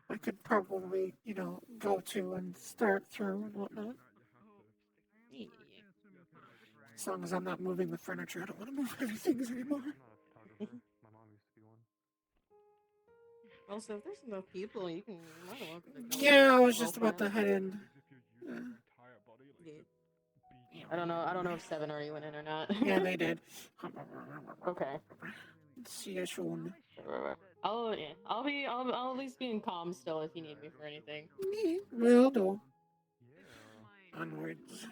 I could probably, you know, go to and start through and whatnot. As long as I'm not moving the furniture, I don't want to move heavy things anymore. Also, if there's enough people, you can. You're more than welcome to go Yeah, I in. was just about to head in. Yeah. I don't know if Seven already went in or not. Yeah, they did. Okay. See you soon. I'll at least be in comm still if you need me for anything. Will do. Onwards.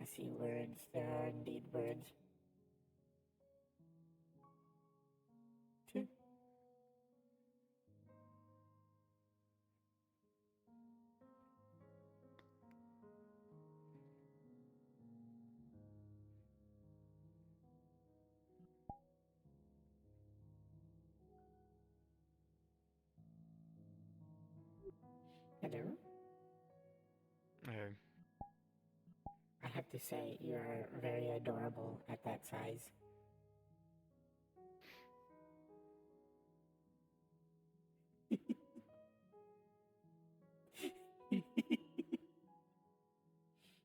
I see words. There are indeed words. Two. Hello? Hey. I have to say, you are very adorable at that size.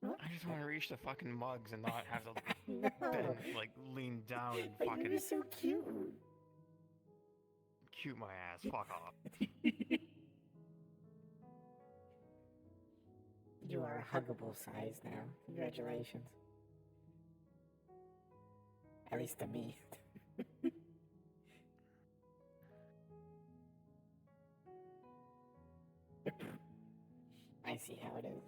I just want to reach the fucking mugs and not have to bend, like, lean down and But fucking... you're so cute. Cute my ass, fuck off. You are a huggable size now. Congratulations. At least to me. I see how it is.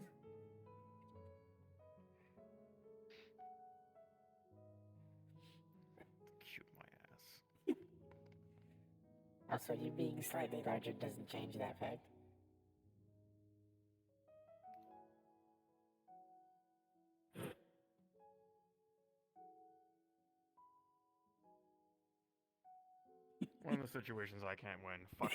Cute my ass. Also, you being slightly larger doesn't change that fact. One of the situations I can't win. Fuck.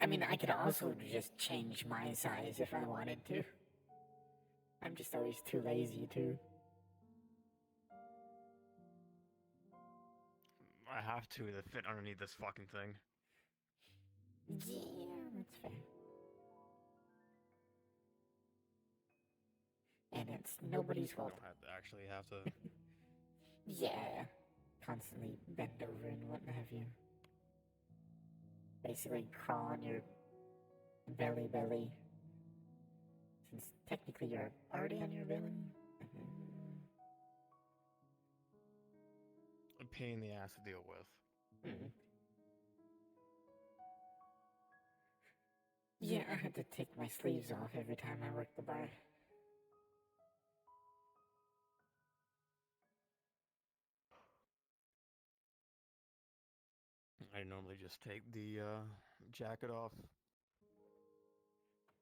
I mean, I could also just change my size if I wanted to. I'm just always too lazy to. I have to fit underneath this fucking thing. Yeah, that's fair. And it's nobody's fault. You don't actually have to. Yeah. Constantly bend over and what have you. Basically crawl on your belly. Since technically you're already on your belly. A pain in the ass to deal with. I had to take my sleeves off every time I worked the bar. I normally just take the jacket off.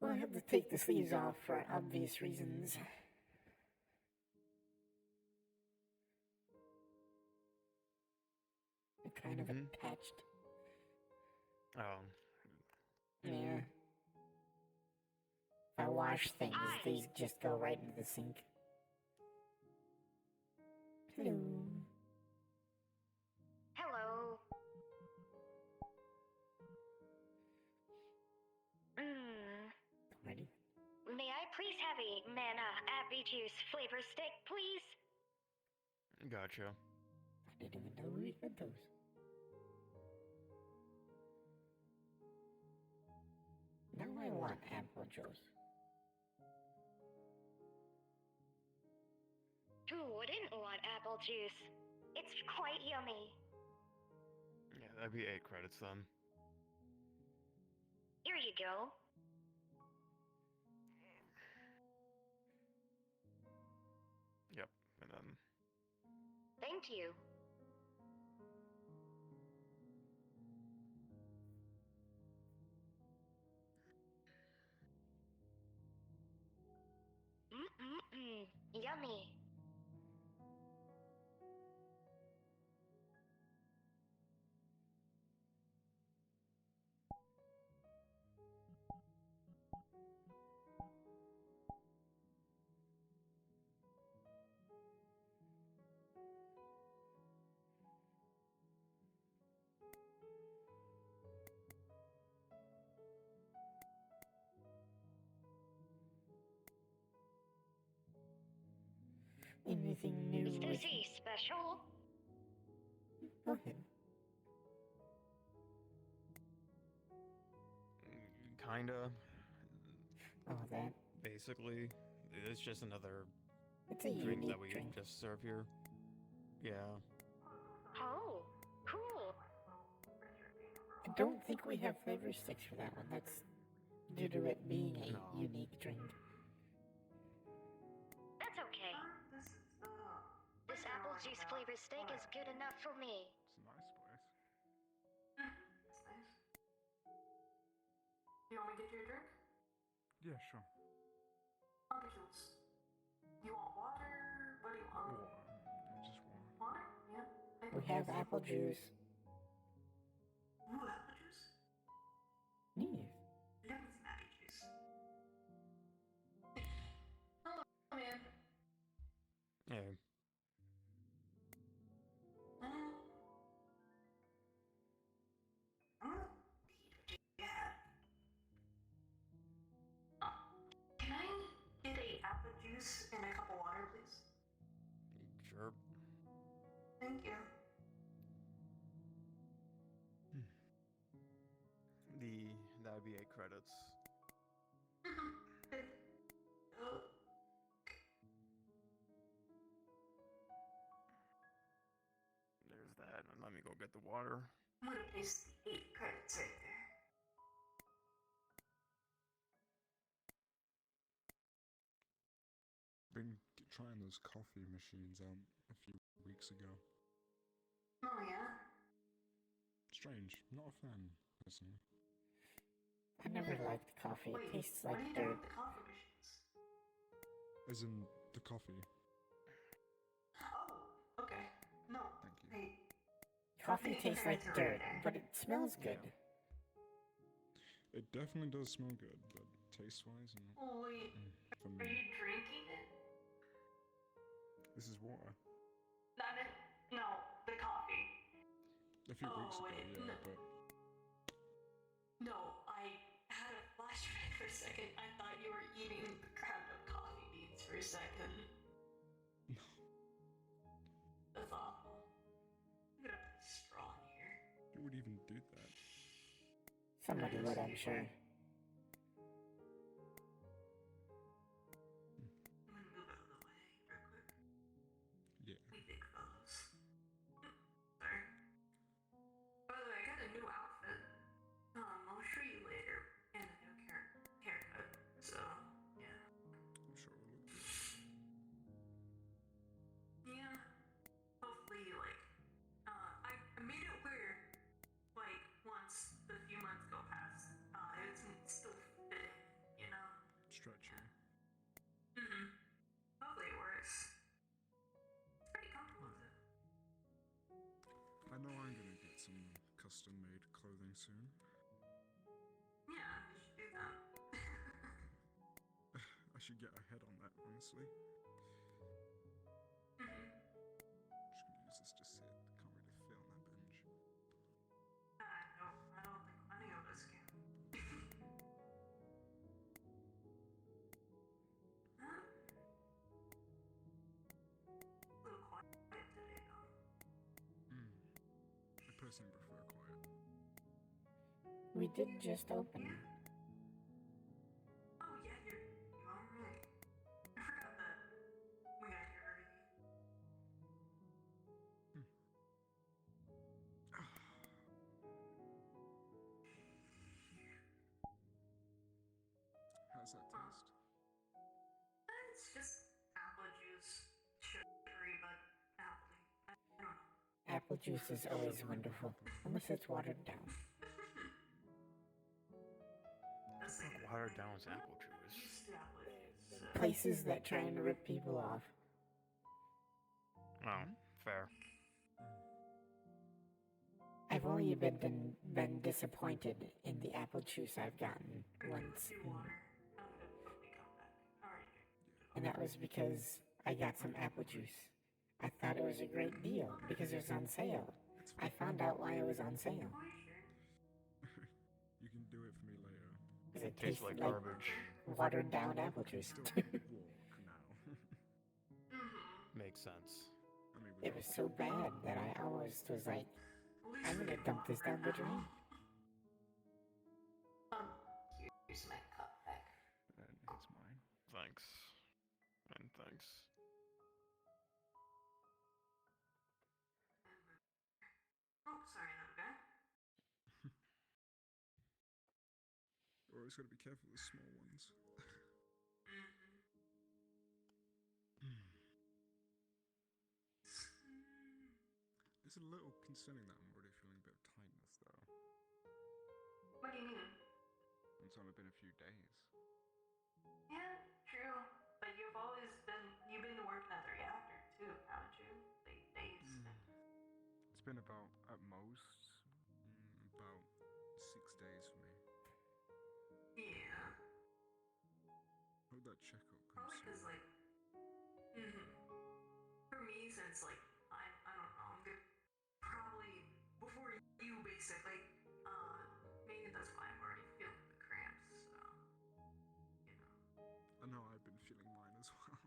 Well, I had to take the sleeves off for obvious reasons. They're kind of attached. Oh. Yeah. If I wash things, these just go right into the sink. Hello. Hello. Ready? May I please have a mana apple juice flavor stick, please? Gotcha. I didn't even know we had those. Now I want apple juice. Who wouldn't want apple juice? It's quite yummy. Yeah, that'd be 8 credits then. Here you go. Yep, and then... Thank you. Yummy. Anything new? Is this a special? Go ahead. Kinda. Oh, that? Basically. It's just another It's a drink that unique we drink. just serve here. Yeah. Oh, cool. I don't think we have flavor sticks for that one. That's due to it being a unique drink. That's okay. This apple juice flavor steak is good enough for me. It's a nice place. That's nice. You want me to get you a drink? Yeah, sure. I'll get you. You want water? What do you want? Water. Just water. Water? Yeah. We have apple juice. Ooh, apple juice? Yeah. Love some apple juice. Hello, man. Hey. Can I get a apple juice and a cup of water, please? Sure. Thank you. That'd be 8 credits. There's that, and let me go get the water. I'm gonna paste the 8 credits right there. Been trying those coffee machines out a few weeks ago. Oh, yeah? Strange. Not a fan, personally. I never liked coffee. It tastes like what are you doing dirt. with the coffee machines? As in the coffee. Oh, okay. No. Thank you. Hey. Coffee tastes like dirt, but it smells good. It definitely does smell good, but taste-wise, no. Oh, wait. For Are me, you drinking it? this is water. Not it. No, the coffee. A few weeks ago, wait, yeah, but No, I had a flashback for a second. I thought you were eating the ground up coffee beans for a second. no. That's awful. I'm gonna put a straw in here. Who would even do that? Somebody would, I'm sure. I'm gonna move out of the way real quick. Yeah. We big fellows. Sorry. By the way, I got a new outfit. I'll show you later. And a new character. custom-made clothing soon. Yeah, you should do that. I should get ahead on that, honestly. Just gonna use this to sit. Can't really fit on that bench. I don't think any of us can. Huh? A little quiet today, though. I personally prefer quiet. We did just open. Oh yeah, you are right. I forgot that we got here early. How's that taste? It's just apple juice, sugary, but appley. I don't know. Apple juice is always wonderful, unless it's watered down. It's not watered down as apple juice. Used to apple juice. So. Places that trying to rip people off. Oh, fair. I've only been disappointed in the apple juice I've gotten once. And that was because I got some apple juice. I thought it was a great deal because it was on sale. I found out why it was on sale. You can do it for me later. Because it Tastes like garbage. Watered down apple juice. Walk now. Makes sense. It was so bad that I almost was like, I'm gonna dump this down the drain. Here's my cup back. And here's mine. Thanks. And thanks. Oh, sorry, another guy. Always gotta be careful with the small ones. It's a little concerning that I'm already feeling a bit of tightness, though. What do you mean? It's only been a few days. Yeah, true. But you've been working at the reactor too, haven't you? Like days. It's been about, at most, about 6 days for me. Yeah. Hope that checkup comes Probably because soon. like, for me, since like I don't know, I'm good. Probably before you, basically. Maybe that's why I'm already feeling the cramps. So, I know I've been feeling mine as well.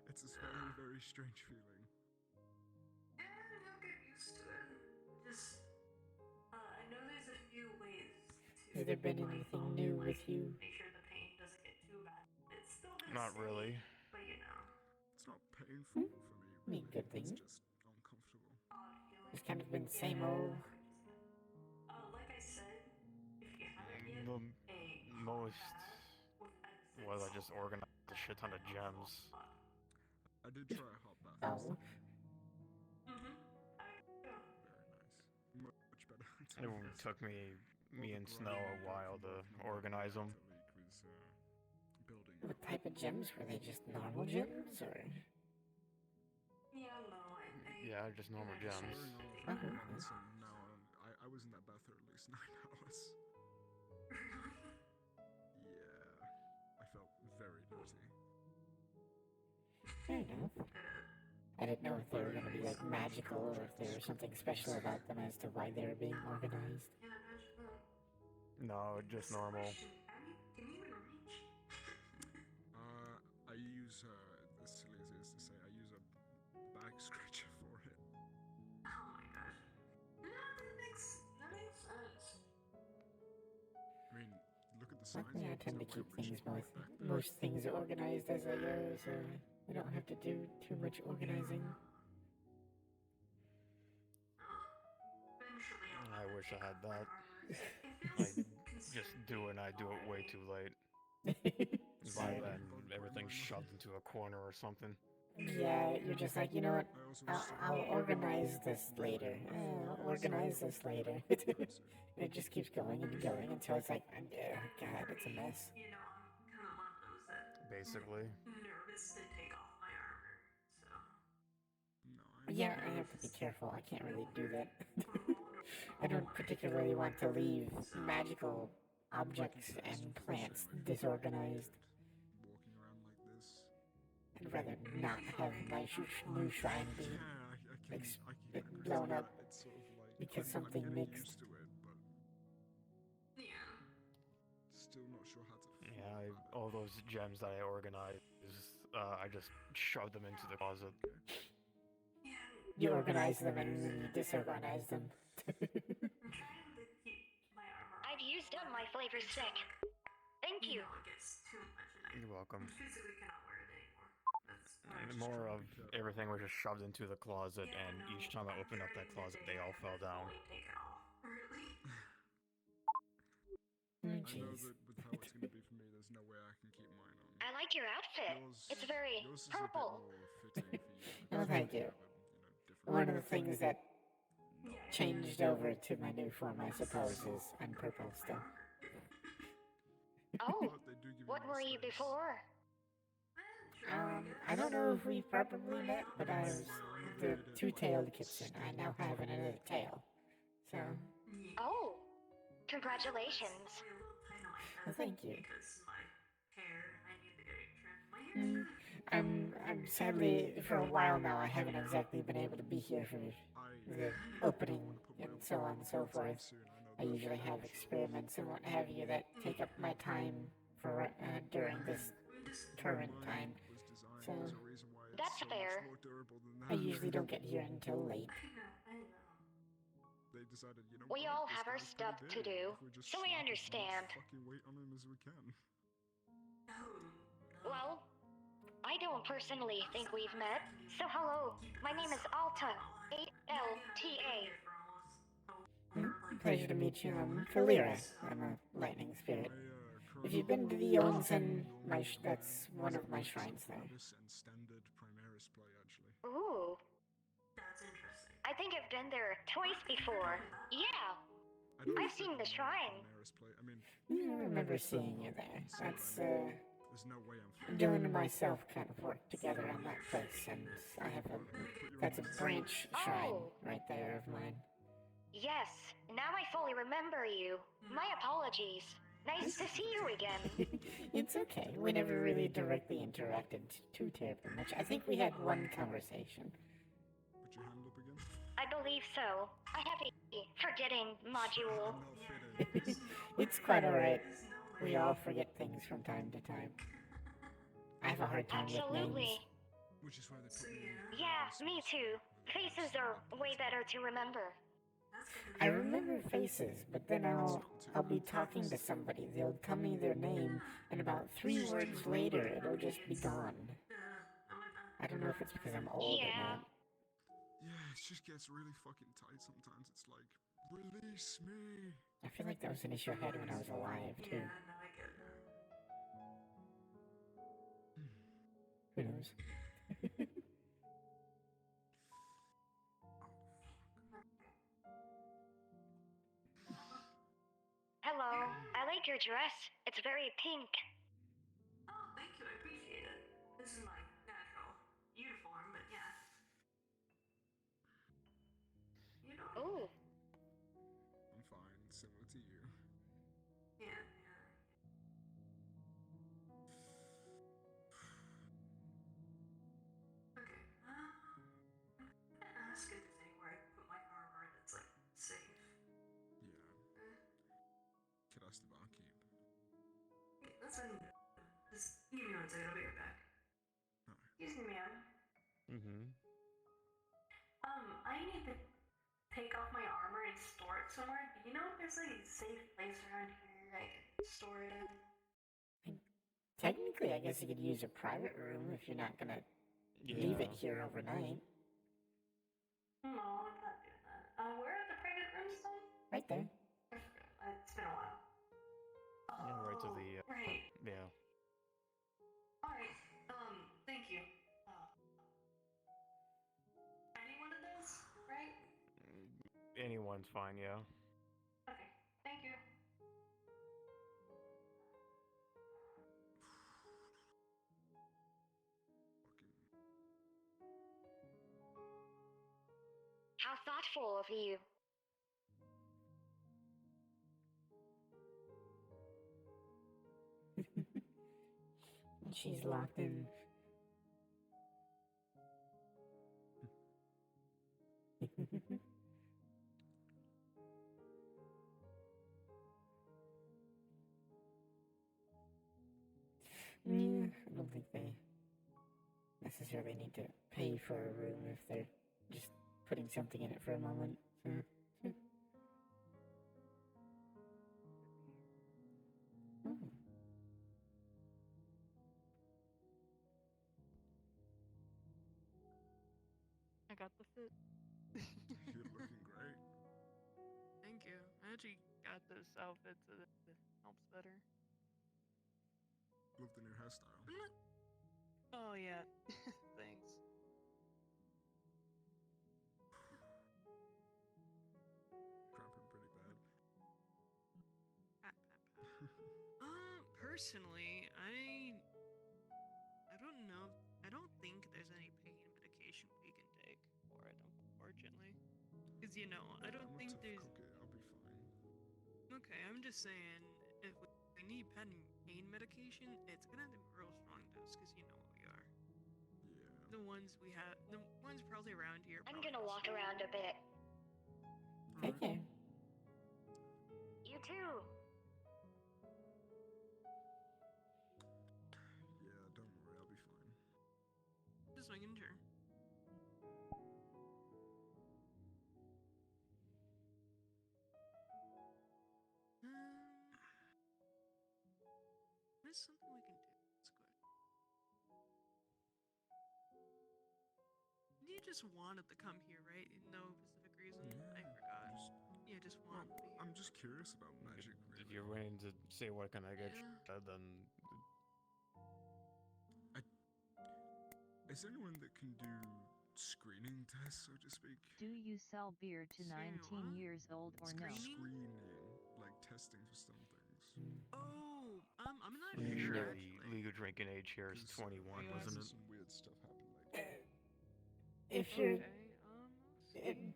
It's a very, very strange feeling. Yeah, you'll get used to it. Just, I know there's a few ways to. Has there been anything new with you? Make sure the pain doesn't get too bad. It's still gonna Not stay, really. but you know. It's not painful for me, I mean, good thing. It's just uncomfortable. It's kind of been same old. Like I said, if you haven't yet, Most was I just organized a shit ton of gems. I did try a hot bath. Oh. Very nice. Much better. It took me and Snow a while to organize them. What type of gems were they? Just normal gems, or? Yeah, no, Yeah, just normal gems. So now I was in that bath for at least 9 hours. Yeah, I felt very dirty. Fair enough. I didn't know if they were going to be like magical or if there was something special about them as to why they were being organized. No, just normal. Can you even reach? I use, as silly as it is to say, I use a back scratcher for it. Oh my gosh. No, that makes sense. I mean, look at the size. Luckily, I tend to keep things most things organized as I go, so we don't have to do too much organizing. I wish I had that. I just do it and I do it way too late. By then, everything's shoved into a corner or something. Yeah, you're just like, you know what, I'll organize this later. I'll organize this later. It just keeps going and going until it's like, oh god, it's a mess. You know, I'm kind of one of those that Basically. nervous to take off my armor, so. Yeah, I have to be careful. I can't really do that. I don't particularly want to leave magical objects and plants disorganized. Walking around like this. I'd rather not have my new shrine be blown up It's sort of like because I'm something getting mixed. used to it, but still not sure how to feel Yeah, about it. all those gems that I organized, I just shoved them into the closet. You organize them and then you disorganize them. I've used up my flavor stick. Thank you. You're welcome. Physically cannot wear it anymore. That's More of everything was just shoved into the closet, and each time I opened up that closet, they all fell down. taken off. Really? I know that with how it's going to be for me, there's no way I can keep mine on. I like your outfit. It's very Yours is purple. a bit more fitting for you. Oh, thank you. One of the things that changed over to my new form, I suppose, is I'm purple still. Oh, what were you before? I don't know if we probably met, but I was the two-tailed kitsune. I now have another tail. So. Oh, congratulations. Well, thank you. Because my hair, I need to get it trimmed. My hair I'm sadly, for a while now, I haven't exactly been able to be here for the opening and so on and so forth. I usually have experiments and what have you that take up my time for during this current time. So that's fair. I usually don't get here until late. They decided, you know We what, all this have our guy's stuff pretty to big. do, If we just so we slap as much understand. fucking weight on him as we can. Well, I don't personally think we've met, so hello. My name is Alta. A-L-T-A. Pleasure to meet you. I'm Kalira. I'm a lightning spirit. If you've been to the onsen, that's one of my shrines there. And standard Primaris play, actually. Ooh. That's interesting. I think I've been there twice before. Yeah. I've seen the shrine. I remember seeing you there. That's, There's no way I'm Dylan and myself kind of worked together on that place, and I have that's a branch shrine right there of mine. Yes, now I fully remember you. My apologies. Nice to see you again. It's okay. We never really directly interacted too terribly much. I think we had one conversation. Put your hand up again. I believe so. I have a forgetting module. It's quite alright. We all forget things from time to time. I have a hard time with Absolutely. names. Which is why they put me in. Yeah, me too. Faces are way better to remember. I remember faces, but then I'll be talking to somebody, they'll tell me their name, and about 3 words later, it'll just be gone. I don't know if it's because I'm old or not. Yeah, it just gets really fucking tight sometimes. It's like, release me. I feel like that was an issue I had when I was alive, too. Yeah, no, I get that. Who knows? Hello, I like your dress. It's very pink. Oh, thank you. I appreciate it. This is my natural uniform, but yeah. You know. Ooh. I'm fine, similar to you. Yeah. Okay. I'm gonna ask if there's anywhere I can put my armor that's like safe. Yeah. Could ask the barkeep. That's what I need. Just give me 1 second. I'll be right back. Excuse me, ma'am. Mm-hmm. I need to take off my armor and store it somewhere. Do you know if there's like a safe place around here I can store it in? Technically, I guess you could use a private room if you're not gonna leave it here overnight. No, I'm not doing that. Where are the private rooms then? Right there. It's been a while. Yeah, right to the. Right. Yeah. Alright, thank you. Any one of those, right? Anyone's fine, yeah. Okay, thank you. How thoughtful of you. And she's locked in. Yeah, I don't think they necessarily need to pay for a room if they're just putting something in it for a moment. So. Hmm. I got the fit. You're looking great. Thank you. I actually got this outfit so that it helps better. Love the new hairstyle. Oh yeah, thanks. Cramping pretty bad. Personally, I don't know. I don't think there's any pain medication we can take for it, unfortunately. Because I don't I'm a think tough there's. cookie. I'll be fine. Okay, I'm just saying, if we need pain medication, it's gonna have to be a real strong dose, because you know what we are. Yeah. The ones we have, the ones probably around here. I'm gonna walk around a bit. Take care. You too. Yeah, don't worry. I'll be fine. Just making sure. What is something we can do? That's good. You just wanted to come here, right? No specific reason. I forgot. Just wanted to be here. I'm just curious about magic, If really. you're willing to say what can I get, then Is there anyone that can do screening tests, so to speak? Do you sell beer to 19 years old or no? Screening, like testing for some things. Oh, I'm not pretty sure. sure the legal drinking age here is 21, wasn't it? Some weird stuff happened lately. If you're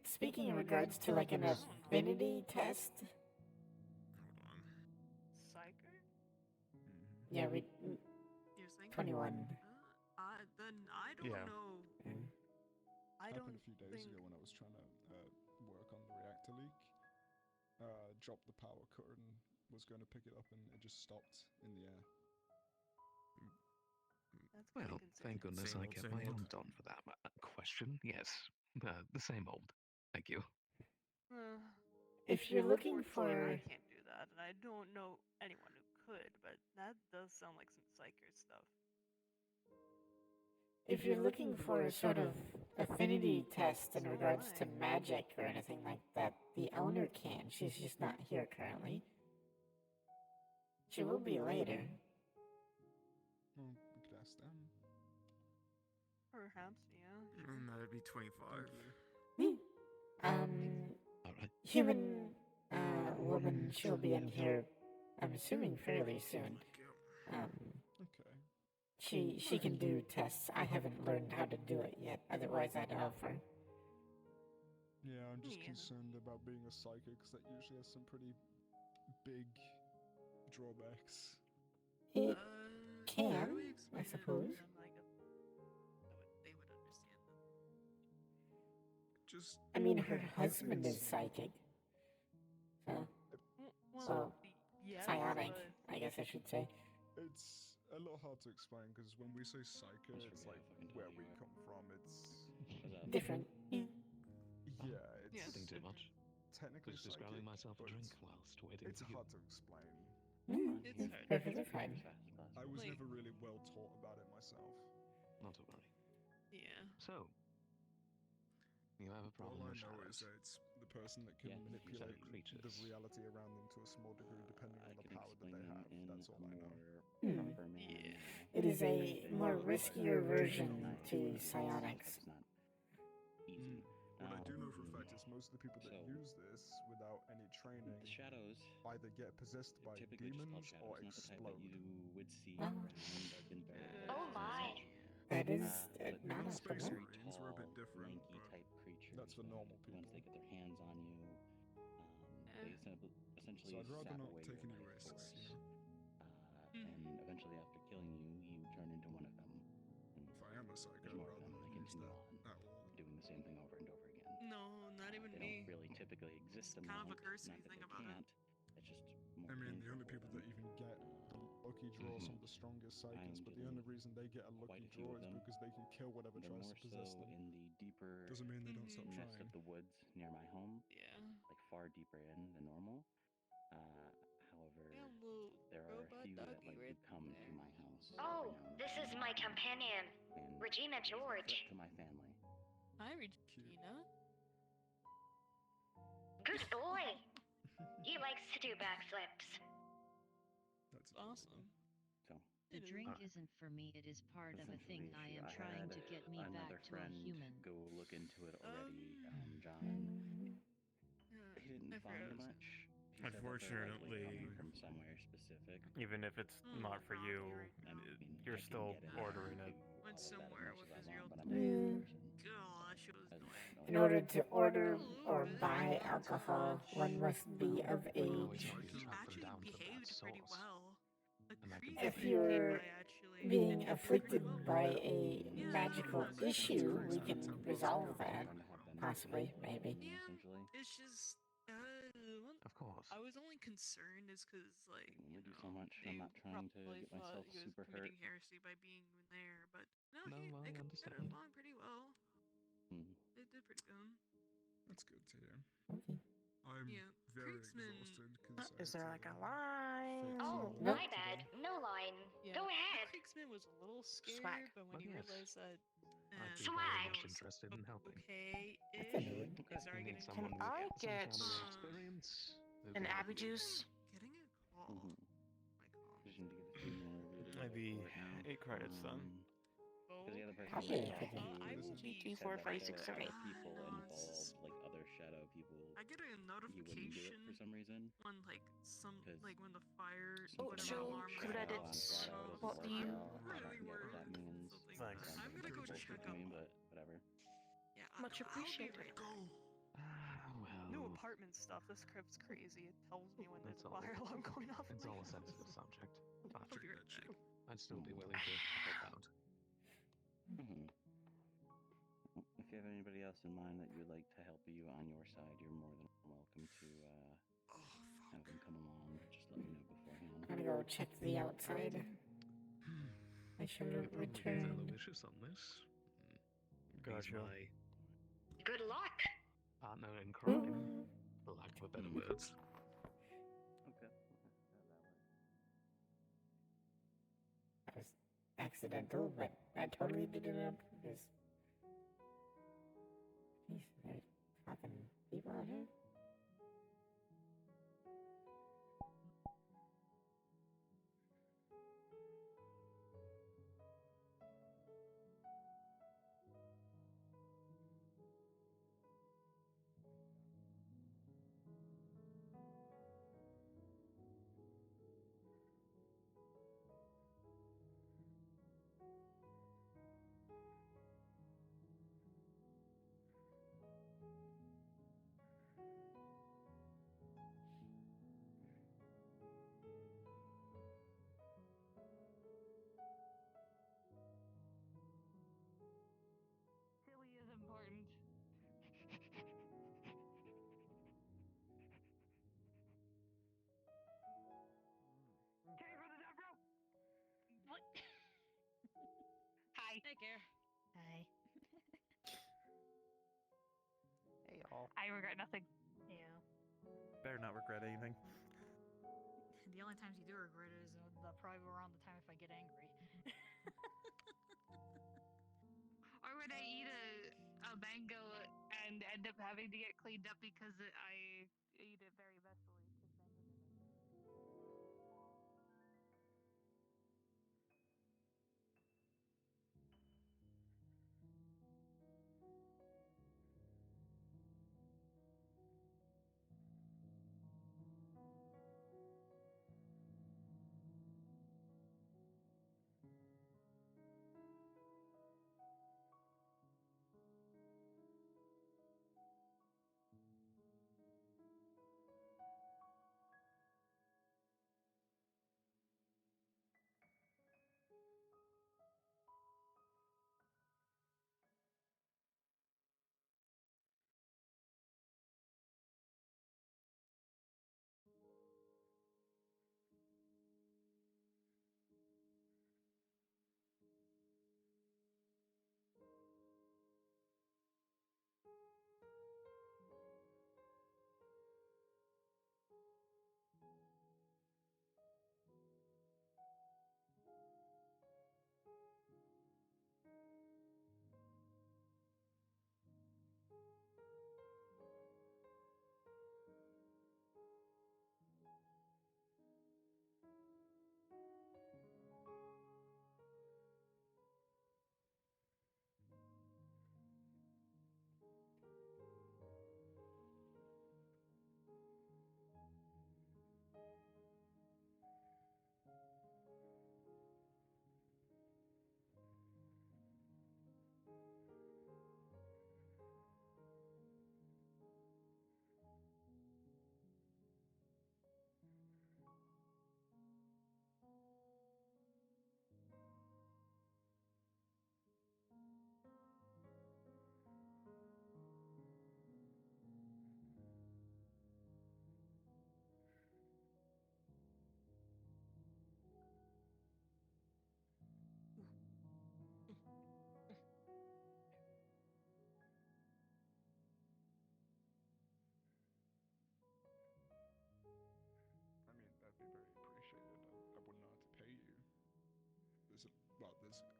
speaking in regards to like an affinity test. Hold on. Psycho? Yeah, we. You're saying 21. Then I don't know. I don't Happened a few days ago when I was trying to work on the reactor leak. Dropped the power cord and was going to pick it up, and it just stopped in the air. Well, thank goodness I kept my arms on for that question. Yes, the same old. Thank you. If you're looking for. I can't do that, and I don't know anyone who could, but that does sound like some psycho stuff. If you're looking for a sort of affinity test in regards to magic or anything like that, the owner can. She's just not here currently. She will be later. Well, we could ask them. Perhaps, yeah. That'd be 25. Human woman, she'll be in here, I'm assuming fairly soon. Okay. She can do tests. I haven't learned how to do it yet, otherwise I'd offer. Yeah, I'm just concerned about being a psychic, because that usually has some pretty big drawbacks. It can, I suppose. They would understand that. Just. I mean, her husband is psychic. So, psionic, I guess I should say. It's a little hard to explain, because when we say psycho, it's like where we come from. It's different. Yeah, it's Nothing too much. technically Just grabbing myself a but drink whilst waiting it's for you. hard to explain. It's perfectly fine. I was never really well taught about it myself. Not to worry. Yeah. So, you have a problem All I with know shadows. is that it's the person that can manipulate the reality around them to a small degree, depending on the power that they have. That's all I know. It is a more riskier version to psionics. What I do know for a fact is most of the people that use this without any training either get possessed by demons or explode. Oh my. That is not Space optimal. Marines were a bit different, but that's for normal people. Once they get their hands on you, they essentially So I'd rather not sap away take your any life risks, force. you know? And eventually, after killing you, you turn into one of them. And If I am a psycho, there's more I'd of them, rather and they not use continue that on at all. doing the same thing over and over again. No, not even They me. don't really typically exist It's in the kind of a hunt. curse if Not you that think they about it. can't. It's just more I mean, the painful only for people them. that even get the lucky draw are some of the strongest psychics, but the only reason they get a quite lucky a few draw of is them. because they can kill whatever They're tries more to possess so them. in the deeper Doesn't mean they don't stop nests trying. of the woods near my home. Yeah. Like far deeper in than normal. However, there are a few that like do come to my house. Oh, this is my companion, And Regina it's a George. threat to my family. Hi, Regina. Good boy. He likes to do backflips. That's awesome. So The drink isn't for me, it is part of a thing I am trying to get me back another to a friend human. go look into it already. John. He didn't I've heard find of much. He said that they're likely Unfortunately, coming from somewhere specific. even if it's not for you, you're still ordering it. Went somewhere with his real. Gosh, it was annoying. In order to order or buy alcohol, one must be of age. He actually behaved pretty well. If you're being afflicted by a magical issue, we can resolve that. Possibly, maybe. It's just, of course. I was only concerned is because, like, you do so much. I'm not trying to get myself he was super hurt. committing heresy by being there, but no, I they got understand. along pretty well. They did pretty good. That's good to hear. Okay. I'm very exhausted because Is there like a line? Oh, my bad. No line. Yeah, Go ahead. Krigsman was a little scared, Swag. but when he yes. realized that I'd be very much interested in helping. okay-ish, If started you need getting someone Can with I some get shadowy experience, who an can help Abbey you? juice? getting a call. Just need to get a few more reviews. Maybe 8 credits then. Because the other person Probably we could talked be. to Two, said four, that five, there six, were seven. other people involved, like other shadow people. I get a He wouldn't do it notification for some reason. when like when the fire Oh, whatever show alarm credits. goes What do you? I don't get what that means. Thanks. I'm gonna go Bullshit check to up. me, but whatever. Yeah, Much appreciated. I'll be right back. New apartment stuff. This crypt's crazy. It tells me when there's a fire alarm going off. It's all a sensitive subject. But I'll be right back. I'd still be willing to help out. If you have anybody else in mind that you'd like to help you on your side, you're more than welcome to have them come along. Just let me know beforehand. I'm gonna go check the outside. I should return. Aloysius on this. Gotcha. He's my Good luck. partner in crime, for lack of a better words. Okay. That was accidental, but I totally did it on purpose. Jeez, there's fucking people out here. Silly is important. Okay for the death row. What? Hi. Take care. Hi. Hey y'all. I regret nothing. Yeah. Better not regret anything. The only times you do regret it is probably around the time if I get angry. Or when I eat a mango and end up having to get cleaned up because I eat it very messily.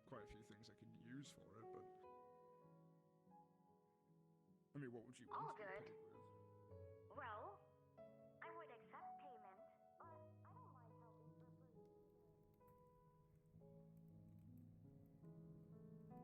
quite a few things I could use for it, but I mean, what would you want All to be good. paid with? Well, I would accept payment, but I don't mind helping for free. Oh wow, yeah, that's worth looking at for sure.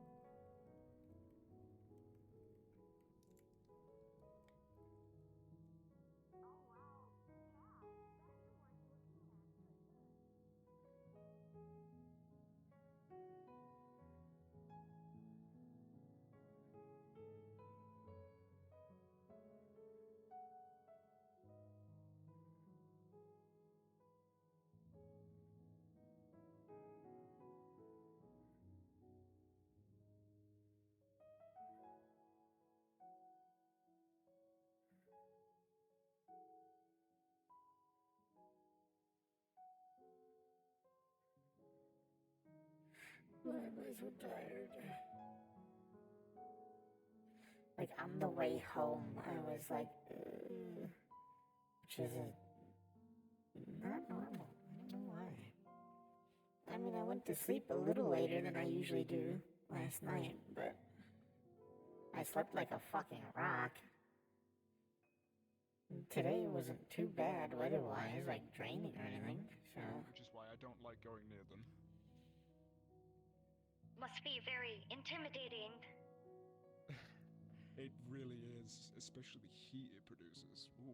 Why am I so tired? Like, on the way home, I was like, which is not normal. I don't know why. I mean, I went to sleep a little later than I usually do last night, but I slept like a fucking rock. Today wasn't too bad weather-wise, like draining or anything, so... Which is why I don't like going near them. Must be very intimidating. It really is, especially the heat it produces. Oof,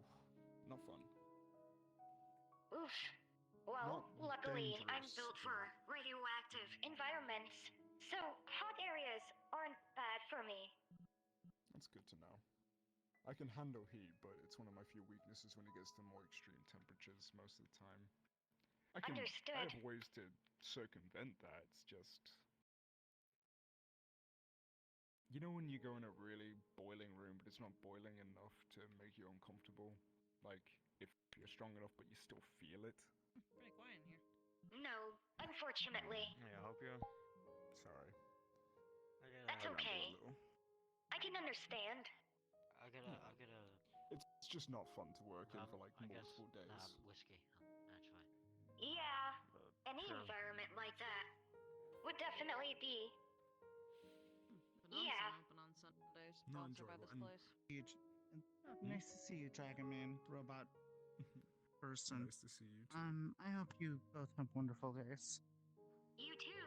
not fun. Oof. Well, Not luckily, I'm dangerous, built for radioactive environments, so hot areas aren't bad for me. That's good to know. I can handle heat, but it's one of my few weaknesses when it gets to more extreme temperatures most of the time. I Understood. have ways to circumvent that, it's just... You know when you go in a really boiling room, but it's not boiling enough to make you uncomfortable? Like, if you're strong enough, but you still feel it? Pretty quiet in here. No, unfortunately. Yeah, I hope you. Sorry. That's okay. I can understand. It's just not fun to work in for like multiple days. Whiskey, actually. Yeah, any sure. environment like that would definitely be. Yeah. Open on Sundays. No, Sponsored by enjoyable. this place. Huge. Nice to see you, Dragon Man, robot person. Nice to see you too. I hope you both have wonderful days. You too.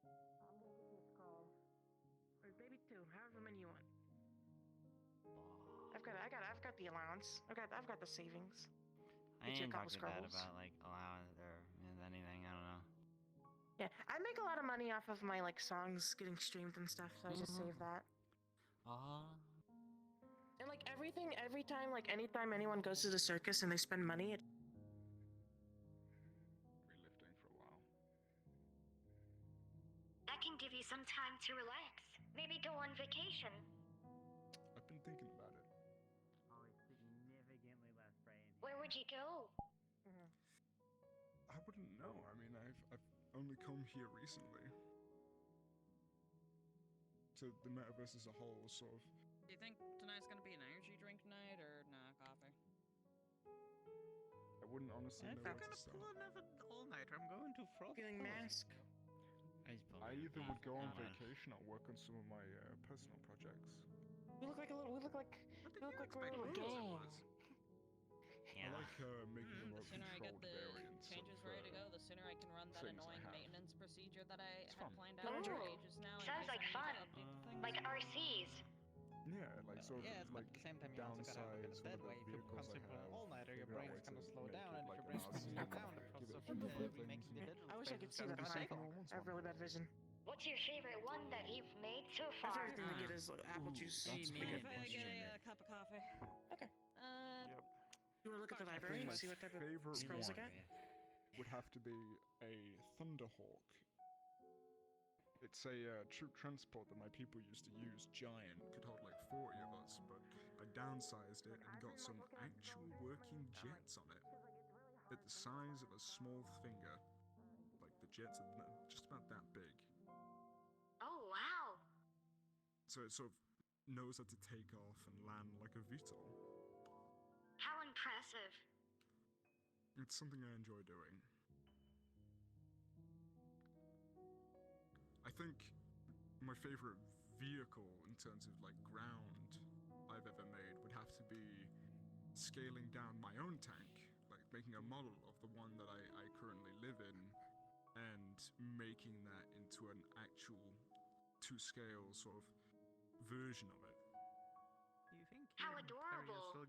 But, I'm gonna give you a skull. Or maybe two, however many you want. I've got the allowance. I've got the savings. I Get you a ain't couple talking bad scrubbles. about like allowance or anything. I don't know. Yeah, I make a lot of money off of my like songs getting streamed and stuff, so I just save that. And like everything, every time, like anytime anyone goes to the circus and they spend money, Be lifting for a while. That can give you some time to relax. Maybe go on vacation. I've been thinking about it. Oh, it's significantly less brain. Where would you go? I wouldn't know. I mean, I've only come here recently. To the metaverse as a whole, sort of. Do you think tonight's gonna be an energy drink night or nah, coffee? I wouldn't honestly I'm know where gonna to start. pull another all-nighter. I'm going to Frog feeling Forest. mask. I either would go on vacation or work on some of my personal projects. We look like we're a little gang. I like making The remote sooner I get controlled the variants changes of, ready to go, the sooner I can run that things I annoying have. maintenance procedure that I It's had fun. planned out for ages now. in Sounds case like I need fun. to update the things. Like RCs. Yeah, like sort of Yes, but like at the same time, you also gotta look at downsize it that one of way. the If you vehicles I consume an have. all-nighter, your figure out brain's ways gonna to slow make down, it and if like your an brain's gonna RC, slow down, the give process it a of few different remaking things. the digital I wish I space could is see gonna that be on cycle. iPhone. I have really bad vision. What's your favorite one that you've made so My far? favorite thing to get is apple juice. Hey, It's man, pretty if good. I get a cup of coffee. Okay. Yep. You wanna look at the I library think and my see what type of favorite scrolls I one got? would have to be a Thunderhawk. It's a troop transport that my people used to use, giant, could hold like 40 of us, but I downsized it and got some actual working jets on it. At the size of a small finger. Like the jets are just about that big. Oh, wow. So it sort of knows how to take off and land like a VTOL. How impressive. It's something I enjoy doing. I think my favorite vehicle in terms of like ground I've ever made would have to be scaling down my own tank, like making a model of the one that I currently live in and making that into an actual to-scale sort of version of it. Do you think How you and Terry adorable. are still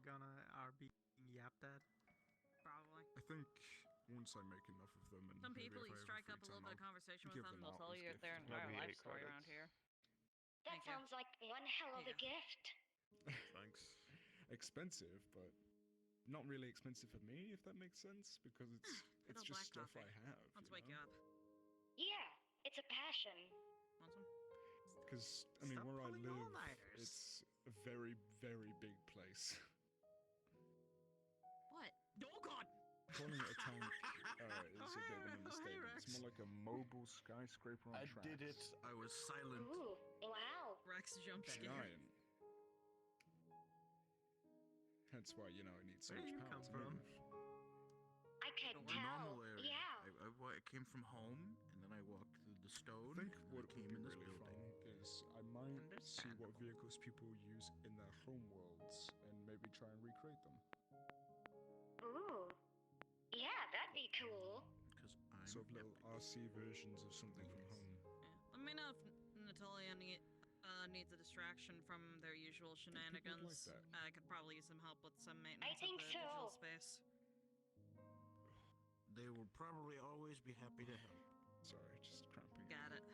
are being yapped at? Probably. I think once I make enough of them and Some maybe people, if you I have strike free up a time, little bit of I'll conversation give with them, them they'll out tell as you gifts. their entire Maybe life 8 story credits. around here. That Thank you. sounds like one hell of a gift. Thanks. Expensive, but not really expensive for me, if that makes sense, because Good it's old just black stuff I coffee. have. Let's wake you up. Yeah, it's a passion. Want some? Because I mean, Stop where I pulling live, all-nighters. it's a very, very big place. What? Oh God! Calling it a tank is a bit of an Oh, hey, understatement. It's Rex. more like a mobile skyscraper on I tracks. did it. I was silent. Ooh, wow. Rex jump scare. Giant. Hence why, you know, it needs so Where much do you power come to from? move. I can't The tell. normal area. Yeah. I came from home, and then I walked through the stone. I think and what I it came would be in this really building. fun is I might see what vehicles people use in their home worlds and maybe try and recreate them. Ooh. Yeah, that'd be cool. Because I'm Sort of little RC versions of something from home. Let me know if Natalia needs a distraction from their usual shenanigans. that. I could probably use some help with some maintenance think of the digital so. space. They will probably always be happy to help. Sorry, just cramping. Got it.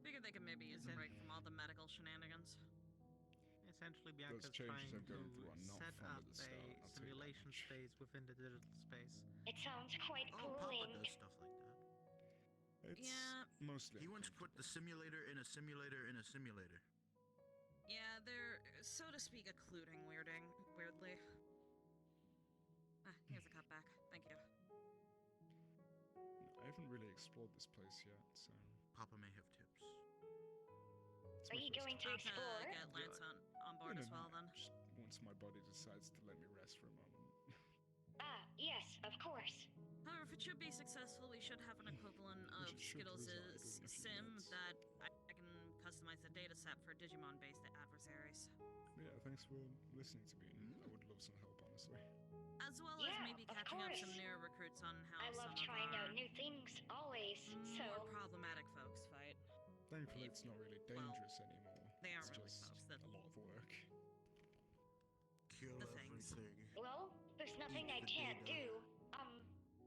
Figured they could maybe use a break from all the medical shenanigans. Essentially, Those Bianca's changes trying I'm going through to are not set fun up at the start, a I'll tell you that simulation much. space within the digital space. It sounds quite Oh, Papa grueling. does stuff like that. It's Yeah. mostly He once put the simulator in a simulator in a simulator. Yeah, they're, so to speak, occluding weirdly. Here's a cutback. Thank you. I haven't really explored this place yet, so... Papa may have tips. It's Are my you first going to time. explore? Get Lance on board No, as well, then. Just once my body decides to let me rest for a moment. Ah, yes, of course. However, if it should be successful, we should have an equivalent of Which it should Skittles' reside within a few sim minutes. that I can customize the data set for Digimon-based adversaries. Yeah, thanks for listening to me. I would love some help, honestly. As well as Yeah, maybe of catching up course. some newer recruits on how I love some of trying our out new things, always. So, more problematic folks fight. Thankfully, it's not really dangerous anymore. They aren't It's really just folks. That a lot of work. Kill The things. everything. well, there's nothing Eat I the can't data. do.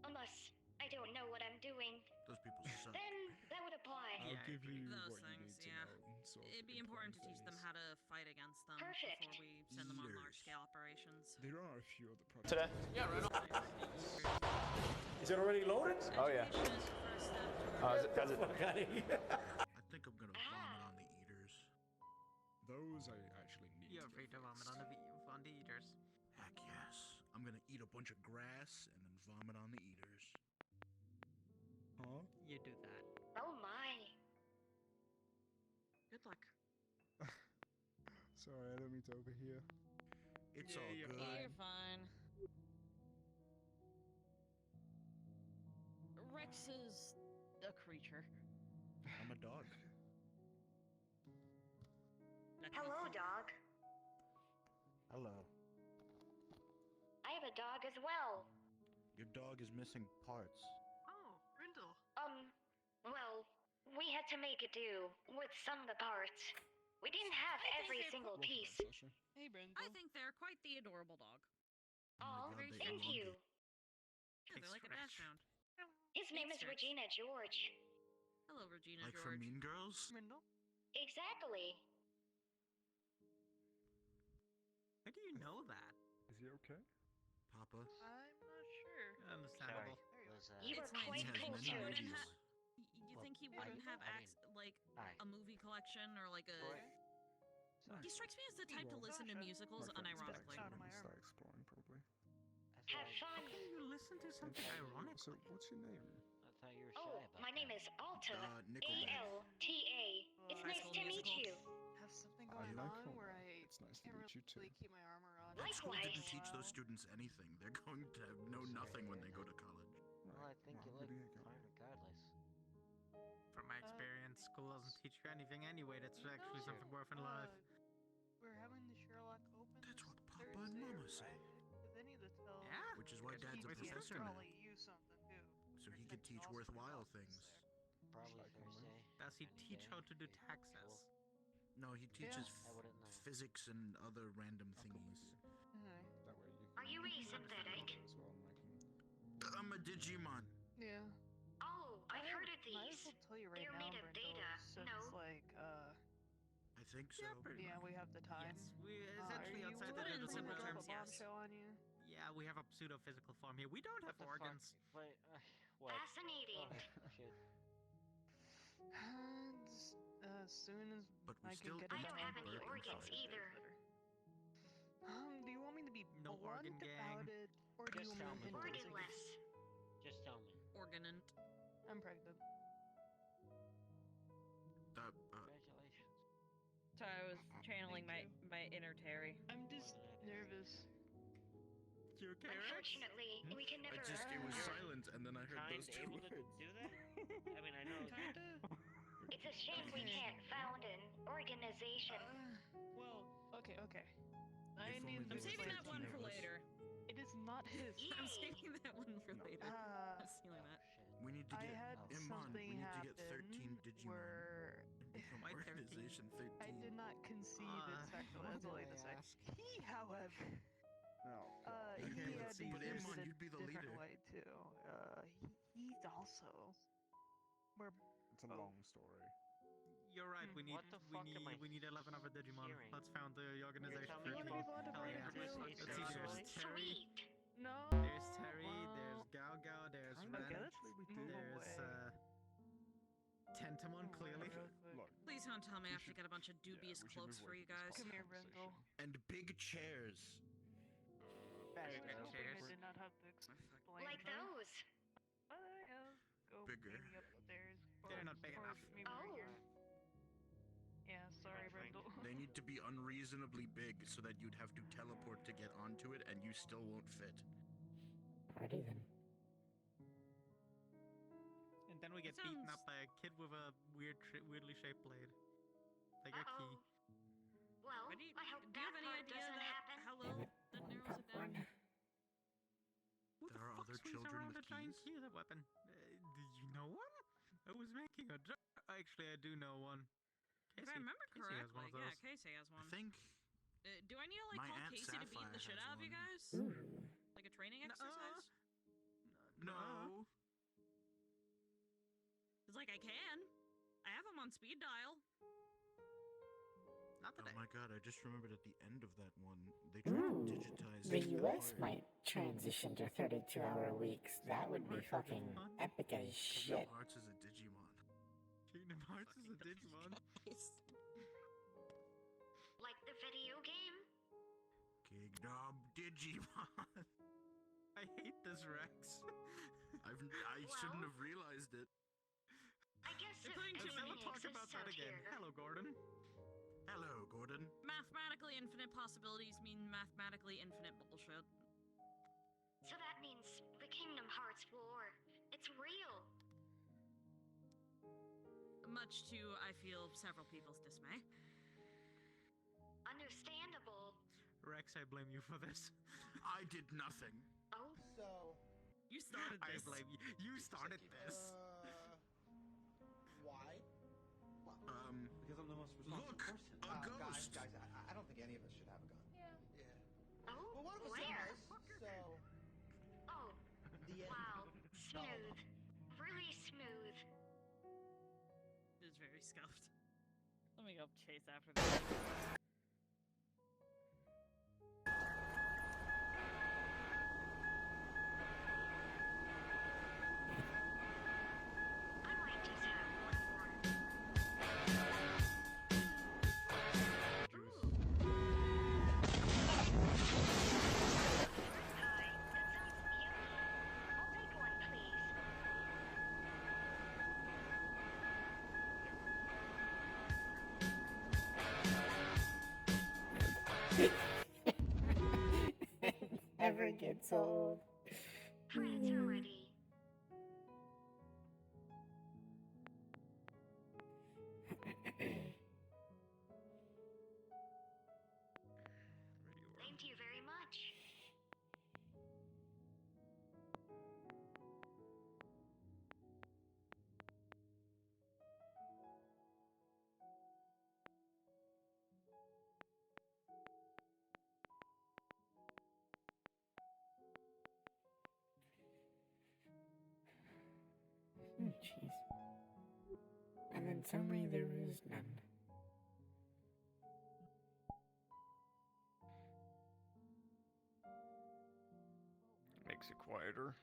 Unless I don't know what I'm doing. Those people suck. Then that would apply. I'll give you Those what things, you need to yeah. know. Sort of It'd be important to teach them things. how to fight against them Perfect. before we send them on large-scale operations. There are a few other projects. Today? Yeah, right on. Is it already loaded? Oh yeah. Is it? I think I'm gonna vomit on the eaters. Those I actually need. You're free to vomit on the eaters. Heck yes. I'm gonna eat a bunch of grass and then vomit on the eaters. Huh? You do that. Oh my. Good luck. Sorry, I don't mean to overhear. It's Yeah, all you're good. fine. You're fine. Rex is a creature. I'm a dog. Hello, dog. Hello. I have a dog as well. Your dog is missing parts. Oh, Brindle. Well, we had to make it do with some of the parts. We didn't have every single piece. Hey, Brindle. I think they're quite the adorable dog. Oh, God, they thank you. Yeah, they're like a dash hound. His name is Thanks, Rex. Regina George. Hello, Regina Like George. from Mean Girls? Brindle. Exactly. How do you know that? Is he okay? Papa? I'm not sure. Understandable. You were It's nice. quite He has cool, many He too. wouldn't babies. you think he wouldn't have a movie collection or like a... He strikes me as the type to listen to musicals unironically. Start exploring, probably. Have fun. You listen to something ironic. So, what's your name? I thought you were shy Oh, about my name is Alta. Nickelback. A-L-T-A. It's High nice School to meet Musical. you. Have something I going like on him. where I It's nice to Can't meet you too. really keep my armor on. That school didn't Likewise. teach those students anything. They're going to know nothing when they go to college. Well, I think you look fine regardless. From my experience, school doesn't teach you anything anyway. That's actually something worth in life. We're having the Sherlock Open. That's what Papa Thursday, and Mama right? say. They need to tell. Yeah. Which is why Dad's a He can professor now. probably use something too. So he could teach worthwhile things. Probably Thursday. Does he teach how to do taxes? No, he teaches I wouldn't know. physics and other random thingies. That way you Are you asynthetic? as well, and I can... I'm a Digimon. Yeah. Oh, I've heard of Might these. as well tell you right They're now, made of Brindle, data, since no? like I think so. yeah, we have the time. Yes, we essentially are you outside the willing digital to simple drop terms. a Yes. bombshell on you? Yeah, we have a pseudo-physical form here. We don't have What the fuck? organs. Wait, what? Fascinating. Oh, shit. As soon as But we I still can get I it don't done, have any but organs it's either. better. Do you want me to be No blunt organ about gang. it, or do you Just want me tell to me. hint it? Organless. Just tell me. Organant. I'm pregnant. Congratulations. So I was channeling Thank my inner Terry. I'm just nervous. You okay, Rex? Unfortunately, we can never. It was silent, and then I heard those two able to words. do that? I mean, I know. It's a shame we can't found an organization. Well, okay. If only need there to I'm saving was that one for 13 of us. later. It is not his. I'm saving that one for later. I was stealing that. We need to I get had Iman. We something need to happen get 13 Digimon. where And become Why 13? Organization 13. I did not conceive it sexually. That's all I have to say. He, however, No. he Okay, had let's see. But used Iman, it you'd be the a different leader. way too. He's also. We're It's a long story. You're right. We need What the fuck am I we need 11 other Digimon. hearing? Let's found the organization. telling me You first. wanna be blunt Hell about it yeah. too? Let's see. There's Terry. Sweet. No. There's Terry. Well, There's Gao Gao. There's Kinda. Ren. Okay, let's move There's away. Tentamon. Clearly. Real quick. Look, Please don't tell me I We have to should- get a bunch of dubious we should cloaks move for away you from this guys. Come here, conversation. Brindle. And big chairs. Bad. Big I chairs. did not have to explain. Like her. those. Oh, there you go. Go Bigger. maybe upstairs. They're or- not big or enough. maybe right Oh. here. Yeah, sorry, Brindle. They need to be unreasonably big so that you'd have to teleport to get onto it, and you still won't fit. Alrighty then. And then we get That beaten sounds- up by a kid with a weirdly shaped blade. Like a key. Well, But do you I hope have that any part idea doesn't that happen. how Damn well it. that One narrows it down? popcorn. Who There the are fuck other swings children around with a giant keys? key as a weapon? Do you know one? I was making a joke. Actually, I do know one. If I remember Casey has one correctly, of yeah, those. Casey has I one. think Do I need to like my call Aunt Casey to beat Sapphire the shit has out of you one. guys? Ooh. Like a training Nuh-uh. exercise? no. It's like I can. I have him on speed dial. Not Oh today. my god, I just remembered at the end of that one, they tried Ooh. to digitize The Kingdom US Hearts. might transition to 32-hour weeks. That would be fucking epic as Kingdom shit. Hearts is a Digimon. Kingdom Hearts is a Digimon. Like the video game? Kingdom Digimon. I hate this, Rex. I shouldn't have realized it. I guess You're if putting too Let's many never talk about that again. Hello, Gordon. Hello, Gordon. Mathematically infinite possibilities mean mathematically infinite bullshit. So that means the Kingdom Hearts war. It's real. Much to, I feel, several people's dismay. Understandable. Rex, I blame you for this. I did nothing. Oh. So, You started I this. blame you. You started this. why? Because I'm the most responsible Look, person. a ghost. Guys, I don't think any of us should have a gun. Yeah. Oh, Well, one of us where? does, so... Oh, The end. wow. Smooth. Really smooth. It is very scuffed. Let me go chase after this. I might just have one more. Hi, that sounds yummy. I'll take one, please. ever gets old. Friends already. Thank you very much. Jeez. And then suddenly there is none. Makes it quieter.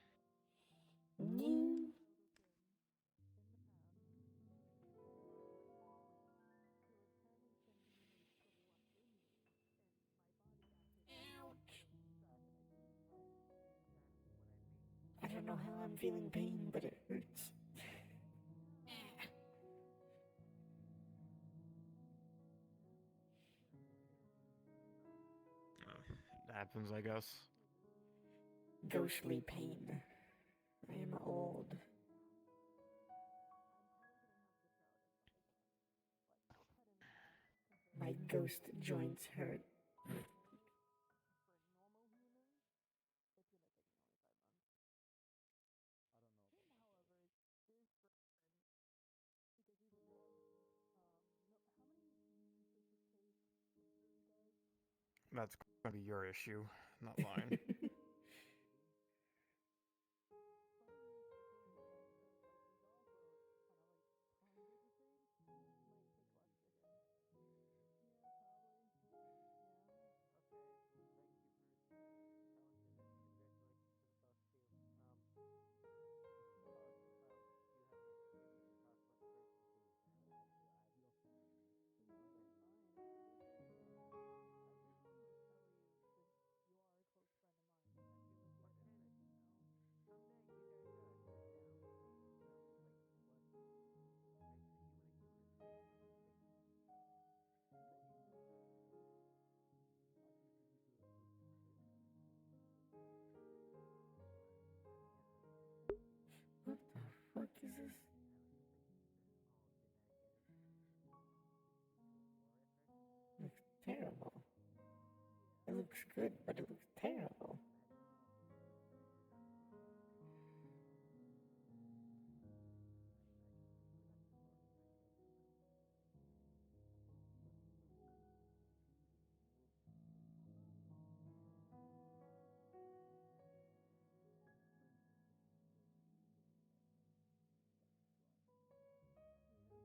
I don't know how I'm feeling pain, but it hurts. It happens, I guess. Ghostly pain. I am old. My ghost joints hurt. That's gonna be your issue, not mine. What the fuck is this? Looks terrible. It looks good, but it looks terrible.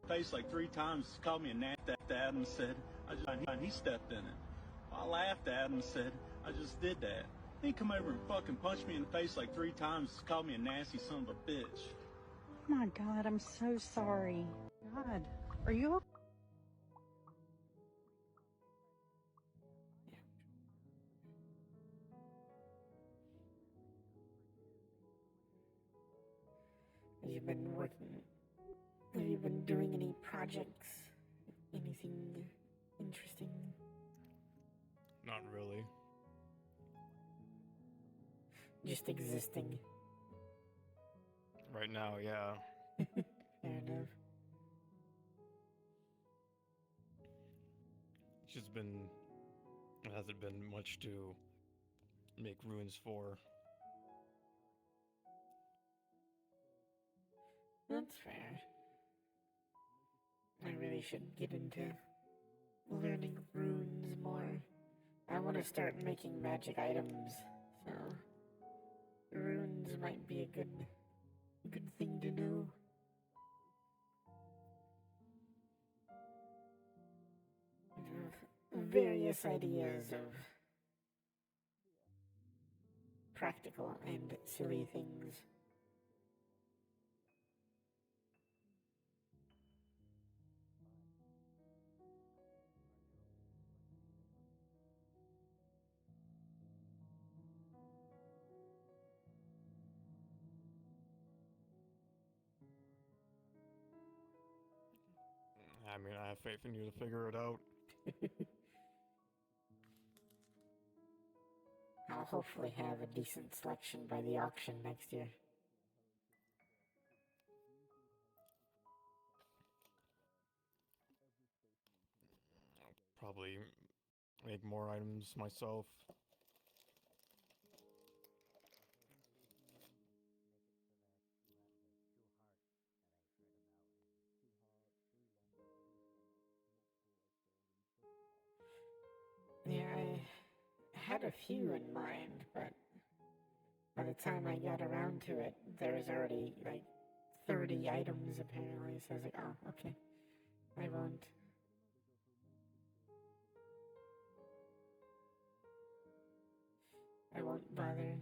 Face like 3 times, called me a nasty Adam, said, and he stepped in it. I laughed at him and said, I just did that. He come over and fucking punched me in the face like 3 times, called me a nasty son of a bitch. Oh my God, I'm so sorry. God, are you okay? Have you been working? Have you been doing any projects? Anything interesting? Not really. Just existing. Right now, yeah. Fair enough. It's just been... It hasn't been much to make runes for. That's fair. I really should get into learning runes more. I want to start making magic items, so runes might be a good thing to know. I have various ideas of practical and silly things. I mean, I have faith in you to figure it out. I'll hopefully have a decent selection by the auction next year. Probably make more items myself. Yeah, I had a few in mind, but by the time I got around to it, there was already like 30 items apparently, so I was like, oh, okay, I won't. I won't bother.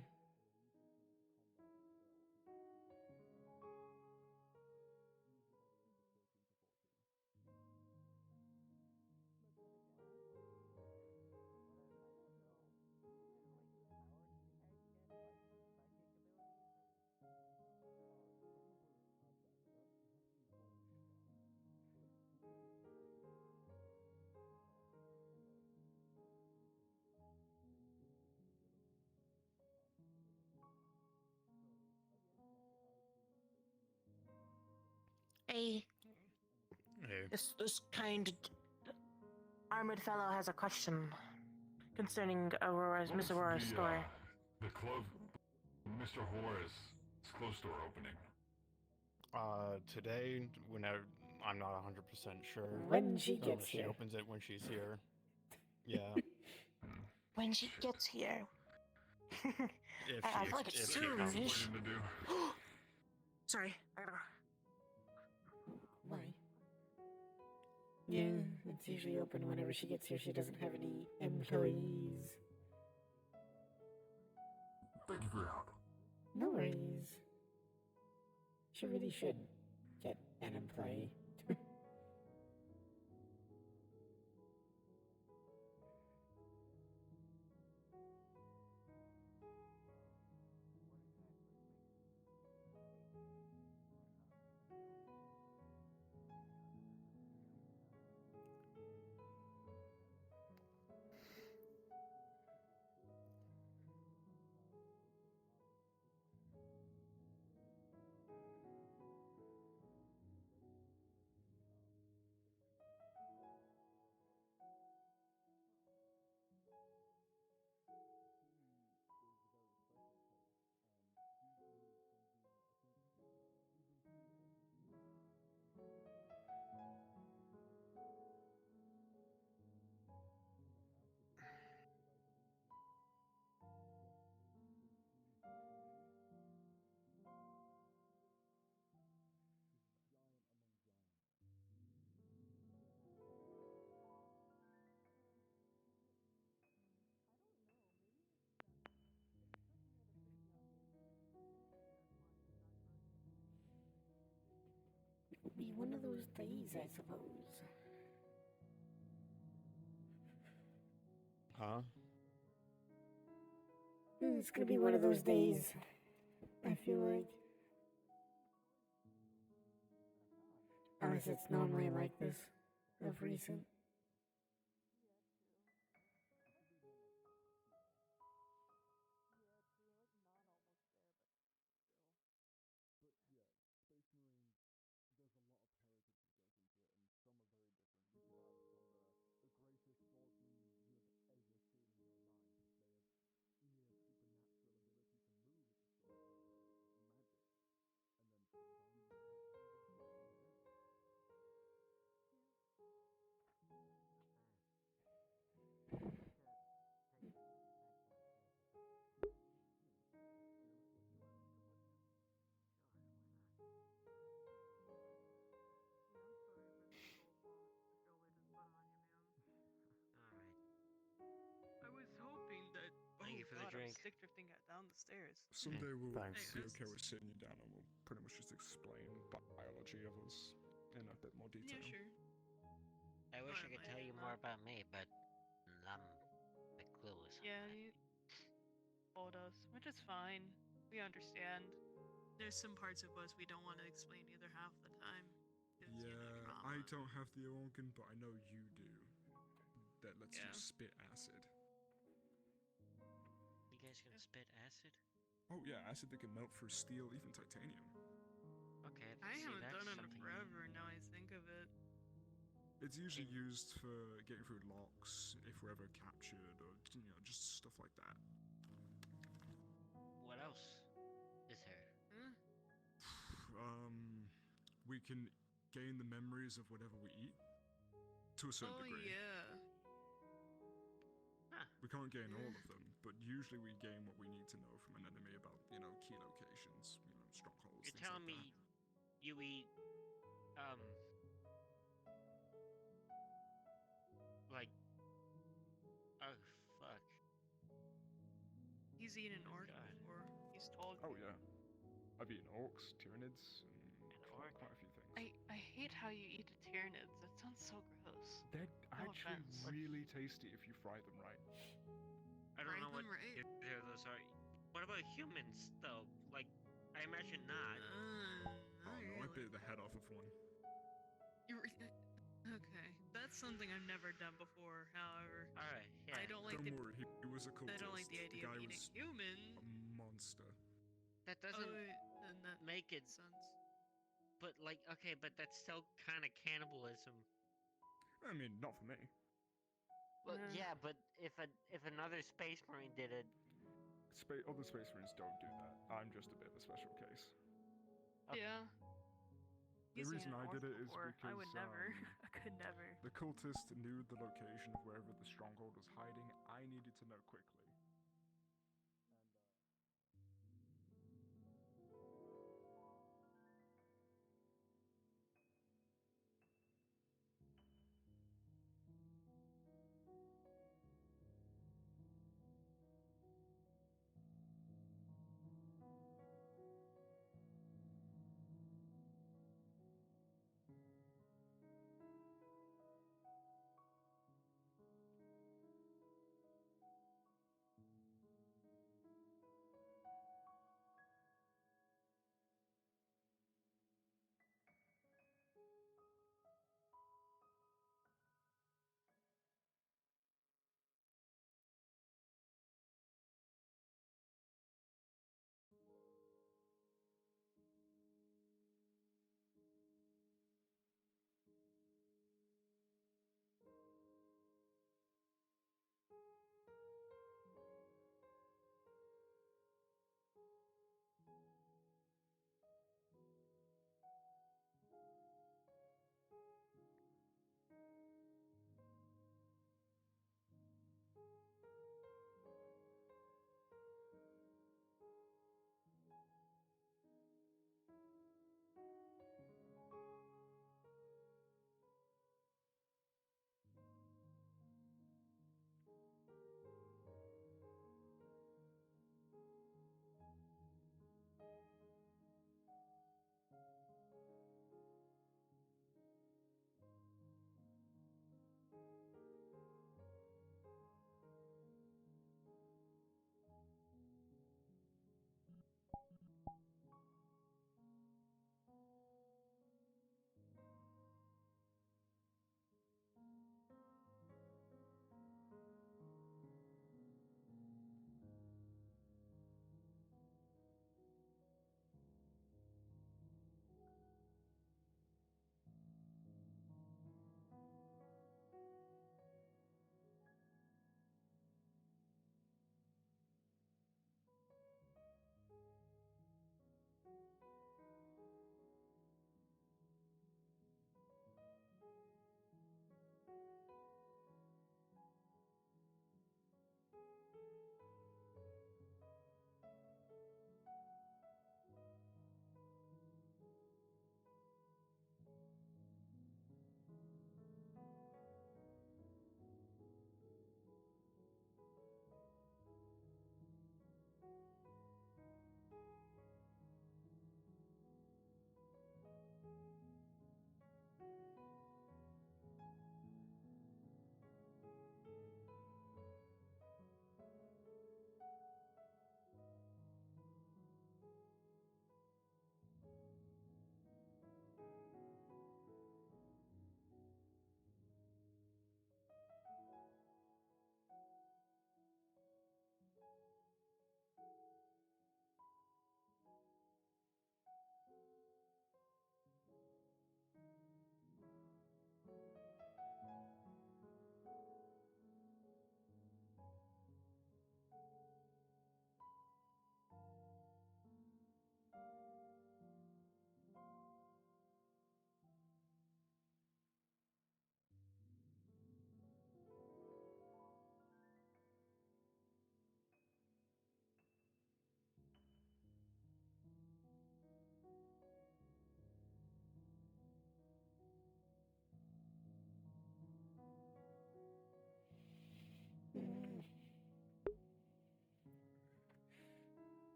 Hey. Hey. This kind armored fellow has a question concerning Miss Aurora's store. The Mr. Horace's clothes store opening. Today, whenever, I'm not 100% sure. When she gets she here. opens it when she's here. Yeah. When she gets here. I feel like it's soon-ish. Sorry. Why? Yeah, it's usually open whenever she gets here. She doesn't have any employees. Thank you for your help. No worries. She really should get an employee. It'll be one of those days, I suppose. Huh? It's gonna be one of those days, I feel like. Unless it's normally like this, of recent. I was hoping that. Thank you for the drink. I'm stick drifting down the stairs. Someday we'll Thanks. be okay with sitting you down and we'll pretty much just explain biology of us in a bit more detail. Yeah, sure. I wish I could tell you more about me, but I'm a bit clueless. Yeah, you told us, which is fine. We understand. There's some parts of us we don't want to explain either half the time. Yeah, I don't have the organ, but I know you do. That lets you spit acid. You guys guys can spit acid? Oh yeah, acid that can melt through steel, even titanium. Okay, I see, haven't that's done it in something. forever. Now I think of it. It's usually used for getting through locks if we're ever captured, or just stuff like that. What else is there? We can gain the memories of whatever we eat to a certain degree. Yeah. We can't gain all of them, but usually we gain what we need to know from an enemy about, key locations, strongholds. You're things telling like me you eat, like, oh fuck. He's eaten an orc before. He's told that. Oh me. yeah, I've eaten orcs, tyranids, and quite a few things. I hate how you eat a tyranids. That sounds so gross. They're No actually offense. really tasty if you fry them right. I don't know what right. either of those are. What about humans, though? Like, I imagine not. Oh no, I bit the head off of one. Okay, that's something I've never done before. However, Alright, yeah. I don't like Don't worry, he was a cultist. I don't like the idea guy of eating was human. a monster. That doesn't then that make it sense. But like, okay, but that's still kind of cannibalism. I mean, not for me. Well, yeah, but if another space marine did it, other space marines don't do that. I'm just a bit of a special case. Yeah. The reason I did it is because I would never. I could never. The cultist knew the location of wherever the stronghold was hiding. I needed to know quickly.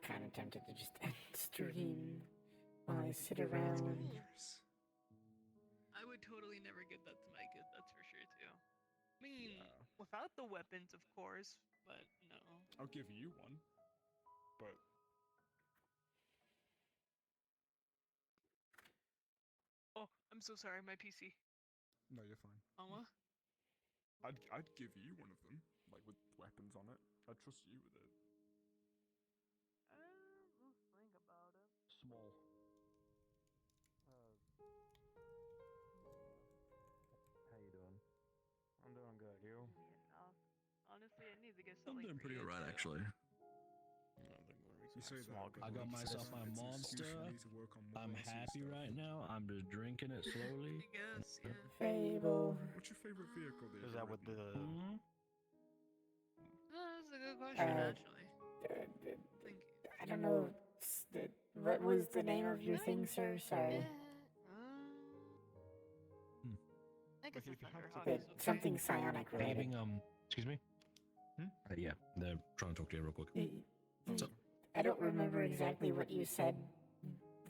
kind of tempted to just end stream while I sit around. I would totally never give that to my kid, that's for sure, too. I mean, without the weapons, of course, but no. I'll give you one, but Oh, I'm so sorry, my PC. no, you're fine. Mama? I'd give you one of them, like with weapons on it. I'd trust you with it. We'll think about it. Small. How you doing? I'm doing good. You? Enough. Honestly, I need to get I'm something doing for pretty you, alright, too. actually. You say that. I got myself my monster. I'm happy right now. I'm just drinking it slowly. I guess, yeah. Fable. What's your favorite vehicle? Is that with the? That's a good question, actually. I don't know. What was the name of your thing, sir? Sorry. I guess it's Something psionic related. Paving, excuse me? Yeah, they're trying to talk to you real quick. What's up? I don't remember exactly what you said.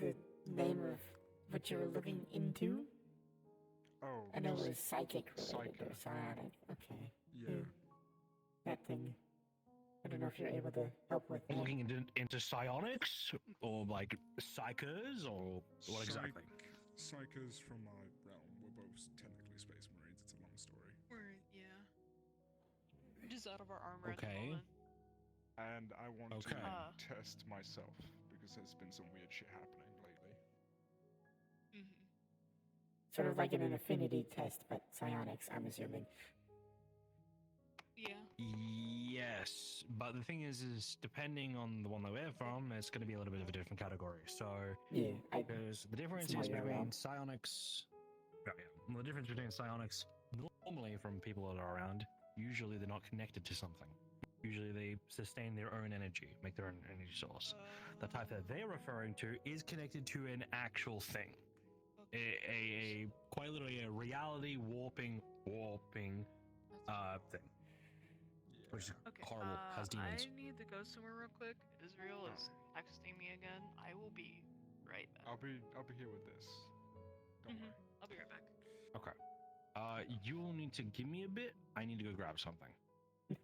The name of what you were looking into? Oh. I know it was psychic related or psionic. Okay. Yeah. That thing. I don't know if you're able to help with that. Looking into psionics? Or like psychers? Or what exactly? Psychers from my realm. We're both technically space marines. It's a long story. We're, yeah. We're just out of our armor at the Okay. moment. And I want to test myself because there's been some weird shit happening lately. Sort of like an affinity test, but psionics, I'm assuming. Yeah. Yes, but the thing is depending on the one that we're from, it's going to be a little bit of a different category. So, yeah, because the difference is between psionics, the difference between psionics normally from people that are around, usually they're not connected to something. Usually they sustain their own energy, make their own energy source. The type that they're referring to is connected to an actual thing. A quite literally a reality warping thing. Which is horrible, has demons. I need to go somewhere real quick. Israel is texting me again. I will be right back. I'll be here with this. Don't worry. I'll be right back. Okay. You will need to give me a bit. I need to go grab something.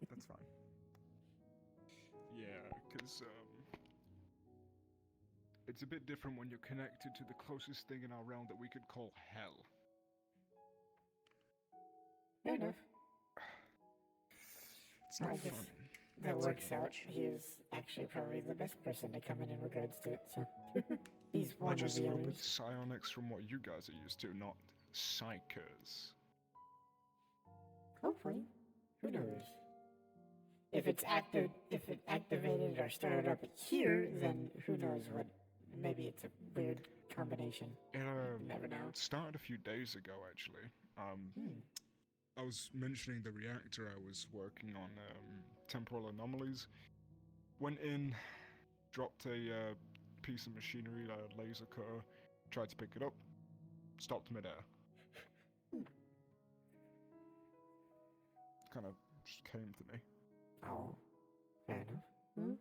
That's fine. Yeah, because it's a bit different when you're connected to the closest thing in our realm that we could call hell. Fair enough. It's not fun. That works out. He is actually probably the best person to come in regards to it, so he's one of the just go with others. psionics from what you guys are used to, not psychers. Hopefully. Who knows? If it activated or started up here, then who knows what? Maybe it's a weird combination. It never know. Started a few days ago, actually. I was mentioning the reactor I was working on, temporal anomalies. Went in, dropped a piece of machinery, a laser cutter, tried to pick it up, stopped midair. Kind of just came to me. Oh, fair enough.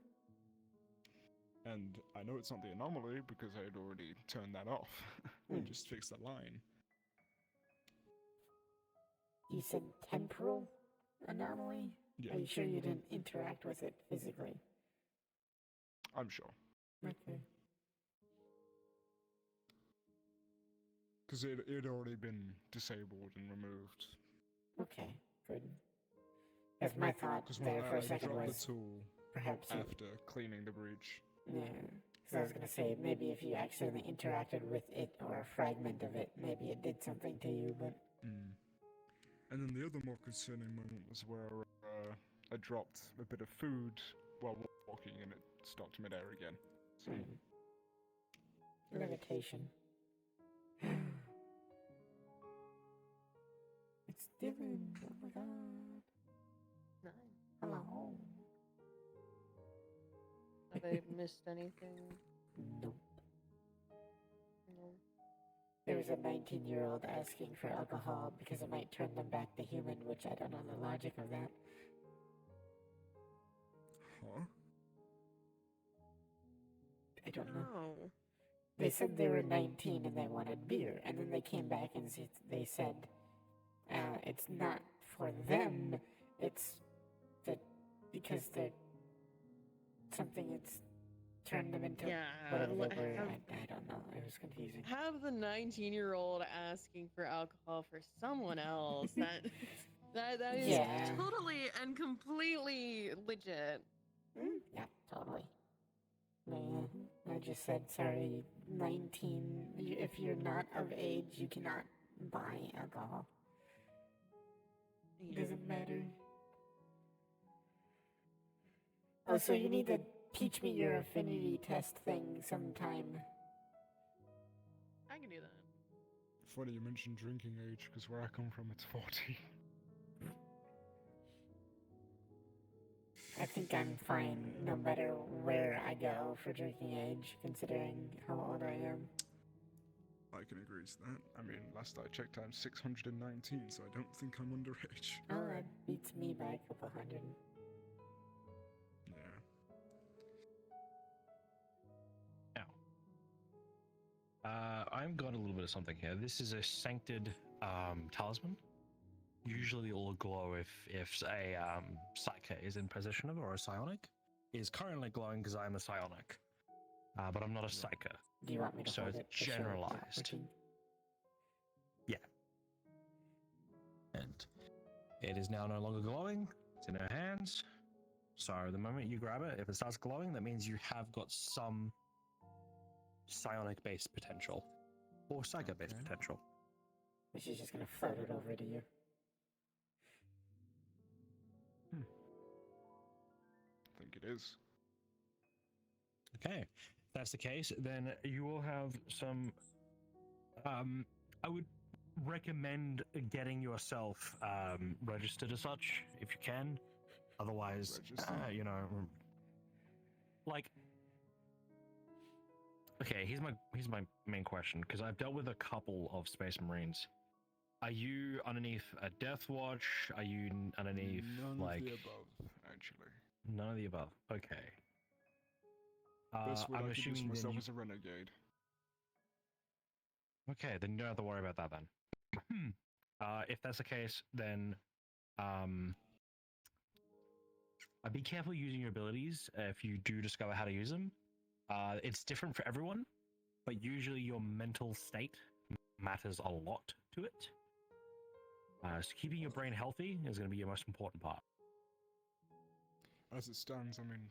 And I know it's not the anomaly because I had already turned that off. I just fixed the line. You said temporal anomaly? Yeah. Are you sure you didn't interact with it physically? I'm sure. Okay. Because it had already been disabled and removed. Okay, good. Because my thought there for a second dropped was the tool perhaps after cleaning the breach. Yeah, because I was going to say, maybe if you accidentally interacted with it or a fragment of it, maybe it did something to you, but... And then the other more concerning moment was where I dropped a bit of food while walking and it stopped midair again. So... Levitation. It's Dylan, oh my god. Hello. Have I missed anything? Nope. No. There was a 19-year-old asking for alcohol because it might turn them back to human, which I don't know the logic of that. Huh? don't know. No. They said they were 19 and they wanted beer, and then they came back and they said, it's not for them, it's that because they're something that's turned them into whatever they were. I don't know. It was confusing. Have the 19-year-old asking for alcohol for someone else. That is totally and completely legit. Yeah, totally. I just said, sorry, 19, if you're not of age, you cannot buy alcohol. It doesn't matter. Oh, so you need to teach me your affinity test thing sometime. I can do that. Funny you mentioned drinking age, because where I come from, it's 40. I think I'm fine no matter where I go for drinking age, considering how old I am. I can agree to that. I mean, last I checked, I'm 619, so I don't think I'm underage. Oh, that beats me by a couple hundred. I've got a little bit of something here. This is a sancted talisman. Usually it will glow if a psyker is in possession of it, or a psionic. It is currently glowing because I am a psionic, but I'm not a psyker. Do you want me to so hold it's it to show it generalized. working? Yeah. And it is now no longer glowing. It's in her hands. So the moment you grab it, if it starts glowing, that means you have got some psionic-based potential, or psycho-based potential. She's just gonna float it over to you. I think it is. Okay, if that's the case, then you will have some. I would recommend getting yourself registered as such if you can. Otherwise, you know, like. Okay, here's my main question, because I've dealt with a couple of Space Marines. Are you underneath a Death Watch? Are you underneath None like of the above, actually. none of the above? Okay. Best way I'm I could use assuming myself then as a renegade. Okay, then you don't have to worry about that then. If that's the case, then I'd be careful using your abilities if you do discover how to use them. It's different for everyone, but usually your mental state matters a lot to it. So keeping your brain healthy is going to be your most important part. As it stands, I mean,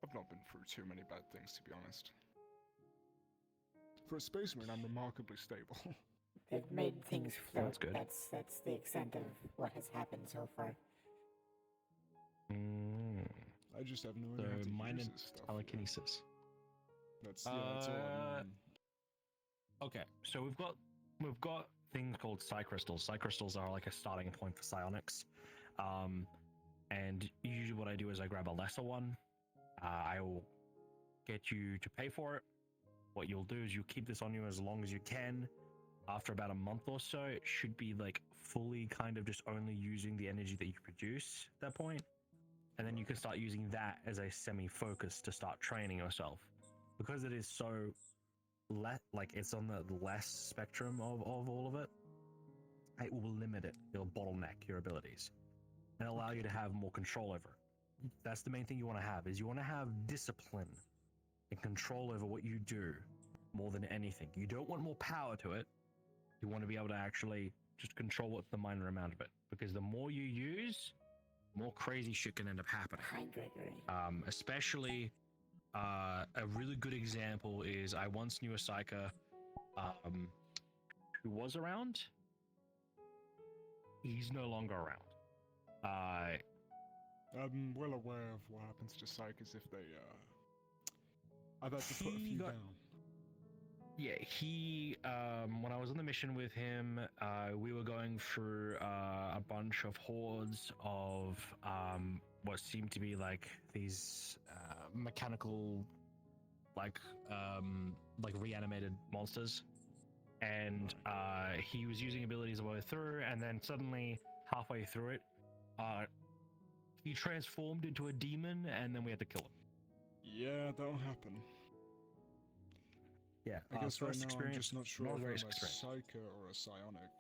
I've not been through too many bad things, to be honest. For a Space Marine, I'm remarkably stable. They've made things float. That's good. That's the extent of what has happened so far. I just have no idea how to mine use and this stuff. telekinesis. That's all I mean. Okay, so we've got things called psi crystals. Psi crystals are like a starting point for psionics. And usually what I do is I grab a lesser one. I will get you to pay for it. What you'll do is you keep this on you as long as you can. After about a month or so, it should be like fully kind of just only using the energy that you produce at that point. And then you can start using that as a semi-focus to start training yourself. Because it is so like it's on the less spectrum of all of it, it will limit it. It'll bottleneck your abilities and allow you to have more control over it. That's the main thing you want to have, is you want to have discipline and control over what you do more than anything. You don't want more power to it. You want to be able to actually just control what's the minor amount of it, because the more you use, more crazy shit can end up happening. Especially a really good example is I once knew a psyker who was around. He's no longer around. I'm well aware of what happens to psychers if they, I've had to put a few down. Yeah, he, when I was on the mission with him, we were going through a bunch of hordes of what seemed to be like these mechanical, like reanimated monsters. And he was using abilities all the way through, and then suddenly, halfway through it, he transformed into a demon, and then we had to kill him. Yeah, that'll happen. Yeah, I guess right first now I'm experience, just not sure not if very I'm a experienced. psyker or a psionic.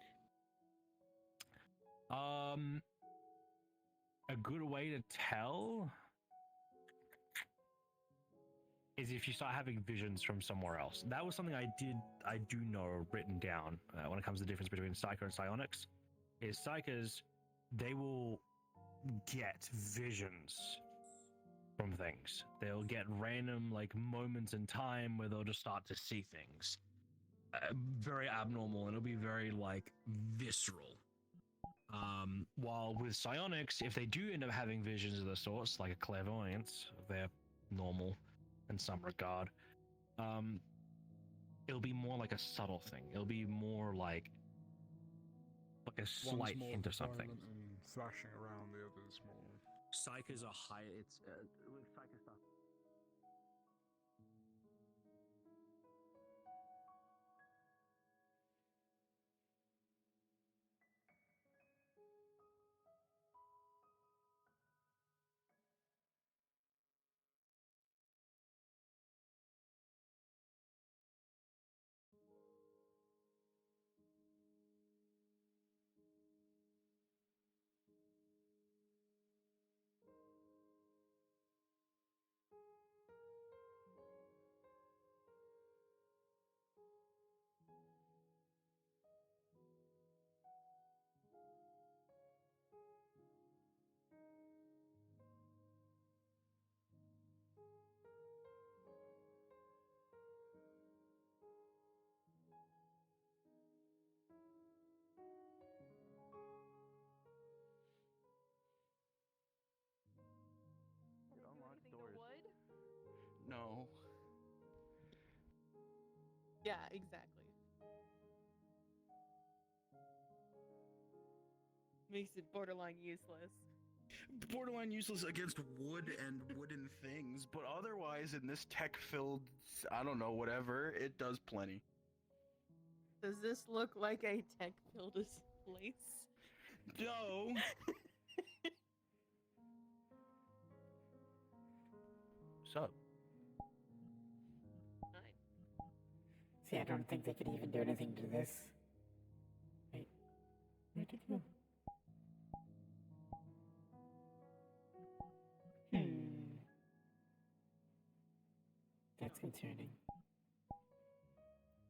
A good way to tell is if you start having visions from somewhere else. That was something I do know written down when it comes to the difference between psyker and psionics. Is psychers, they will get visions from things. They'll get random like moments in time where they'll just start to see things. Very abnormal, and it'll be very like visceral. While with psionics, if they do end up having visions of the sorts, like a clairvoyance, they're normal in some regard. It'll be more like a subtle thing. It'll be more like a slight One's more hint of something. violent and thrashing around, the other's more. Psychers are high. It's with psycho stuff. Unlock doors. No. Yeah, exactly. Makes it borderline useless. Borderline useless against wood and wooden things, but otherwise in this tech-filled, I don't know, whatever, it does plenty. Does this look like a tech-filled place? No. Sup? See, I don't think they could even do anything to this. Wait, where did it go? That's concerning.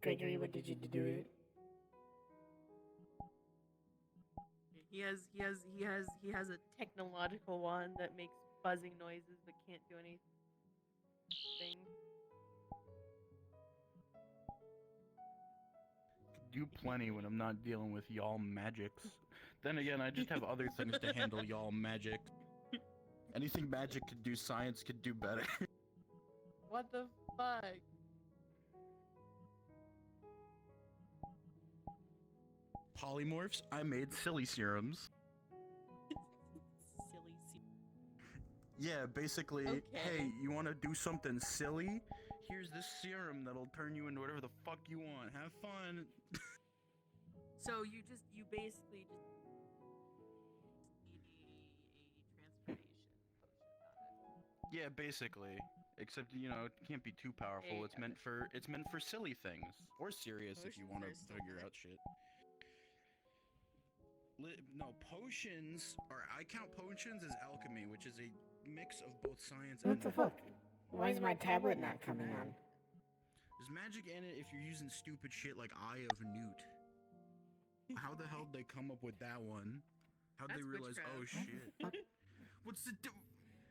Gregory, what did you do to it? He has a technological one that makes buzzing noises but can't do anything. Do plenty when I'm not dealing with y'all magics. Then again, I just have other things to handle y'all magic. Anything magic could do, science could do better. What the fuck? Polymorphs? I made silly serums. Silly serum. Yeah, basically, Okay. hey, you want to do something silly? Here's this serum that'll turn you into whatever the fuck you want. Have fun. So you basically just need a transformation potion. Yeah, basically. Except, you know, it can't be too powerful. It's meant for silly things. Or serious if you want to figure out shit. No, potions are. I count potions as alchemy, which is a mix of both science and. What the fuck? Why is my tablet not coming on? There's magic in it if you're using stupid shit like Eye of Newt. How the hell did they come up with that one? How'd they realize, oh shit. What's the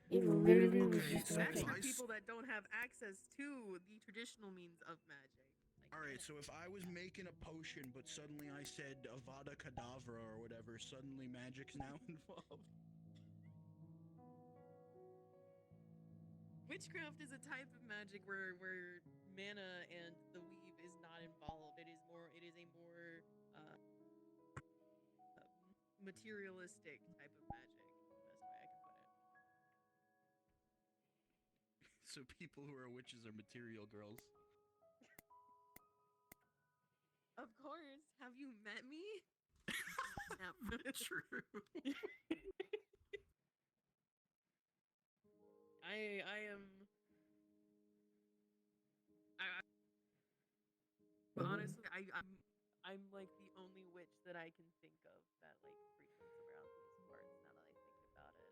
It literally was just That's working. for people that don't have access to the traditional means of magic. Alright, so if I was making a potion, but suddenly I said Avada Kedavra or whatever, suddenly magic's now involved. Witchcraft is a type of magic where mana and the weave is not involved. It is a more materialistic type of magic. Best way I can put it. So people who are witches are material girls. Of course. Have you met me? True. I am. I'm like the only witch that I can think of that like frequents around these parts. Now that I think about it.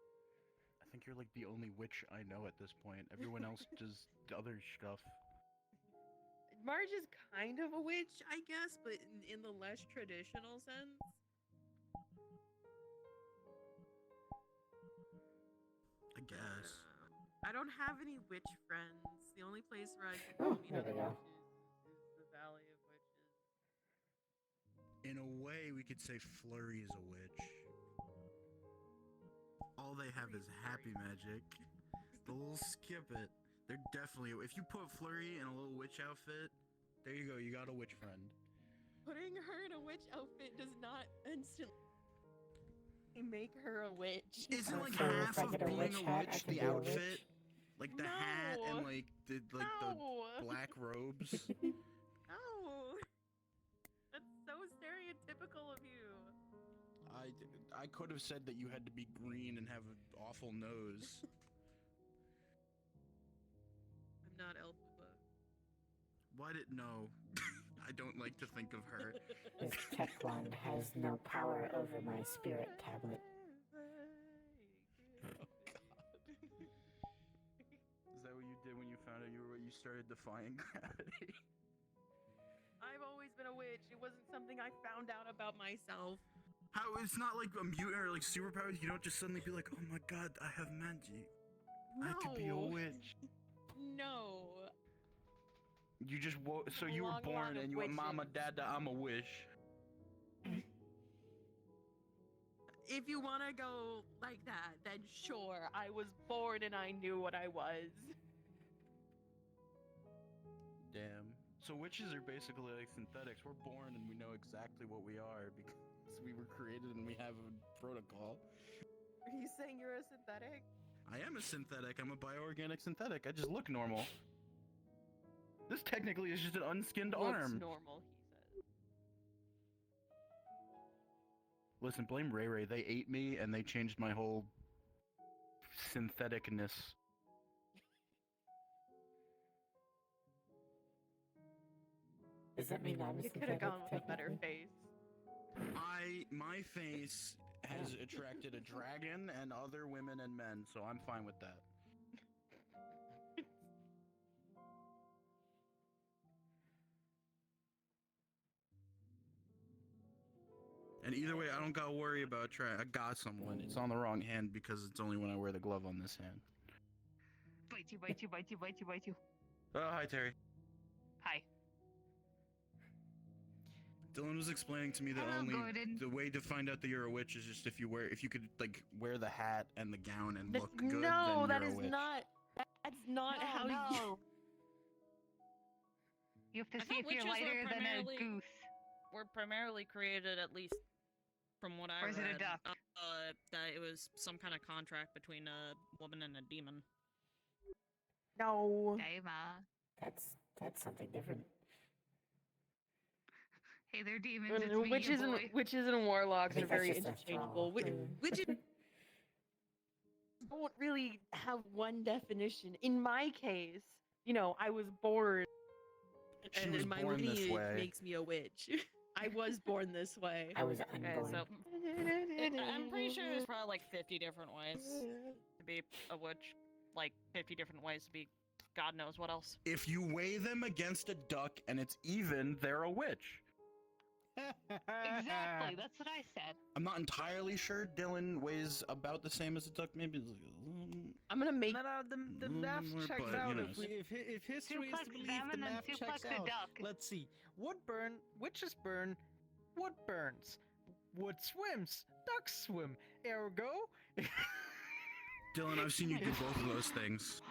I think you're like the only witch I know at this point. Everyone else does other stuff. Marge is kind of a witch, I guess, but in the less traditional sense. I guess. I don't have any witch friends. The only place where I can go meet other witches is the Valley of Witches. In a way, we could say Flurry is a witch. All they have is happy magic. The little skip it. They're definitely. If you put Flurry in a little witch outfit, there you go. You got a witch friend. Putting her in a witch outfit does not instantly make her a witch. Isn't like half of being a witch the outfit? Like the hat and like the black robes. No, that's so stereotypical of you. I could have said that you had to be green and have an awful nose. I'm not Elphaba. Why did no? I don't like to think of her. This tech wand has no power over my spirit tablet. Oh god. Is that what you did when you found out you started defying gravity? I've always been a witch. It wasn't something I found out about myself. How it's not like a mutant or like superpowers. You don't just suddenly be like, oh my god, I have magic. No. I could be a witch. No. You just so you were born and you went, Mama, Dada, I'm a wish. If you want to go like that, then sure. I was born and I knew what I was. Damn. So witches are basically like synthetics. We're born and we know exactly what we are because we were created and we have a protocol. Are you saying you're a synthetic? I am a synthetic. I'm a bioorganic synthetic. I just look normal. This technically is just an unskinned arm. Looks normal, he says. Listen, blame Ray Ray. They ate me and they changed my whole syntheticness. Does that mean I'm a You could have gone with a better face. My face has attracted a dragon and other women and men, so I'm fine with that. And either way, I don't gotta worry about I got someone. It's on the wrong hand because it's only when I wear the glove on this hand. Bite you, bite you, bite you, bite you, bite you. Oh, hi, Terry. Hi. Dylan was explaining to me that the way to find out that you're a witch is just if you could like wear the hat and the gown and look good. No, then that you're is a witch. that's not how you. You have to I see if thought you're witches were lighter than a primarily- goose. Were primarily created, at least from what I Or is read, it a duck? that it was some kind of contract between a woman and a demon. No. That's something different. Hey, they're demons. It's me, Witches your boy. witches and warlocks are very just a interchangeable. Witches don't really have one definition. In my case, I was born, She and was my born this lineage way. makes me a witch. I was born this way. I was Okay, unborn. so I'm pretty sure there's probably like 50 different ways to be a witch. Like 50 different ways to be God knows what else. If you weigh them against a duck and it's even, they're a witch. Exactly, that's what I said. I'm not entirely sure Dylan weighs about the same as a duck. Maybe I'm gonna make. No, the math more, checks but, out. you know, If history is to believe, the math checks out. Let's see. Wood burn, witches burn, wood burns. Wood swims, ducks swim. Ergo. Dylan, I've seen you do both of those things.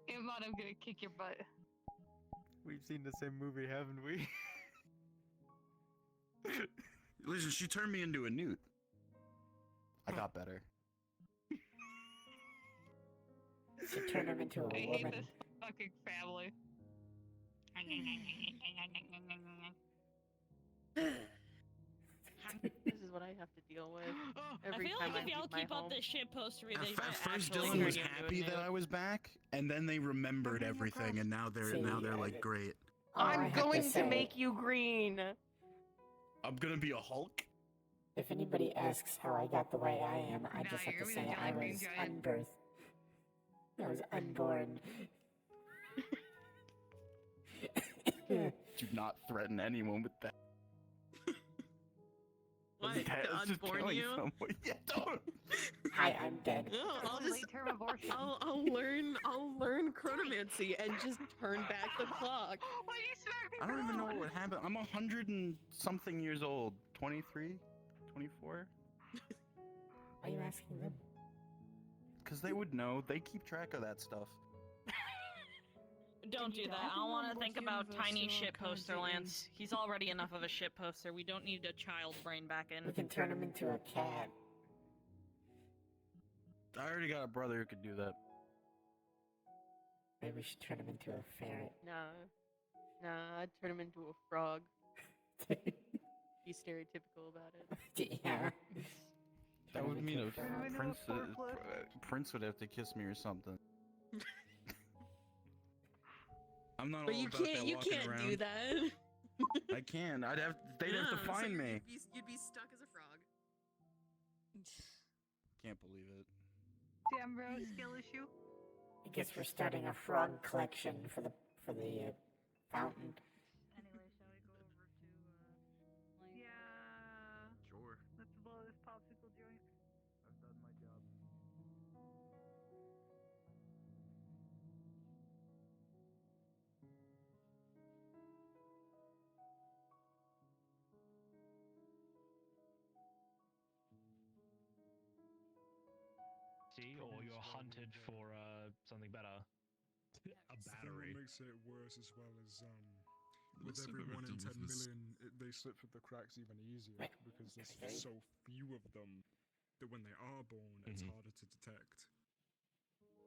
Iman, I'm gonna kick your butt. We've seen the same movie, haven't we? Listen, she turned me into a newt. I got better. She turned him into a I hate woman. this fucking family. This is what I have to deal with every I feel time like if y'all leave my keep home. up this shit postery, they At might first, actually Dylan turn was you into a happy that newt. I was back, and then they remembered everything, and now they're like great. I'm going to make you green. I'm gonna be a Hulk. If anybody asks how I got the way I am, I just have to say I was unbirthed. I was unborn. Do not threaten anyone with that. What? That To is just unborn killing you? someone. Yeah, don't. Hi, I'm dead. No, I'll learn chronomancy and just turn back the clock. I don't even know what would happen. I'm 100 and something years old. 23? 24? Why are you asking them? Because they would know. They keep track of that stuff. Don't do that. I don't want to think about tiny shit poster Lance. He's already enough of a shit poster. We don't need a child brain back in. We can turn him into a cat. I already got a brother who could do that. Maybe we should turn him into a ferret. Nah, I'd turn him into a frog. Be stereotypical about it. Yeah. That would mean Prince would have to kiss me or something. I'm not But all you about can't. that You walking can't around. do that. I can. They'd have to find me. You'd be stuck as a frog. Can't believe it. Damn, bro, skill issue. I guess we're starting a frog collection for the fountain. Anyway, shall we go over to yeah. Sure. Let's blow this popsicle joint. I've done my job. See, or you're hunted for something better. A battery. What makes it worse as well as with every 1 in 10 million, they slip through the cracks even easier because there's so few of them that when they are born, it's harder to detect.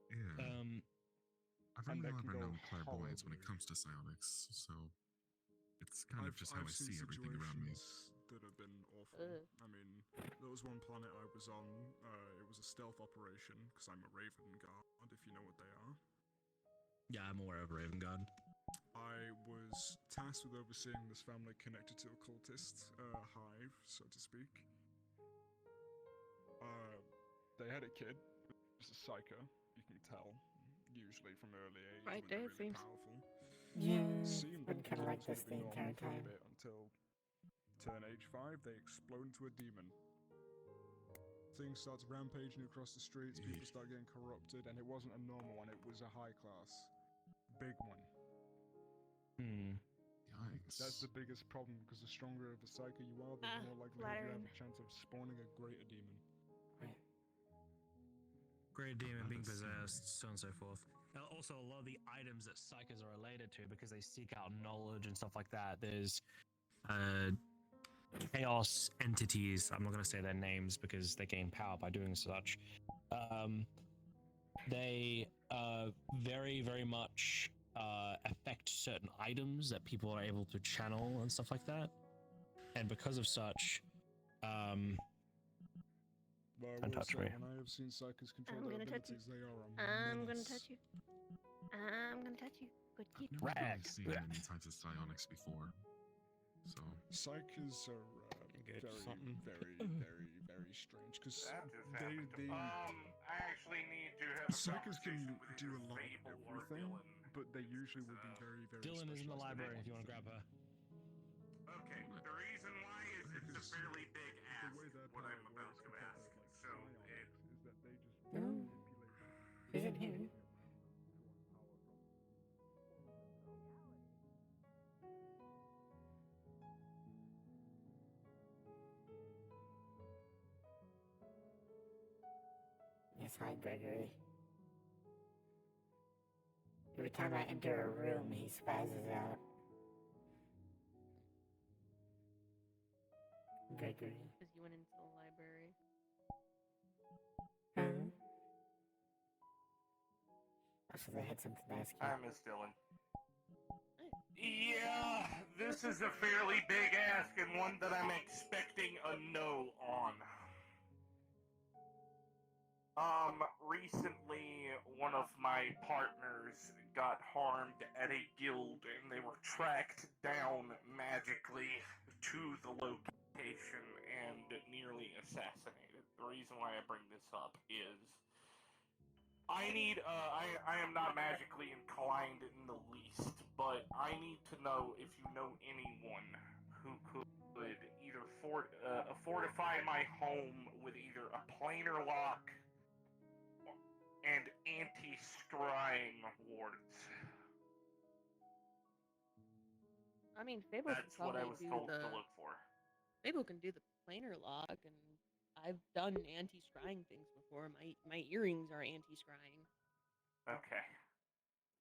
Yeah. I've only that can ever go known clairvoyance when it horribly. comes to psionics, so it's kind of just how I seen see everything around me. situations that have been awful. I mean, there was one planet I was on. It was a stealth operation because I'm a Raven Guard, if you know what they are. Yeah, I'm aware of Raven God. I was tasked with overseeing this family connected to a cultist hive, so to speak. They had a kid. It was a psycho. You can tell, usually from early age. Right when there, they're really seems. powerful. Yeah, Seemed been kind of like things this would the be entire normal for a time. bit until turn age 5, they explode into a demon. Things start rampaging across the streets, people start getting corrupted, and it wasn't a normal one, it was a high class. Big one. Yikes. That's the biggest problem, because the stronger of a psycho you are, the more likely you have a chance of spawning a greater demon. Great demon being possessed, so on and so forth. Also, a lot of the items that psychos are related to, because they seek out knowledge and stuff like that, there's chaos entities. I'm not going to say their names because they gain power by doing such. They very, very much affect certain items that people are able to channel and stuff like that. And because of such, don't touch me. When I have seen psychos control I'm their gonna touch you. abilities, they are a I'm gonna menace. touch you. I'm gonna touch you. Good kid. I've never really seen many types of psionics before, so... Psychos are very strange, because they I actually need to have a psychos can conversation do a with lot either of Fable or everything, Dylan. but they usually will be very Dylan is in the specialized. library if you want to grab her. Okay, the reason why is it's a fairly big ask what I'm about to ask. So it is that they just She's in here. Yes, hi, Gregory. Every time I enter a room, he spazzes out. Gregory. Because you went into the library. Huh? Oh, so they had something to ask you. Hi, Miss Dylan. Yeah, this is a fairly big ask and one that I'm expecting a no on. Recently, one of my partners got harmed at a guild, and they were tracked down magically to the location and nearly assassinated. The reason why I bring this up is I am not magically inclined in the least, but I need to know if you know anyone who could either fortify my home with either a planar lock and anti-scrying wards. I mean, Fable That's can what I probably was do told the. to look for. Fable can do the planar lock, and I've done anti-scrying things before. My earrings are anti-scrying. Okay.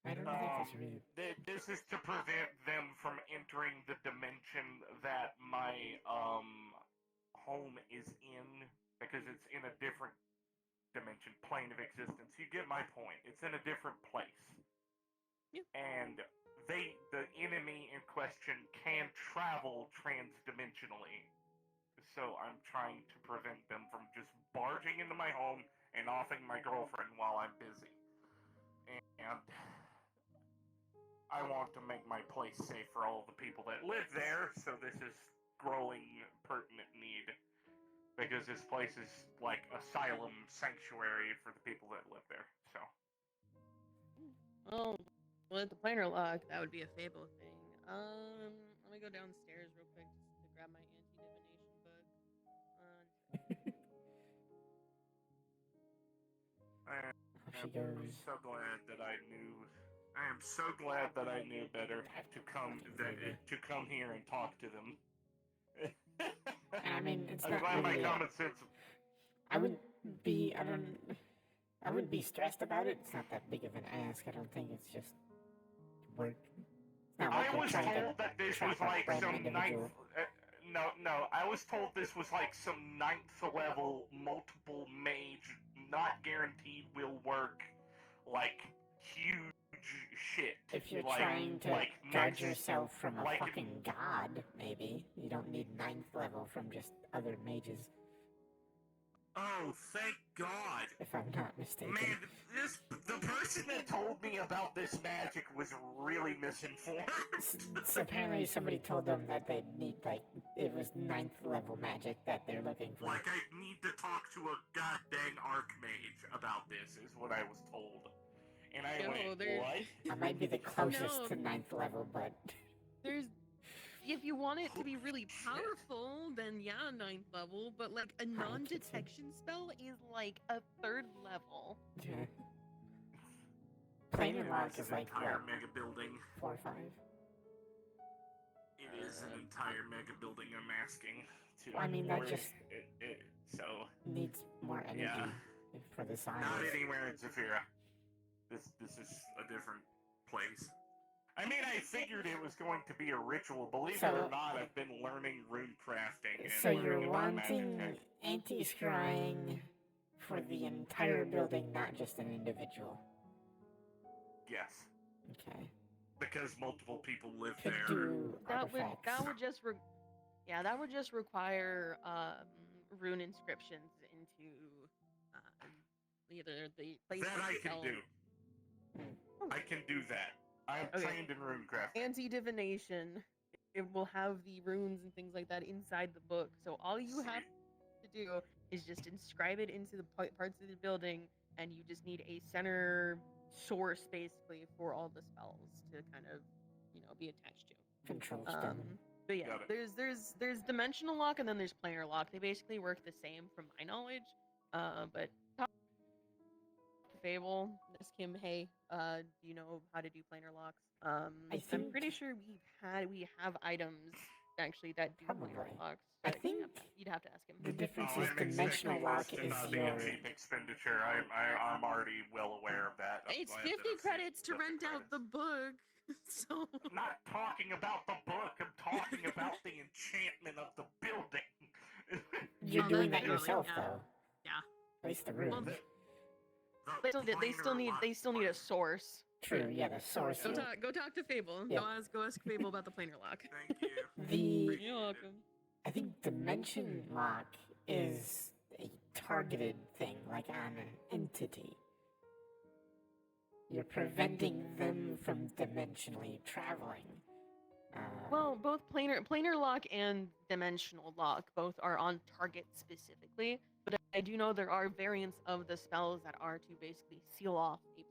I don't think that's really. This is to prevent them from entering the dimension that my home is in, because it's in a different dimension, plane of existence. You get my point. It's in a different place. Yeah. And the enemy in question can travel transdimensionally. So I'm trying to prevent them from just barging into my home and offing my girlfriend while I'm busy. And I want to make my place safe for all the people that live there, so this is growing pertinent need. Because this place is like asylum sanctuary for the people that live there, so. Oh, well, with the planar lock, that would be a Fable thing. Let me go downstairs real quick just to grab my anti-divination book. I am so glad that I knew. I am so glad that I knew better to come here and talk to them. I mean, it's I'm not glad really my common sense. I wouldn't be stressed about it. It's not that big of an ask. I don't think it's just work. It's not like I we're was trying told to that this trap was a like random some individual. No. I was told this was like some 9th level multiple mage, not guaranteed will work, like huge shit. If you're like, trying to like guard next, yourself from a like, fucking god, maybe. You don't need 9th level from just other mages. Oh, thank God! If I'm not mistaken. Man, the person that told me about this magic was really misinformed. So apparently somebody told them that they need, like, it was 9th level magic that they're looking for. Like, I need to talk to a goddamn archmage about this, is what I was told. And I went, what? I might be the closest to 9th level, but... There's... If you want it to be really powerful, then yeah, 9th level, but like a non-detection spell is like a 3rd level. Yeah. Planar lock is like, entire what? mega building. 4 or 5? It is an entire mega building I'm asking to. Well, I mean, that just so needs more energy for the size. Not anywhere in Zephyra. This is a different place. I mean, I figured it was going to be a ritual. Believe it or not, I've been learning rune crafting. So you're wanting anti-scrying for the entire building, not just an individual? Yes. Okay. Because multiple people live Could there. do artifacts. That would just require rune inscriptions into either the place That I can do. I can do that. I am trained in rune crafting. Anti-divination. It will have the runes and things like that inside the book. So all you have to do is just inscribe it into the parts of the building, and you just need a center source basically for all the spells to kind of, be attached to. Control stone. But yeah, there's dimensional lock and then there's planar lock. They basically work the same from my knowledge. But talk to Fable, ask him, hey, do you know how to do planar locks? I'm pretty sure we have items actually that do planar locks. I think you'd have to ask him. The difference is dimensional lock is your... cheap expenditure. I'm already well aware of that. It's 50 credits to rent out the book. So I'm not talking about the book. I'm talking about the enchantment of the building. You're doing that yourself, though. Yeah. At least the room. They still need a source. True, yeah, the source. Go talk to Fable. Yeah. Go ask Fable about the planar lock. Thank you. You're welcome. I think dimension lock is a targeted thing, like on an entity. You're preventing them from dimensionally traveling. Well, both planar lock and dimensional lock both are on target specifically, but I do know there are variants of the spells that are to basically seal off a plane.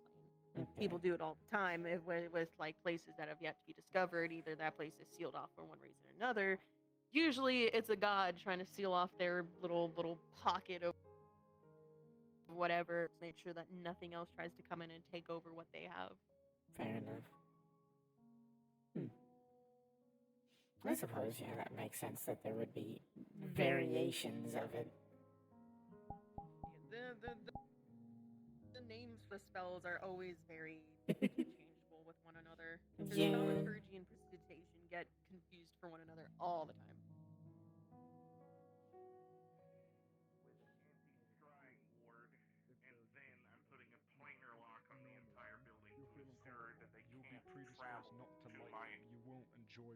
Okay. People do it all the time with like places that have yet to be discovered. Either that place is sealed off for one reason or another. Usually, it's a god trying to seal off their little pocket of whatever, make sure that nothing else tries to come in and take over what they have. Fair enough. I suppose, yeah, that makes sense that there would be variations of it. The names for spells are always very interchangeable with one another. Thaumaturgy and precipitation get confused for one another all the time.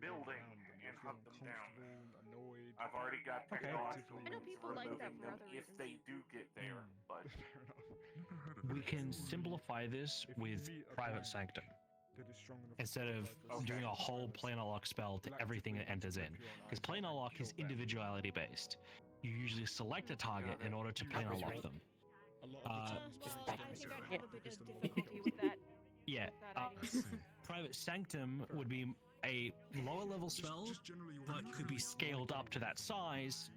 Building and hunt them down. I've already got technological I know people like that for other if reasons. they do get there, but We can simplify this with Private Sanctum. Instead of doing a whole planar lock spell to everything that enters in. Because planar lock is individuality based. You usually select a target in order to planar lock them. I think I'd have a bit of difficulty with that. Yeah. Private Sanctum would be a lower level spell, but could be scaled up to that size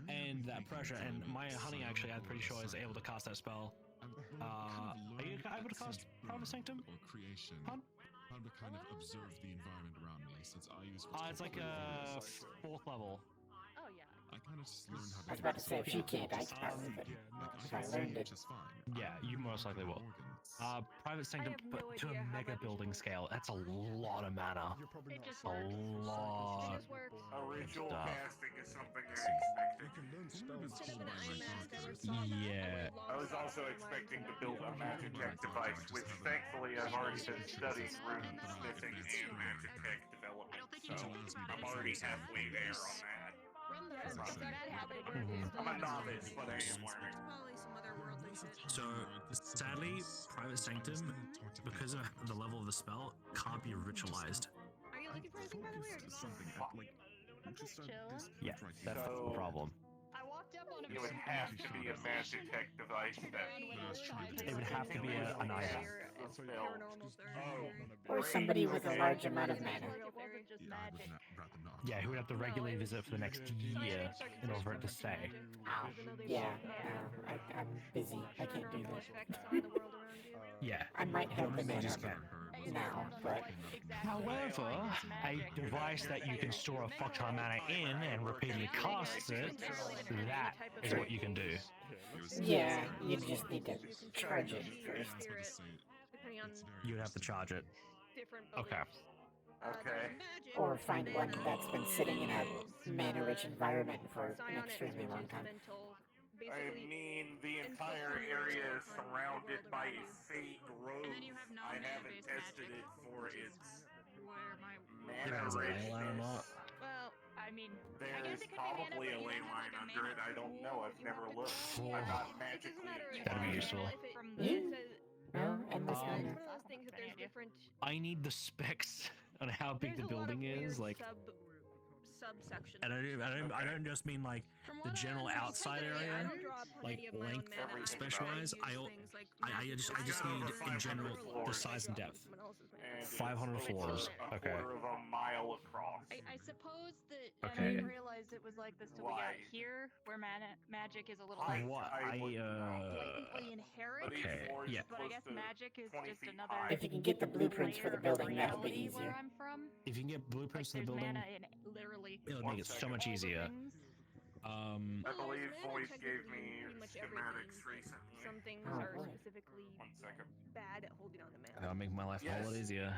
and that pressure. And Maya Honey, actually, I'm pretty sure, is able to cast that spell. Are you able to cast Private Sanctum? Or creation. Huh? How to kind of observe the environment around me, since I use. It's like a 4th level. Oh yeah. I kind of just learned how to. I was about to say, if you can't, I can probably, but if I learned it. Yeah, you most likely will. Private Sanctum, but to a mega building scale, that's a lot of mana. It just A works. lot. It just works. a ritual Stuff. casting is something I expected. Yeah. I was also expecting to build a magic tech device, which thankfully I've already been studying rune smithing and magic tech development, so I'm already halfway there on that. I'm a novice, but I am learning. So, sadly, Private Sanctum, because of the level of the spell, can't be ritualized. Are you looking for anything, by the way, or just chilling? Yeah, that's the problem. I walked up on him. It would have to be a magic tech device that It would have to be an item. Or somebody with a large amount of mana. Yeah, who would have to regularly visit for the next year in order for it to stay. Yeah, I'm busy. I can't do that. Yeah. I might have the mana now, but... However, a device that you can store a fuck ton of mana in and repeatedly casts it, that is what you can do. Yeah, you just need to charge it first. You would have to charge it. Okay. Okay. Or find one that's been sitting in a mana-rich environment for an extremely long time. I mean, the entire area is surrounded by a fake grove. I haven't tested it for its mana richness. Well, I mean, There's probably a ley line under it. I don't know. I've never looked. I'm not magically. That'd be useful. No, endless mana. I need the specs on how big the building is, like. Subsection. And I don't just mean like the general outside area, like length space-wise. I just need in general the size and depth. 500 floors. Okay. A quarter of a mile across. I suppose that Okay. I didn't realize it was like this till we got here, where magic is a little like blatantly inherent. Okay. Yeah. But I guess magic is just another. If you can get the blueprints for the building, that'll be reality easier. Where I'm from, If you can get blueprints in the there's building, mana in literally. it'll make it so much easier. I believe Voice gave me schematics recently. Some things Oh, are boy. specifically 1 second. bad at holding on to mana. That'll make my life a whole lot easier.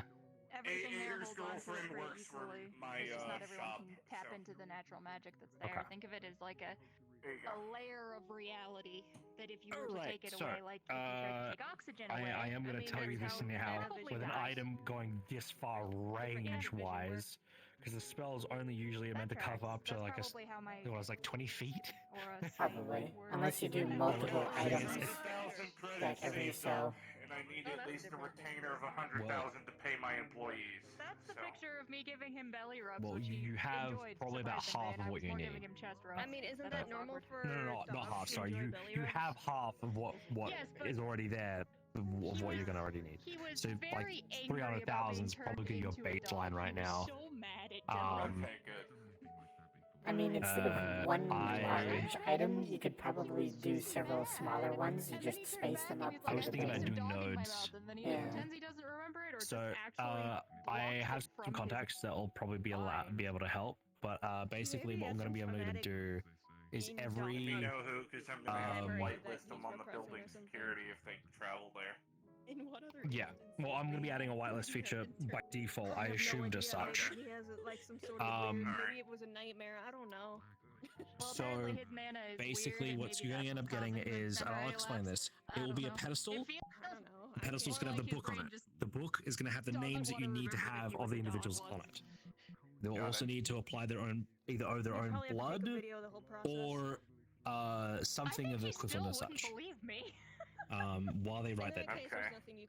Everything there Ader's holds on to it girlfriend very works for easily. my It's just not everyone shop, can tap so- into the natural magic that's there. Okay. Think of it as like a There you go. layer of reality that if you were to Alright, take it so, away, like if you tried to take oxygen away. I am going to mean, tell you that's this how now, probably with an dies. item going this far range-wise, because the spell's only usually meant to cover up to like probably how my it was like 20 feet. Probably. Unless you do multiple items. Like every so. And I need at least a retainer of 100,000 to pay my employees. That's the picture of me giving him belly rubs. Well, which he you have enjoyed, probably about surprisingly, half and of I what was you more need. giving him chest rubs. I mean, isn't That's that normal awkward. for No, not half. to Sorry, enjoy you belly you rubs? have half of what Yes, but is already there. Of what you're gonna already need. He was So like very angry about 300,000 is being probably turned your into a baseline dog. right He was now. so mad at Dylan. Okay, good. I mean, instead of one large item, you could probably do several smaller ones. You just space them up. I was thinking about doing nodes. Yeah. So I have some contacts that will probably be able to help. But basically, what I'm going to be able to do is every You know who? Because I'm gonna have to whitelist them on the building security if they travel there. In what other yeah. Well, I'm going to be adding a whitelist feature by default. I assumed as such. He has like some sort of weird, maybe it was a nightmare. I don't know. So basically, what you're going to end up getting is, and I'll explain this. It will be a pedestal. The pedestal's going to have the book on it. The book is going to have the names that you need to have of the individuals on it. They'll also need to apply their own, either their own blood or something of the equivalent as such. While they write that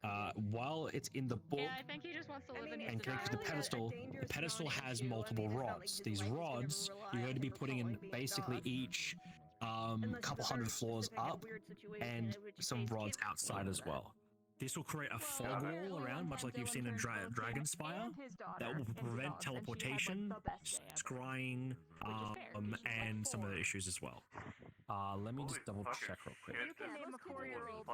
down. While it's in the book Yeah, I think he just wants to live in his and connected to the pedestal has multiple rods. These rods, you're going to be putting in basically each couple hundred floors up and some rods outside as well. This will create a fog wall around, much like you've seen in Dragon Spire, that will prevent teleportation, scrying, and some of the issues as well. Let me just double check real quick. You can name a 4-year-old.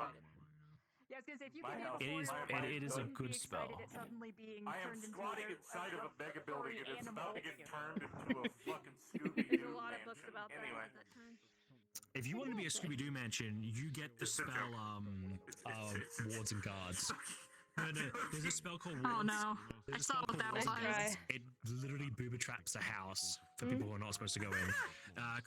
Yeah, I was gonna say, if you can name a 4-year-old, It is a good spell. suddenly being I am turned into squatting inside of a mega building and it's about to get animal. turned into a fucking Scooby-Doo mansion. Anyway. If you want to be a Scooby-Doo mansion, you get the spell Wards and Guards. No, there's a spell called Wards. Oh no, I There's a saw spell what called that Wards was. and Guards. It literally booby traps a house for people who are not supposed to go in. It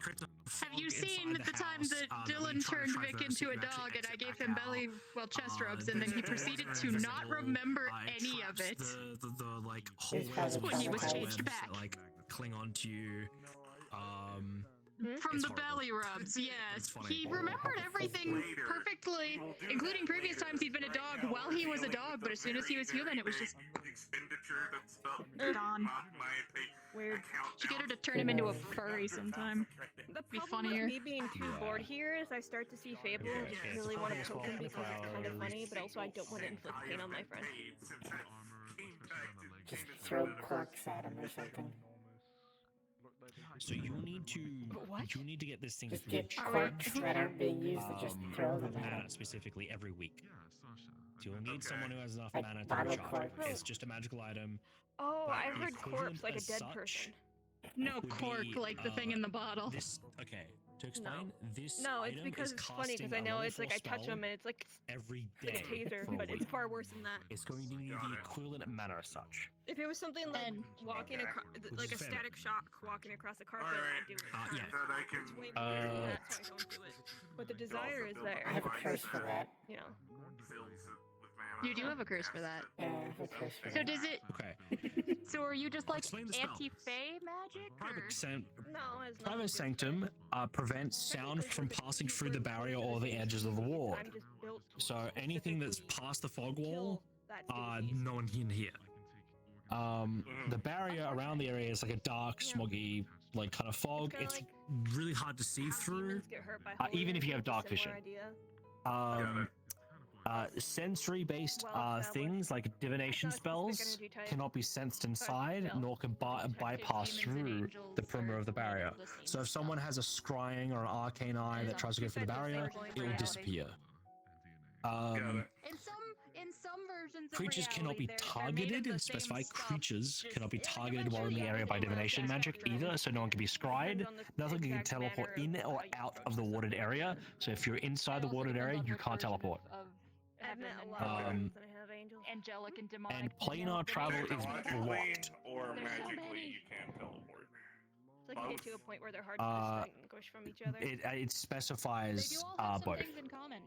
creates a Have you fog seen inside the time house, that when Dylan you try to turned Vic traverse into it, a you actually dog and I exit gave back him out. chest rubs, and then he there's proceeded doors to that are not invisible. remember It any of traps it? The like It's hallways probably when he was webs changed back. that, like cling onto you. From It's the horrible. belly rubs, yes. It's funny. He remembered everything perfectly, including previous times he'd been a dog while he was a dog, but as soon as he was human, it was just Expenditure that's not gone. Weird. Should get her to turn him into a furry sometime. The Be problem funnier. with me being too bored here is I start to see Fable and just really want to poke him because it's kind of funny, but also I don't want to inflict pain on my friend. Just throw corks at him or something. So you need to get this thing Just get corks that aren't being used and just throw them at him. specifically every week. So you'll need someone who has enough Like mana to bottle recharge. corks. It's just a magical item. Oh, but I the heard equivalent corpse like a as dead such person. No would cork be, like the thing in the bottle. Okay, to explain, this No, it's item because is it's funny because casting I a know level it's like 4 I touch spell him and it's like every like day a taser, for a but it's week. far worse than that. It's going to need the equivalent mana as such. If it was something like walking across, like a is fair. static shock walking across the carpet, I'd do it. Yeah. It's way bigger than that, so I don't do it. But the desire is there. I have a curse for that. You know. You do have a curse for that. Yeah, I have a curse for So that. does it? Okay. So are you just like Explain the spell. anti-fey magic? No, it's Private Sanctum prevents sound from passing through the barrier or the edges of the ward. So anything that's past the fog wall, no one can hear. The barrier around the area is like a dark, smoggy, like kind of fog. It's really hard to see through, even if you have dark vision. Sensory-based things like divination spells cannot be sensed inside, nor can bypass through the perimeter of the barrier. So if someone has a scrying or an arcane eye that tries to go through the barrier, it will disappear. In some versions of Creatures cannot be reality, they're made of the targeted. same Specify stuff. creatures cannot be targeted while in the area by divination magic either, so no one can be scryed. Nothing can teleport in or out of the warded area. So if you're inside the warded area, you can't teleport. I've met a lot of of angelic and demonic. And planar travel is blocked. Or There's so magically many. you can't teleport. It's like you get to a point where they're hard to distinguish from each other. It specifies They do all have some both. things in common.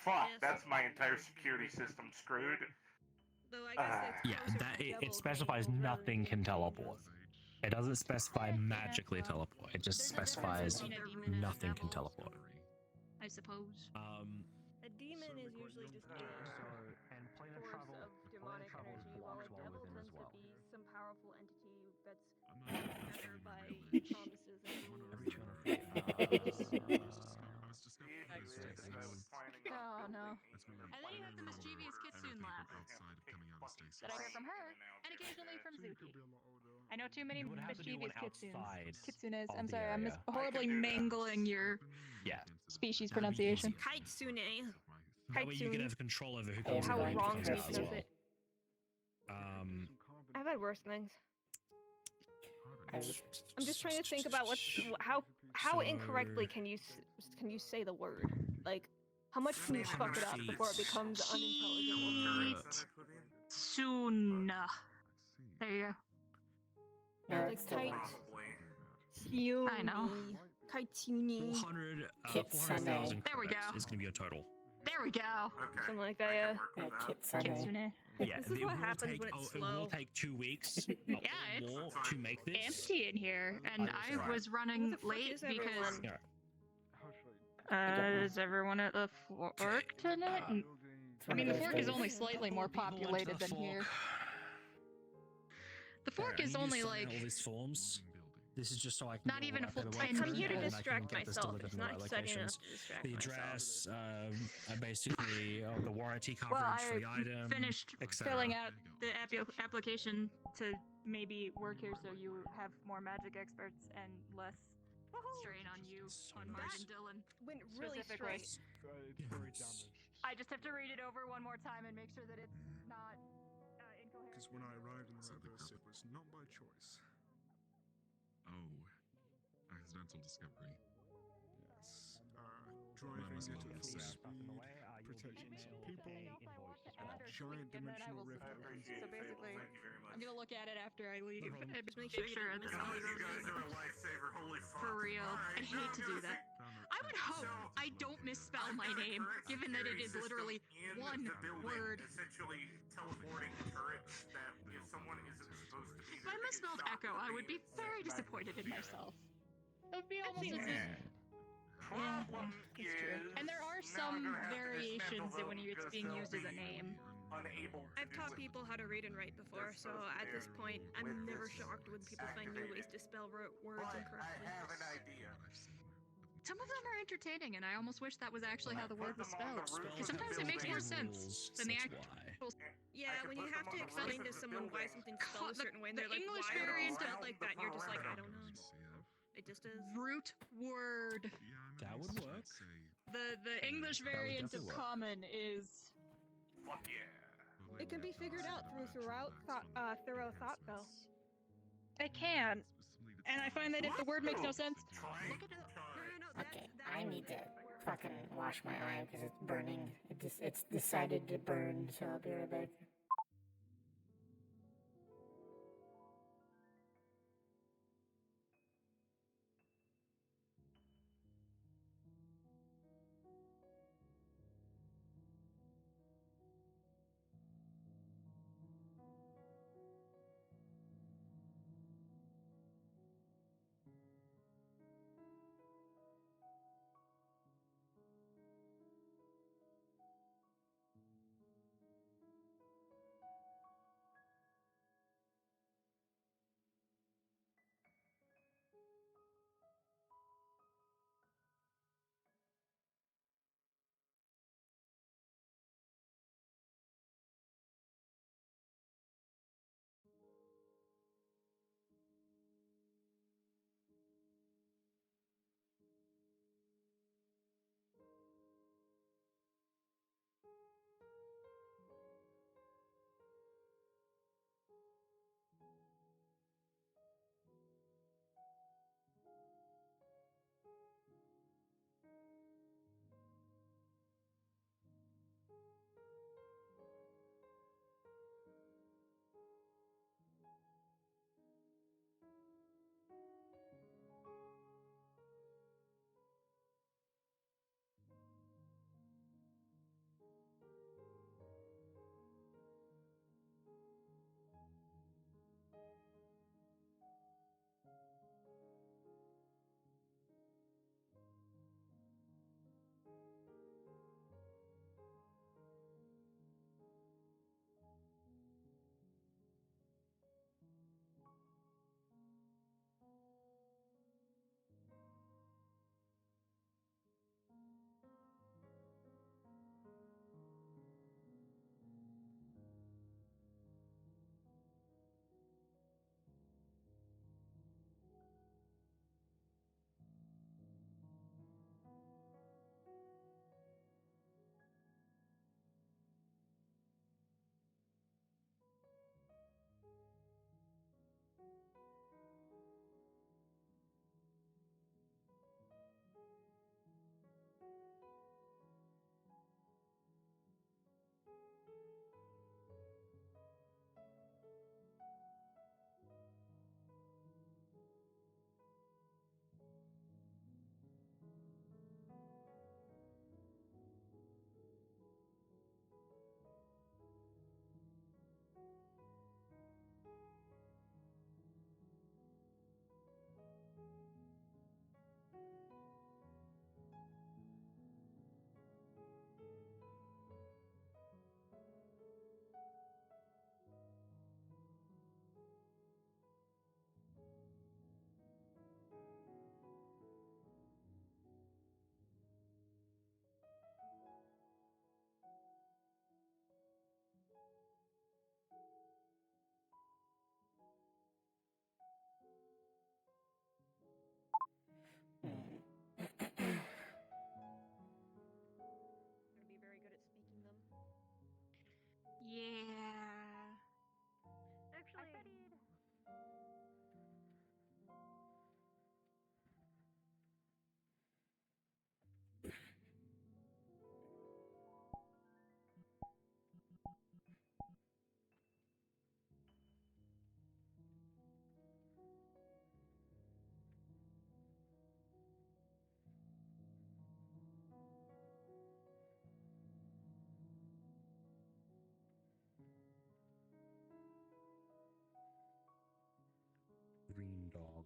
Fuck, that's my entire security system screwed. Though I guess it's Yeah, closer that to it double specifies cable rather nothing than can teleport. It doesn't specify magically well, teleport. It just there's a difference specifies between a demon and a nothing can devil. teleport. I suppose. A demon is usually just a and planar force travel, of demonic energy, while a devil tends to be some powerful entity that's put together by promises and rules. Oh no. And then you have the mischievous Kitsune laugh that I hear from her, and occasionally from Zuki. I know too many You would have to do one mischievous outside Kitsunes. of I'm the sorry, I'm area. horribly mangling your Yeah. species That'd be pronunciation. easier. Kitsune. That way you can have control over who Oh, comes how in and wrong comes he out as says well. it. I've had worse things. I'm just trying to think about how incorrectly can you say the word? Like, how much can you fuck it up before it becomes unintelligible? Kitsuna. There you go. Like kite. I know. Kitune. 400,000 There we go. is going to be your total. There we go. Something like that, yeah. Kitsune. Yeah, This is what happens when it's It will slow. take 2 weeks Yeah, it's more to make this. empty in here, and I Right. was running Where the fuck late is because. everyone? Is everyone at the fork tonight? I mean, the fork is only slightly more populated than here. The fork is only like all these forms. This is just so I can not do even all a full that 10 paperwork I'm here to and I can distract get this myself. delivered It's in the not right exciting enough locations. to distract The myself. address, basically the warranty coverage well, for the I item, finished etc. filling out the application to maybe work here so you have more magic experts and less strain on you, on Mark and Dylan. Went really specifically. straight. It's very damaged. I just have to read it over one more time and make sure that it's not incoherent. Because when I arrived in the reverse, it was not by choice. Oh, accidental discovery. Yes. Driving at full speed, protecting some people, giant dimensional rift opens. So basically, I'm gonna look at it after I leave and Just make sure you that didn't the miss spelling anything. is You're a lifesaver, holy fuck. for real. I hate to do that. I would hope I don't misspell my name, given that it is literally one word. Essentially teleporting turrets that if someone isn't supposed to be If I misspelled Echo, I would be very disappointed in myself. That would be almost as if. Problem is, And there are some variations when it's being used as a name. I've taught people how to read and write before, so at this point, I'm never shocked when people find new ways to spell words incorrectly. I have an idea. Some of them are entertaining, and I almost wish that was actually how the word was spelled. Because sometimes it makes more sense than the actual. Yeah, when you have to explain to someone why something's spelled a certain way, and they're like, English why variant spelled like that, and you're just like, I don't know. It just is. Root word. That would work. The English variant of common is. Fuck yeah. It can be figured out through thorough thought, though. It can. And I find that if the word makes no sense, look it up. Okay, I need to fucking wash my eye because it's burning. It's decided to burn, so I'll be right back.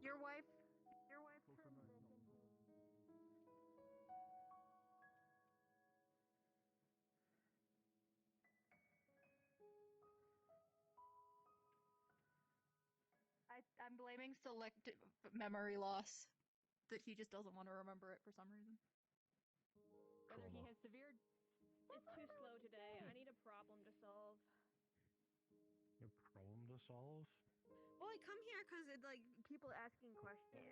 Your wife. I'm blaming selective memory loss. That he just doesn't want to remember it for some reason. Whether he has severe. It's too slow today. I need a problem to solve. Your problem to solve? Well, I come here because it's like people asking questions.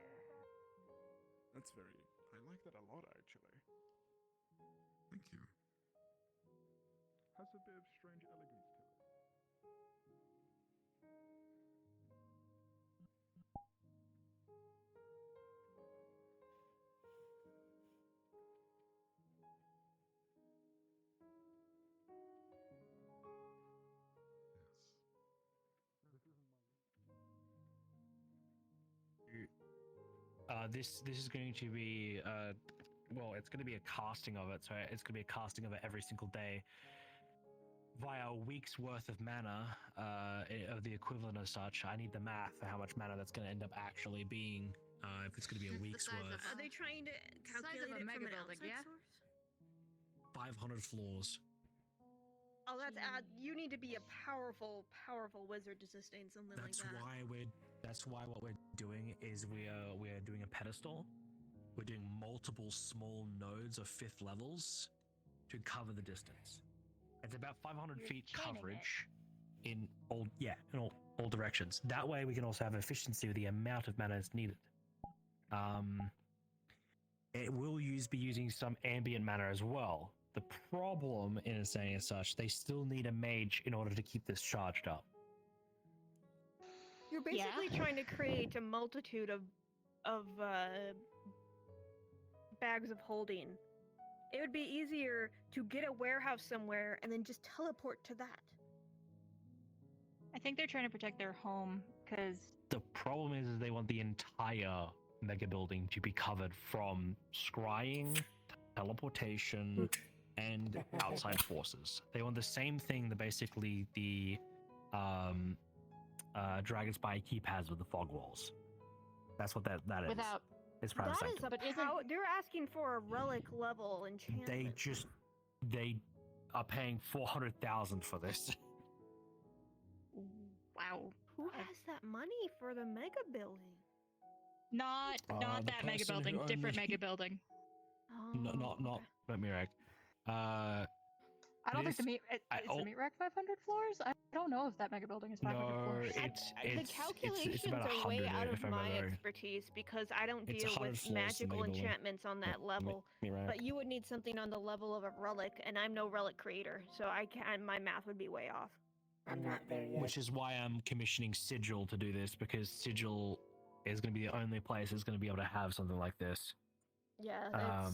That's very. I like that a lot, actually. Thank you. Has a bit of strange elegance to it. This is going to be well, it's going to be a casting of it, so it's going to be a casting of it every single day via a week's worth of mana, of the equivalent of such. I need the math for how much mana that's going to end up actually being, if it's going to be a week's worth. Are they trying to calculate it from an outside source? 500 floors. Oh, that's you need to be a powerful wizard to sustain something like that. That's why what we're doing is we are doing a pedestal. We're doing multiple small nodes of 5th levels to cover the distance. It's about 500 feet coverage in all directions. That way we can also have efficiency with the amount of mana that's needed. It will be using some ambient mana as well. The problem in saying as such, they still need a mage in order to keep this charged up. You're basically trying to create a multitude of bags of holding. It would be easier to get a warehouse somewhere and then just teleport to that. I think they're trying to protect their home because the problem is they want the entire mega building to be covered from scrying, teleportation, and outside forces. They want the same thing that basically the Dragon's Spire Keep has with the fog walls. That's what that is. It's private sanctum. But they're asking for a relic level enchantment. They are paying 400,000 for this. Wow. Who has that money for the mega building? Not that mega building, different mega building. Not Mirek. I don't think the meat rack 500 floors. I don't know if that mega building is 500 floors. The calculations are way out of my expertise because I don't deal with magical enchantments on that level. But you would need something on the level of a relic, and I'm no relic creator, so my math would be way off. I'm not there yet. Which is why I'm commissioning Sigil to do this, because Sigil is going to be the only place that's going to be able to have something like this. Yeah.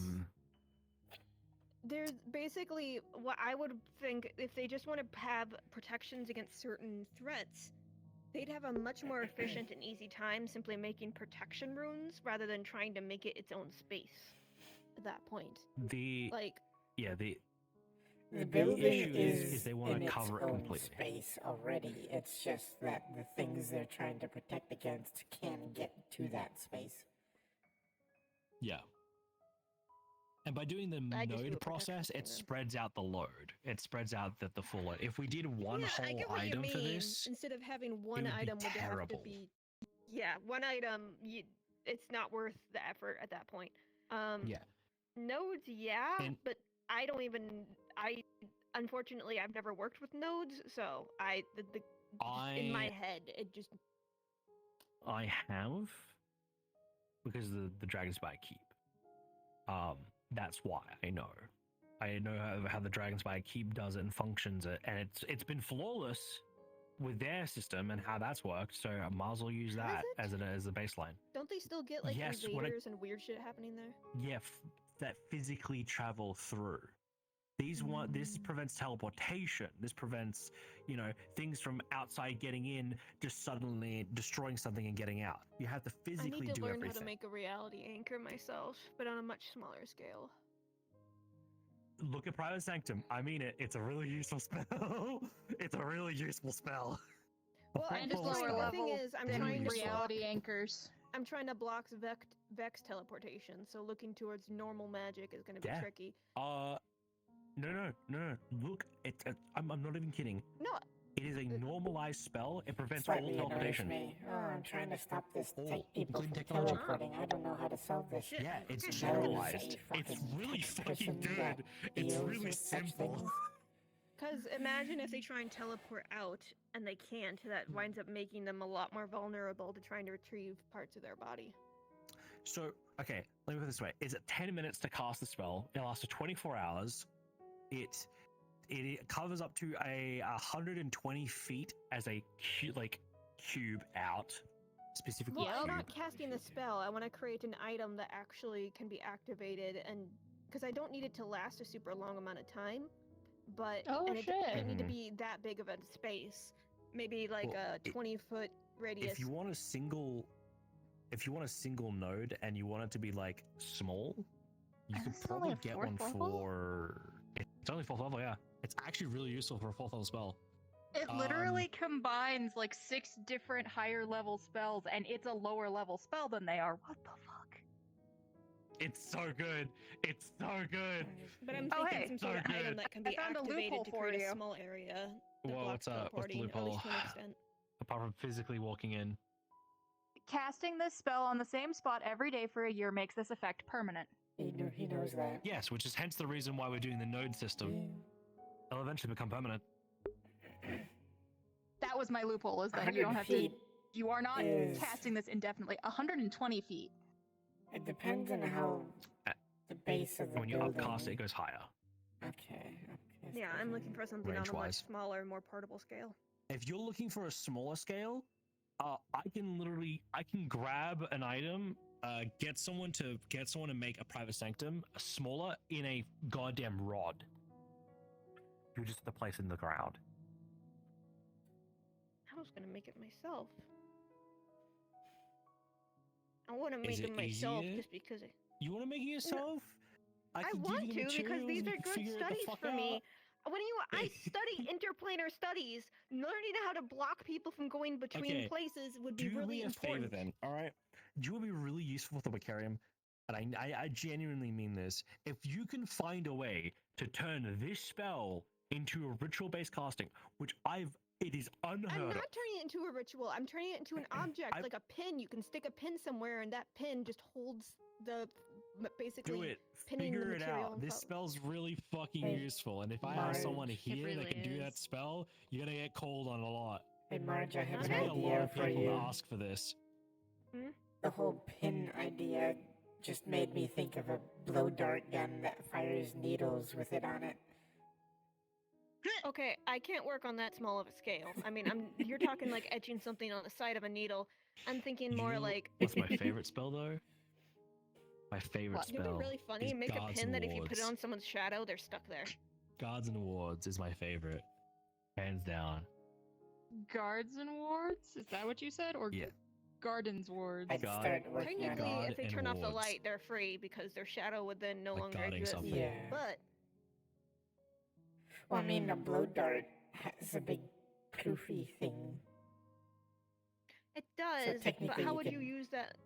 There's basically what I would think if they just want to have protections against certain threats, they'd have a much more efficient and easy time simply making protection runes rather than trying to make it its own space at that point. The issue building is they want in to cover its it own completely. space already. It's just that the things they're trying to protect against can get to that space. Yeah. And by doing the node process, it spreads out the load. It spreads out the full load. If we did one whole item for this, instead of having one item would have to be, one item. It's not worth the effort at that point. Nodes, but I don't even. Unfortunately, I've never worked with nodes, so in my head it just. I have, because the Dragon's Spire Keep. That's why I know. I know how the Dragon's Spire Keep does it and functions it, and it's been flawless with their system and how that's worked. So I might as well use that as a baseline. Don't they still get like invaders and weird shit happening there? Yeah, that physically travel through. This prevents teleportation. This prevents things from outside getting in, just suddenly destroying something and getting out. You have to physically do everything. I need to learn how to make a reality anchor myself, but on a much smaller scale. Look at Private Sanctum. I mean it. It's a really useful spell. It's a really useful spell. Well, and it's lower level. The thing is, I'm trying to reality anchors. I'm trying to block Vex teleportation, so looking towards normal magic is going to be tricky. No. Look, I'm not even kidding. No. It is a normalized spell. It prevents Slightly all teleportation. me. Oh, I'm trying to stop this people from teleporting. I don't know how to solve this. Yeah, it's generalized. It's really fucking good. It's really simple. Because imagine if they try and teleport out and they can't, that winds up making them a lot more vulnerable to trying to retrieve parts of their body. So, okay, let me put it this way. It's 10 minutes to cast the spell. It lasts for 24 hours. It covers up to 120 feet as a cube out. Specifically, well, I'm not casting the spell. I want to create an item that actually can be activated, and because I don't need it to last a super long amount of time, but it doesn't need to be that big of a space. Maybe like a 20-foot radius. If you want a single node and you want it to be like small, you could probably get one for. It's only 4th level, yeah. It's actually really useful for a 4th level spell. It literally combines like 6 different higher level spells, and it's a lower level spell than they are. What the fuck? It's so good. It's so good. But I'm thinking some sort of item that can be activated to create a small area. Well, what's the loophole? Apart from physically walking in. Casting this spell on the same spot every day for a year makes this effect permanent. He knows that. Yes, which is hence the reason why we're doing the node system. It'll eventually become permanent. That was my loophole, is that you don't have to. You are not casting this indefinitely. 120 feet. It depends on how the base of the when you upcast it goes higher. Okay. Yeah, I'm looking for something on a much smaller, more portable scale. If you're looking for a smaller scale, I can grab an item, get someone to make a private sanctum, smaller, in a goddamn rod. You just have to place it in the ground. I was gonna make it myself. I want to make it myself just because. You want to make it yourself? I want to because these are good studies for me. I study interplanar studies. Learning how to block people from going between places would be really important. Do me a favor then, all right? You would be really useful for the Vicarium, and I genuinely mean this. If you can find a way to turn this spell into a ritual-based casting, which it is unheard of. I'm not turning it into a ritual. I'm turning it into an object, like a pin. You can stick a pin somewhere, and that pin just holds the basically. Do it. Pinning Figure the it material. out. This spell's really fucking useful, and if I have someone here that can do that spell, you're gonna get called on a lot. Hey Marge, I have There's an gonna be a lot idea of for people you. to ask for this. The whole pin idea just made me think of a blow dart gun that fires needles with it on it. Okay, I can't work on that small of a scale. I mean, you're talking like etching something on the side of a needle. I'm thinking more like. What's my favorite spell though? My favorite spell. It'd be really funny. Make a pin that if you put it on someone's shadow, they're stuck there. Guards and Wards is my favorite, hands down. Guards and wards? Is that what you said? Or Gardens wards? Technically, if they turn off the light, they're free because their shadow would then no longer exist. Yeah. But. Well, I mean, a blow dart has a big poofy thing. It does, but how would you use that?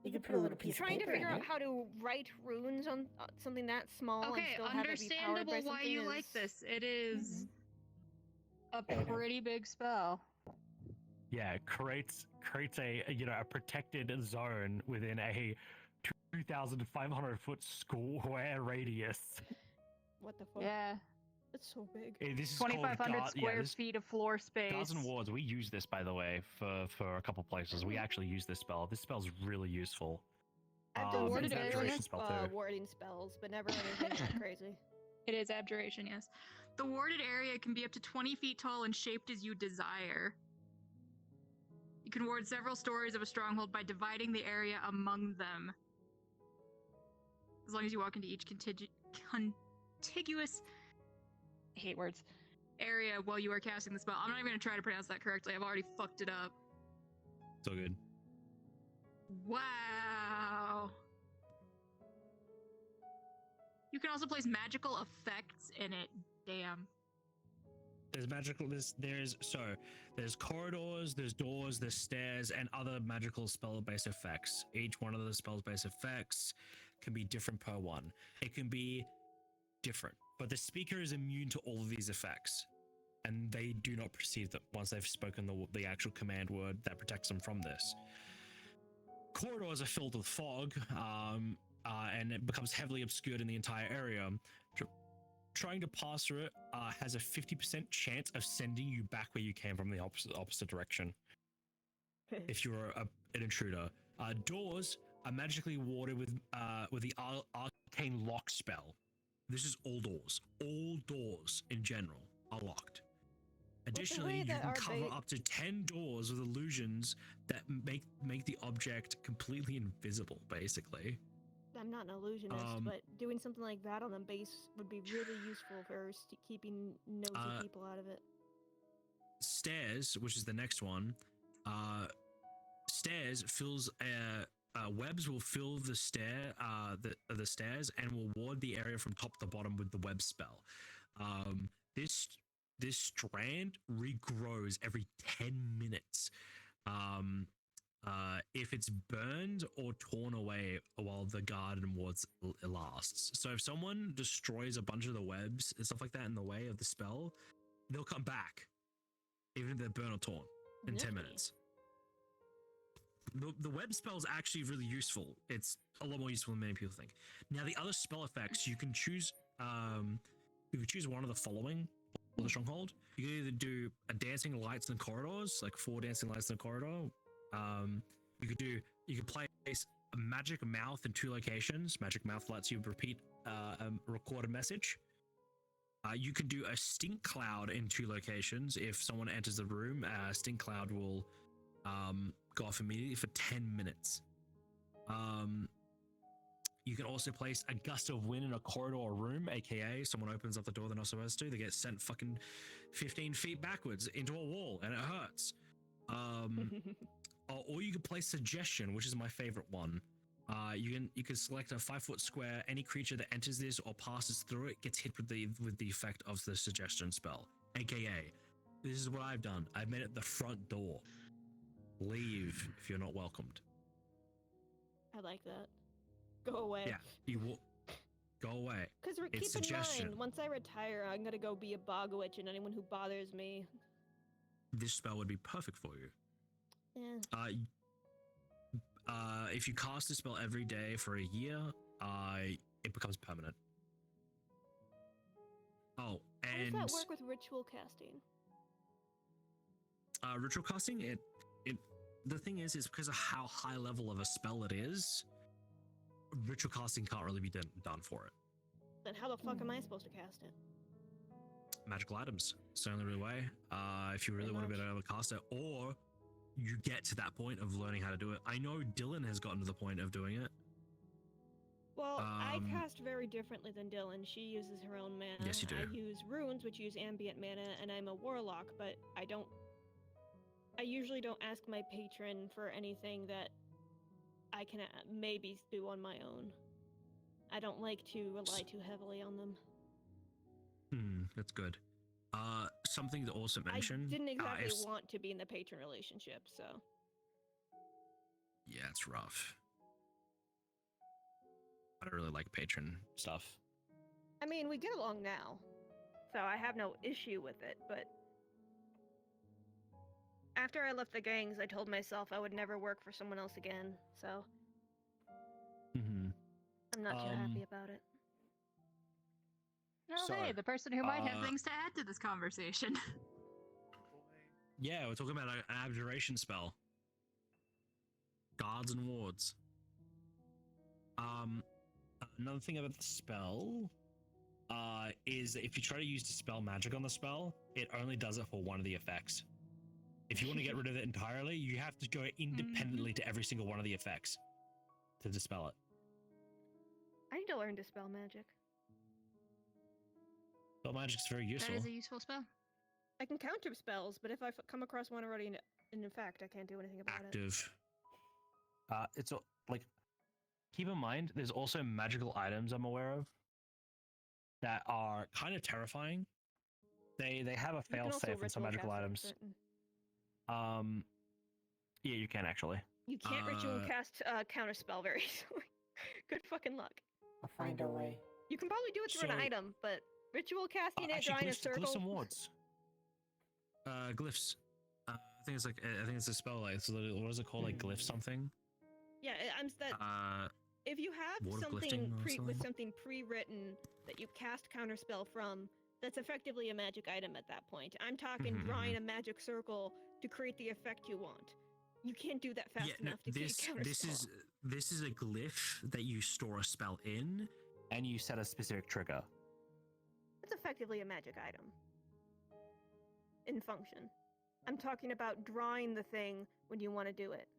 You could put a little piece of paper Trying to figure in out it. how to write runes on something that small and still have it be powered by understandable why you like this. It is a pretty big spell. Yeah, it creates a protected zone within a 2,500 foot square radius. What the fuck? Yeah. It's so big. This is 2,500 square feet of floor space. Guards and Wards, we use this, by the way, for a couple places. We actually use this spell. This spell's really useful. I've done warded abjuration warding spells, but never anything that crazy. It is abjuration, yes. The warded area can be up to 20 feet tall and shaped as you desire. You can ward several stories of a stronghold by dividing the area among them. As long as you walk into each contiguous... I hate words. Area while you are casting the spell. I'm not even going to try to pronounce that correctly. I've already fucked it up. So good. Wow. You can also place magical effects in it. Damn. There's corridors, there's doors, there's stairs, and other magical spell-based effects. Each one of the spell-based effects can be different per one. It can be different, but the speaker is immune to all of these effects, and they do not perceive them once they've spoken the actual command word that protects them from this. Corridors are filled with fog, and it becomes heavily obscured in the entire area. Trying to pass through it has a 50% chance of sending you back where you came from, the opposite direction. If you're an intruder. Doors are magically warded with the arcane lock spell. This is all doors. All doors in general are locked. Additionally, you can cover up to 10 doors with illusions that make the object completely invisible, basically. I'm not an illusionist, but doing something like that on the base would be really useful for keeping nosy people out of it. Stairs, which is the next one, stairs fills webs will fill the the stairs and will ward the area from top to bottom with the web spell. This strand regrows every 10 minutes. If it's burned or torn away while the garden wards lasts. So if someone destroys a bunch of the webs and stuff like that in the way of the spell, they'll come back, even if they're burned or torn, in 10 minutes. The web spell is actually really useful. It's a lot more useful than many people think. Now, the other spell effects, you can choose one of the following for the stronghold. You can either do a dancing lights in the corridors, like 4 dancing lights in the corridor. You could place a magic mouth in 2 locations. Magic mouth lets you repeat a recorded message. You can do a stink cloud in 2 locations. If someone enters the room, a stink cloud will go off immediately for 10 minutes. You can also place a gust of wind in a corridor or room, aka someone opens up the door they're not supposed to. They get sent fucking 15 feet backwards into a wall, and it hurts. Or you can place suggestion, which is my favorite one. You can select a 5-foot square. Any creature that enters this or passes through it gets hit with the effect of the suggestion spell. AKA, this is what I've done. I've made it the front door. Leave if you're not welcomed. I like that. Go away. Yeah, you will go away. Because keep in mind, once I retire, I'm gonna go be a bog witch, and anyone who bothers me. This spell would be perfect for you. Yeah. If you cast a spell every day for a year, it becomes permanent. Oh, and how does that work with ritual casting? Ritual casting, the thing is because of how high level of a spell it is, ritual casting can't really be done for it. Then how the fuck am I supposed to cast it? Magical items. It's the only real way. If you really want to be able to cast it, or you get to that point of learning how to do it. I know Dylan has gotten to the point of doing it. Well, I cast very differently than Dylan. She uses her own mana. Yes, you do. I use runes, which use ambient mana, and I'm a warlock, but I usually don't ask my patron for anything that I can maybe do on my own. I don't like to rely too heavily on them. That's good. Something to also mention. I didn't exactly want to be in the patron relationship, so. Yeah, it's rough. I don't really like patron stuff. I mean, we get along now, so I have no issue with it, but after I left the gangs, I told myself I would never work for someone else again, so I'm not too happy about it. Oh, hey, the person who might have things to add to this conversation. Yeah, we're talking about an abjuration spell. Guards and wards. Another thing about the spell is that if you try to use dispel magic on the spell, it only does it for one of the effects. If you want to get rid of it entirely, you have to go independently to every single one of the effects to dispel it. I need to learn dispel magic. Spell magic is very useful. That is a useful spell. I can counter spells, but if I come across one already in effect, I can't do anything about Active. It's like, keep in mind, there's also magical items I'm aware of that are kind of terrifying. They have a failsafe in some magical items. Yeah, you can actually. You can't ritual cast counterspell very easily. Good fucking luck. I'll find a way. You can probably do it through an item, but ritual casting it, drawing a circle. Glyphs and wards. Glyphs. I think it's a spell. Like, what is it called? Like glyph something. Yeah, I'm that. If you have something with something pre-written that you cast counterspell from, that's effectively a magic item at that point. I'm talking drawing a magic circle to create the effect you want. You can't do that fast enough to create counterspell. This is a glyph that you store a spell in, and you set a specific trigger. It's effectively a magic item in function. I'm talking about drawing the thing when you want to do it.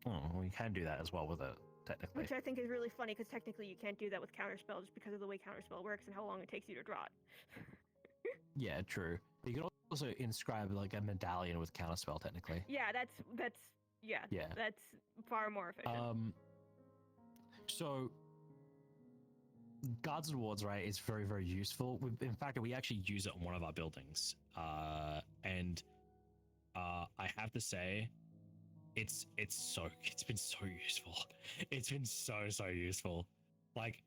Oh, well, you can do that as well with it, technically. Which I think is really funny, because technically you can't do that with counterspell just because of the way counterspell works and how long it takes you to draw it. Yeah, true. But you can also inscribe like a medallion with counterspell, technically. Yeah, that's far more efficient. So guards and wards, right, is very, very useful. In fact, we actually use it on one of our buildings, and I have to say, it's been so useful. It's been so useful. Like,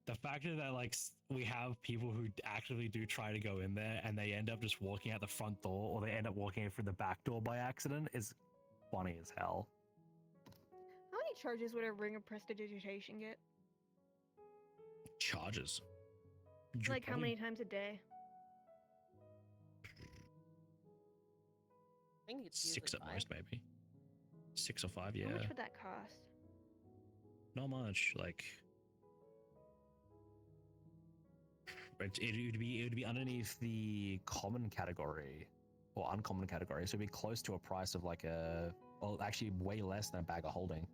the fact that like we have people who actively do try to go in there and they end up just walking out the front door, or they end up walking in through the back door by accident, is funny as hell. How many charges would a ring of prestidigitation get? Charges? Like how many times a day? I think it's 6 at most, maybe 6 or 5. Yeah. How much would that cost? Not much. Like, it would be underneath the common category or uncommon category, so it'd be close to a price of like actually way less than a bag of holding.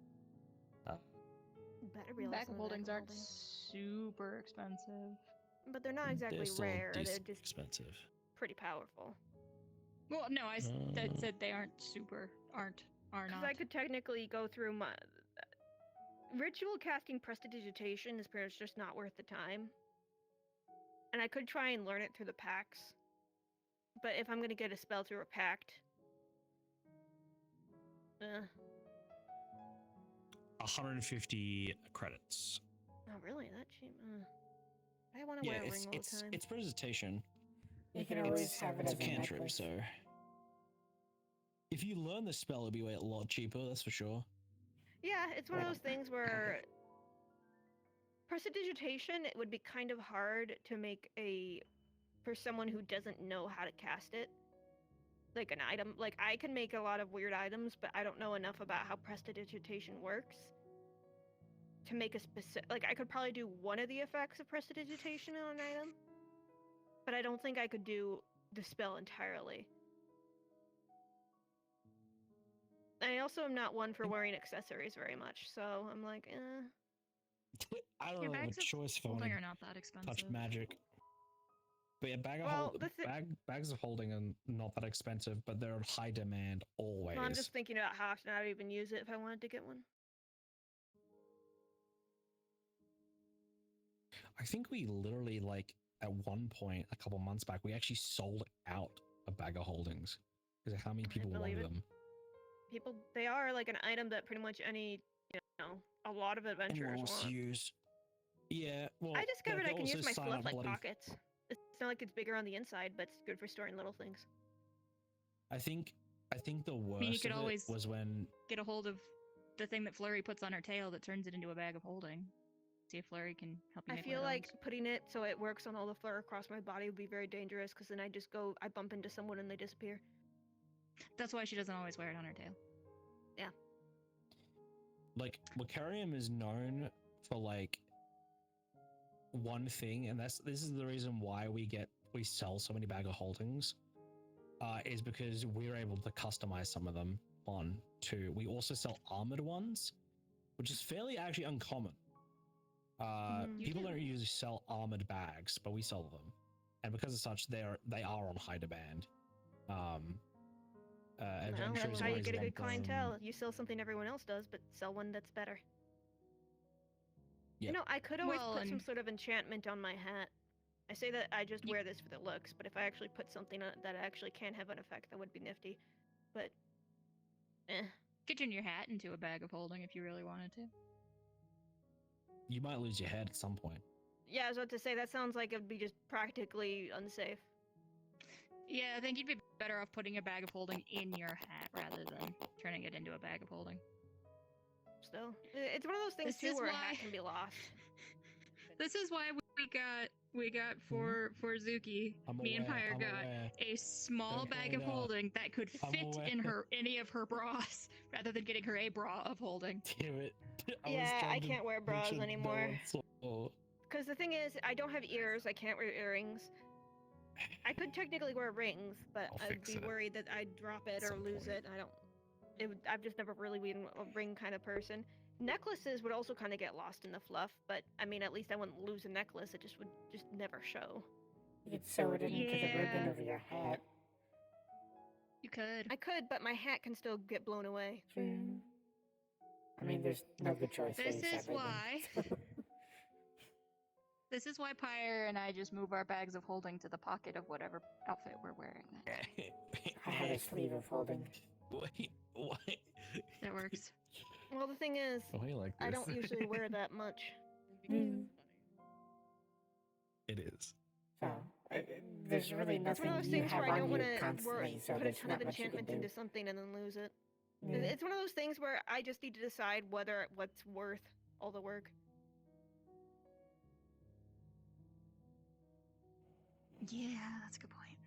Bag of holdings aren't super expensive, but they're not exactly rare. They're just expensive. Pretty powerful. Well, no, I said they aren't are not. Because I could technically go through my ritual casting prestidigitation is pretty much just not worth the time. And I could try and learn it through the packs, but if I'm gonna get a spell through a pact, 150 credits. Oh, really? That cheap? I want to wear a ring all the time. It's prestidigitation. You can always have it as a cantrip, so if you learn the spell, it'll be a lot cheaper. That's for sure. Yeah, it's one of those things where prestidigitation, it would be kind of hard to make for someone who doesn't know how to cast it, like an item. Like, I can make a lot of weird items, but I don't know enough about how prestidigitation works to make a specific, like, I could probably do one of the effects of prestidigitation on an item, but I don't think I could do the spell entirely. I also am not one for wearing accessories very much, so I'm like, I don't know, a choice for holding are not that expensive. Touch magic. But yeah, bags of holding are not that expensive, but they're in high demand always. Well, I'm just thinking about how often I would even use it if I wanted to get one. I think we literally, like, at one point, a couple months back, we actually sold out a bag of holdings because of how many people wanted them. They are like an item that pretty much a lot of adventurers want. Use. Yeah, well, I discovered I can use my fluff like pockets. It's not like it's bigger on the inside, but it's good for storing little things. I think the worst you could always was when get a hold of the thing that Flurry puts on her tail that turns it into a bag of holding. See if Flurry can help you. I feel like putting it so it works on all the fur across my body would be very dangerous, because then I bump into someone and they disappear. That's why she doesn't always wear it on her tail. Yeah. Like, Wakarium is known for, like, one thing, and this is the reason why we sell so many bag of holdings, is because we're able to customize some of them too. We also sell armored ones, which is fairly actually uncommon. People don't usually sell armored bags, but we sell them, and because of such, they are on high demand. That's how you get a good clientele. You sell something everyone else does, but sell one that's better. Yeah. I could always put some sort of enchantment on my hat I say that I just wear this for the looks, but if I actually put something on that actually can have an effect, that would be nifty. But, Could turn your hat into a bag of holding if you really wanted to. You might lose your head at some point. Yeah, I was about to say, that sounds like it would be just practically unsafe. Yeah, I think you'd be better off putting a bag of holding in your hat rather than turning it into a bag of holding. Still, it's one of those things too where a hat can be lost. This is why we got for Zuki, me and Pyre got a small bag of holding that could fit in any of her bras rather than getting her a bra of holding. Damn it. Yeah, I can't wear bras anymore. Because the thing is, I don't have ears, I can't wear earrings. I could technically wear rings, but I'd be worried that I'd drop it or lose it. I've just never really been a ring kind of person. Necklaces would also kind of get lost in the fluff, but I mean, at least I wouldn't lose a necklace. It would just never show. You could sew it into the ribbon over your hat. You could. I could, but my hat can still get blown away. True. I mean, there's no good choice. This is why Pyre and I just move our bags of holding to the pocket of whatever outfit we're wearing. I have a sleeve of holding. Wait, what? That works. Well, the thing is, I don't usually wear that much. It is. So, there's really nothing it's one of those you things have where I don't on want you constantly, so to put a there's ton not of much you can enchantment do. into something and then lose it. Yeah. It's one of those things where I just need to decide what's worth all the work. Yeah, that's a good point.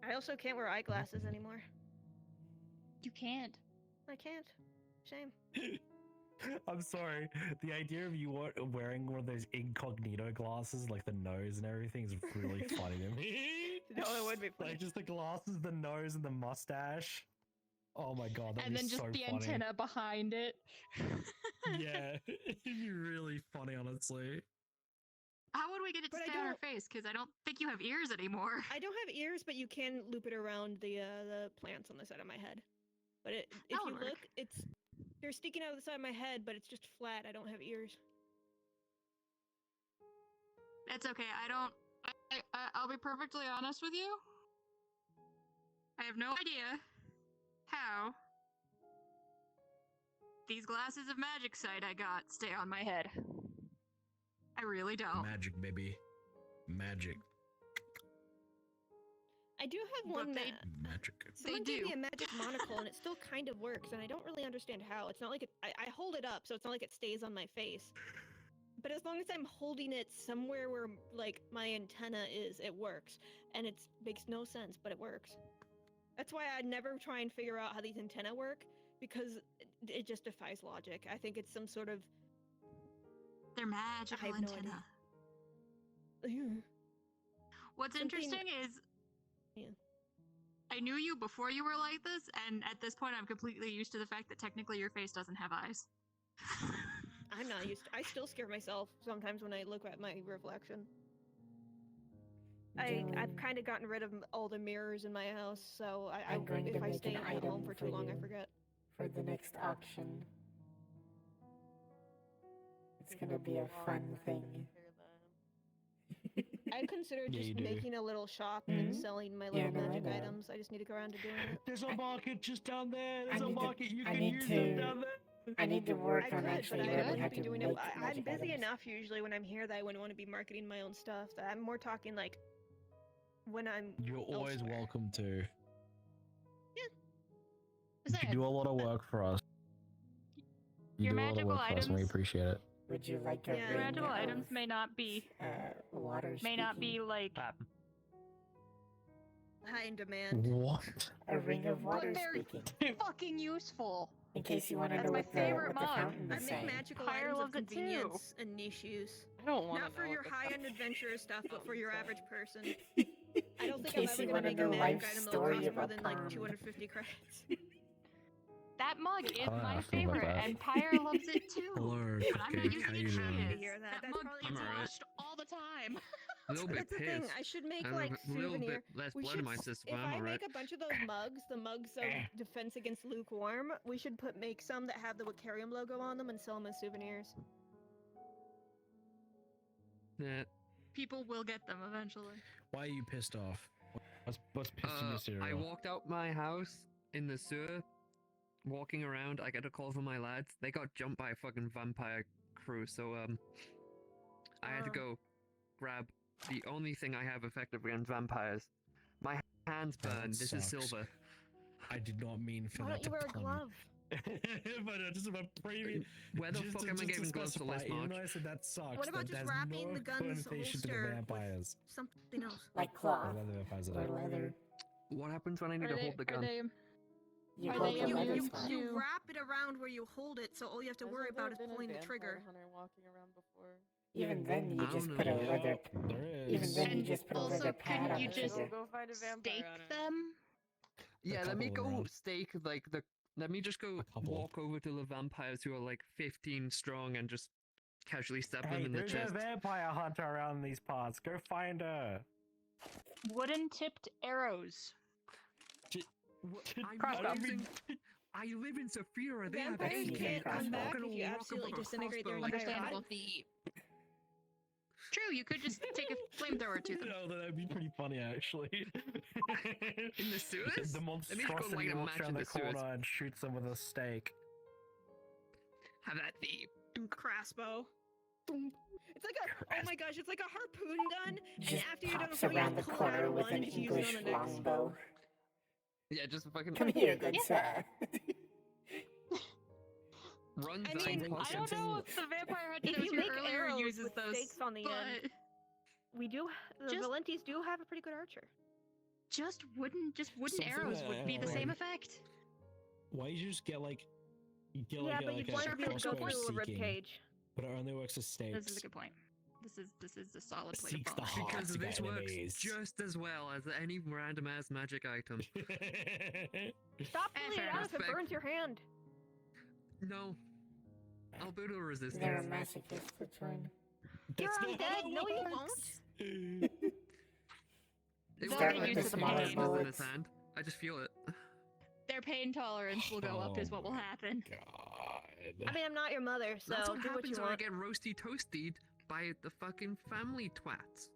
I also can't wear eyeglasses anymore. You can't. I can't. Shame. I'm sorry. The idea of you wearing one of those incognito glasses, like the nose and everything, is really funny to me. No, it would be funny. Like just the glasses, the nose, and the mustache. Oh my god, that'd be so funny. And then just the antenna behind it. Yeah, it'd be really funny, honestly. How would we get it to stay on her face? Because I don't think you have ears anymore. I don't have ears, but you can loop it around the plants on the side of my head. But if you look, they're sticking out of the side of my head, but it's just flat. I don't have ears. That's okay. I'll be perfectly honest with you. I have no idea how these glasses of magic sight I got stay on my head. I really don't. Magic, baby. Magic. I do have one that magic. Someone gave me a magic monocle, and it still kind of works, and I don't really understand how. It's not like I hold it up, so it's not like it stays on my face. But as long as I'm holding it somewhere where like my antenna is, it works, and it makes no sense, but it works. That's why I never try and figure out how these antennae work, because it just defies logic. I think it's some sort of they're magical antenna. What's interesting is I knew you before you were like this, and at this point I'm completely used to the fact that technically your face doesn't have eyes. I'm not used to I still scare myself sometimes when I look at my reflection. I've kind of gotten rid of all the mirrors in my house, so if I stay at home for too long, I forget. For the next auction. It's gonna be a fun thing. I consider just making a little shop and selling my little magic items. I just need to go around to doing it. There's a market just down there. There's a market you can use down there. I need to work on actually learning how to doing make it. I'm magic busy items. enough usually when I'm here that I wouldn't want to be marketing my own stuff. That I'm more talking like when I'm You're always welcome to. Yeah. You do a lot of work for us. You do a lot of work for us, and we appreciate it. Would you like a Your magical items may not be like high in demand. What? A ring of water very speaking. fucking useful. In case you want to know That's my what the favorite mug. fountain I is make saying. magical Pyre items of loves it too. convenience and niche use. I don't want Not for your high-end adventurous stuff, but for your average person. I don't think I'm case ever you going to wanna make a know magic life item that'll story cost of more a than like pond. 250 credits. That mug is I my feel like favorite, that. and Pyre loves it too. Hello, But I'm not Cupcake. using How it. you She doing? is. Hear that? That mug probably gets why. washed all the time. A little bit That's the thing. pissed. I should make I like have a little souvenir. bit less We blood should in my system. If I'm I alright. make a bunch of those mugs, the mugs of defense against lukewarm, we should make some that have the Wicarium logo on them and sell them as souvenirs. Yeah. people will get them eventually. Why are you pissed off? What's pissing you, Cereal? I walked out my house in the sewer, walking around. I got a call from my lads. They got jumped by a fucking vampire crew, so I had to go grab the only thing I have effective against vampires. My hands burned. This is silver. I did not mean for Why that don't you wear a glove? But just about previous. Where the fuck am I getting gloves for this, Even March? though I said that sucks. What about just wrapping the gun's connotation to the holster vampires. with something else? Like cloth Or leather vampires or leather. What happens when I need to hold the gun? You hold the leather You spine. wrap it around where you hold it, so all you have to worry about is pulling the trigger. Even then, you just put a leather. Even then, you just put a leather pad on you the just trigger. stake them? Yeah, let me go around. stake like the. Let me just go walk over to the vampires who are like 15 strong and just casually stab them in the there's chest. a vampire hunter around these parts. Go find her. Wooden tipped arrows. I live in Saphira. They have Vampires AK. can't I'm come not back gonna if you walk absolutely up a disintegrate their crossbow. entire Understandable. body. True, you could just take a flamethrower to them. No, that'd be pretty funny actually. In the sewers? The Let me just go monstrosity light a walks match around in the the sewers. corner and shoots them with a stake. Have that thief. Crossbow. It's like a, oh my gosh, it's like a harpoon gun, and Just after you're done pops firing, around you the pull it out corner of with one an and use it English on the next. longbow. Yeah, just fucking. Come here, good sir. Run I mean, I don't know if the vampire hunter If that was you here make earlier arrows uses with those, stakes on the but end, the Just- Valentis do have a pretty good archer. just wooden Something arrows would be the that, same like- effect. Why you just get like Yeah, like but you'd want to be able to go crossbow through a rib seeking, cage. but it only works as stakes. This is a good point. This is a solid plate Seeks of the bone. heart. Because Hearts this of works enemies. just as well as any random ass magic item. Stop pulling fair it out if it enough. burns your hand. No. I'll build a resistance. They're a masochist for join. You're That's not how undead. it No, you works. won't. It Start won't with hurt the the smaller pain in his bullets. hand. I just feel it. Their pain tolerance will go up, is what will happen. I mean, I'm not your mother, so That's what do what you happens when I want. get roasty toasted by the fucking family twats.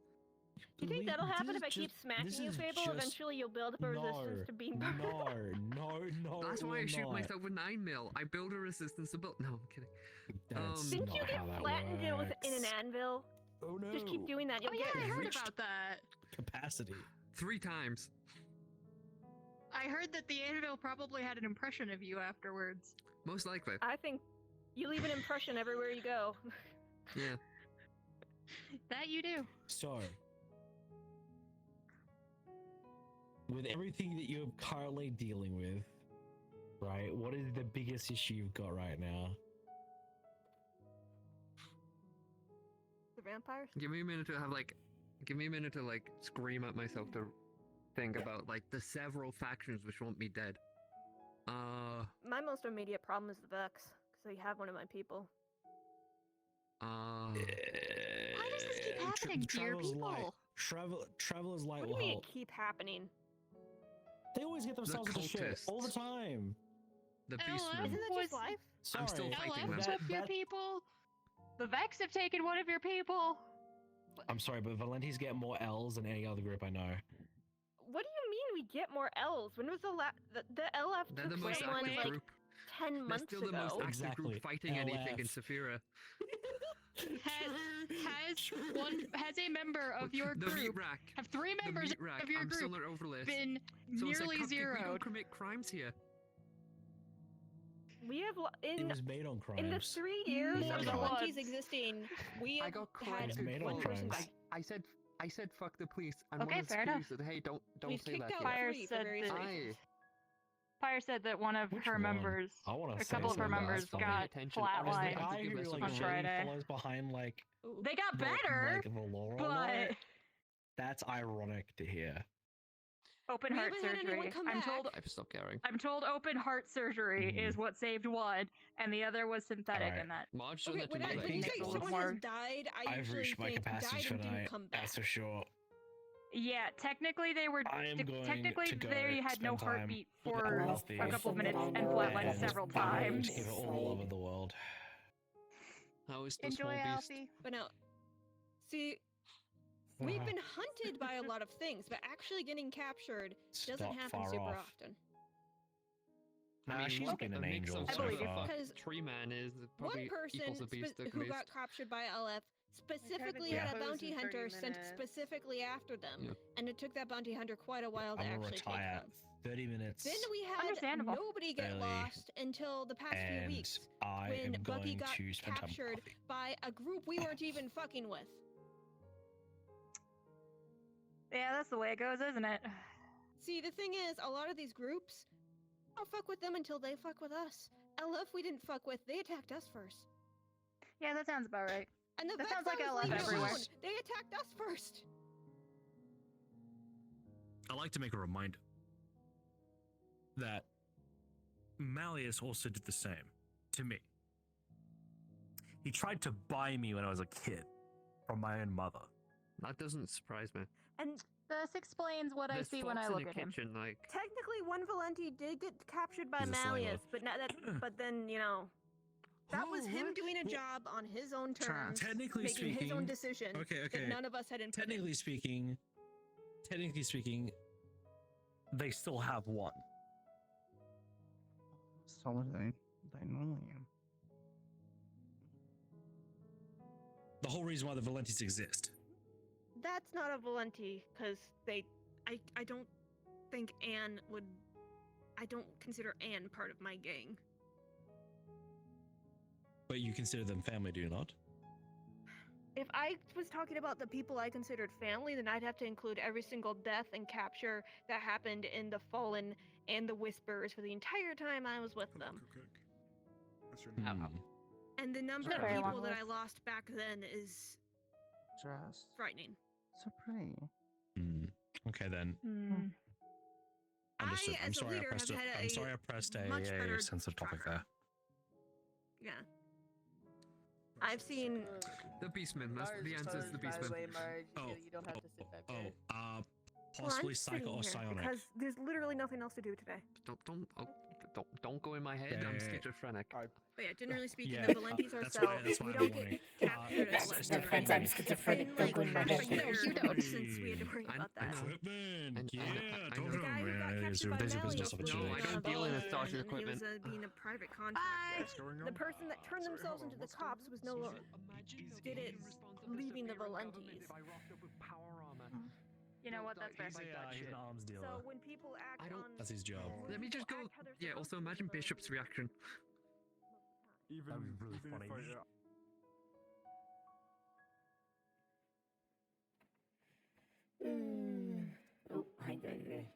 You think that'll happen if I keep this smacking you, is Fable? just- Eventually, you'll build up a resistance to being burned. No. That's why I it shoot will not. myself with 9mm. I build a resistance to build. No, I'm kidding. That's Didn't not you get how that flattened in an works. anvil? Oh no. Just keep doing that. You'll Oh yeah, get I heard reached- about that. Capacity. 3 times. I heard that the anvil probably had an impression of you afterwards. Most likely. I think you leave an impression everywhere you go. Yeah. That you do. So, with everything that you're currently dealing with, right, what is the biggest issue you've got right now? The vampires? Give me a minute to scream at myself to think about like the several factions which want me dead. My most immediate problem is the Vex, because I have one of my people. Why does this keep happening to your people? Traveler's light What do will you mean help. it keep happening? They always get themselves into shit all the time. The LF Isn't that was just life? I'm still Sorry. fighting LF them. took your people. The Vex have taken one of your people. I'm sorry, but Valenti's get more L's than any other group I know. What do you mean we get more L's? When was the LF They're the took most someone active like group. 10 They're months still ago? the most active Exactly. group fighting anything in LF. Saphira. Has a member of your The meat group rack. have 3 The members meat rack. of your I'm still group not over this. been So it's like, nearly Cupcake, we zeroed? don't commit crimes here. We have It was made on crimes. in the 3 years More of than Valenti's once. existing, we I have got had crimes It's made on one person crimes. die. I said fuck the police, and Okay, one of the fair enough. security said, hey, don't We've say kicked that. out here." Fire 3 for said various that- reasons. Fire said that one of Which her one? members, I want a to say couple of her something. members Stop paying got attention. Is the flatlined guy who like on Jane Friday. follows behind like They got better, like the law but that's ironic to hear. open We heart haven't had anyone surgery. come I'm back. told. I've stopped caring. I'm told open heart surgery is what saved one, and the other was synthetic, Alright. and that. Marge Okay, doesn't when, have to when do you that. say a little someone more- has died, I I've usually reached my think capacity died for and didn't tonight. come back. That's for sure. Yeah, technically they were. I am going technically to go they had no spend time heartbeat with for Healthy a couple minutes and and flatlined and several just die. times. Give it all the love of the world. How is the Enjoy, small beast? Alfie. But now, see, We've been hunted by a lot of things, but actually getting captured doesn't happen super often. I mean, she's been an angel so far. Tree man is One probably equals person a beast who got captured by LF specifically had a bounty hunter sent specifically after them, and it took that bounty hunter quite a while to actually take them. 30 minutes. Then we had nobody get lost until the past few weeks when Buggy got captured by a group we weren't even fucking with. Yeah, that's the way it goes, isn't it? See, the thing is, a lot of these groups, don't fuck with them until they fuck with us. LF we didn't fuck with, they attacked us first. Yeah, that sounds about right. And the that sounds like LF everywhere. They attacked us first. I like to make a reminder that Malleus also did the same to me. He tried to buy me when I was a kid from my own mother. That doesn't surprise me. And this explains what I see when I look at him. Like... Technically, one Valenti did get captured by Malleus, but not that. But then that was him doing a job on his own terms, technically making speaking, his own decision. Okay. That none of us had input. Technically speaking, they still have one. So they normally am. The whole reason why the Valentis exist. That's not a Valenti, because I don't think Anne would. I don't consider Anne part of my gang. But you consider them family, do you not? If I was talking about the people I considered family, then I'd have to include every single death and capture that happened in the Fallen and the Whispers for the entire time I was with them. That's your name. And the number of people that I lost back then is just frightening. So pretty. Okay then. Understood. I'm sorry I pressed a sensitive topic there. Yeah. I've seen the Beastman. That's the answer is the Beastman. You don't have to sit back there. Possibly Psycho or Psionic. Because there's literally nothing else to do today. Don't go in my head. I'm schizophrenic. But yeah, generally speaking, the Valentis ourselves, we don't get captured as less than I'm schizophrenic. Don't go in my head. You don't, since we had to worry about that. I don't deal in starship equipment. He was being a private contractor. The person that turned themselves into the cops was no longer did it leaving the Valentis. You know what? That's fair. He's an arms dealer. So when people act on, that's his job. Let me just go. Yeah. Also, imagine Bishop's reaction. That would be really funny. Oh, hi guys.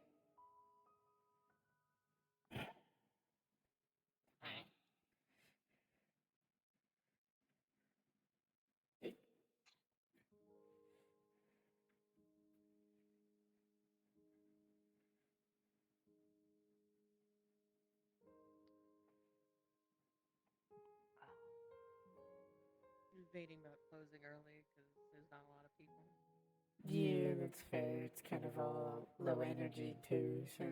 Debating about closing early because there's not a lot of people. Yeah, that's fair. It's kind of all low energy too, so.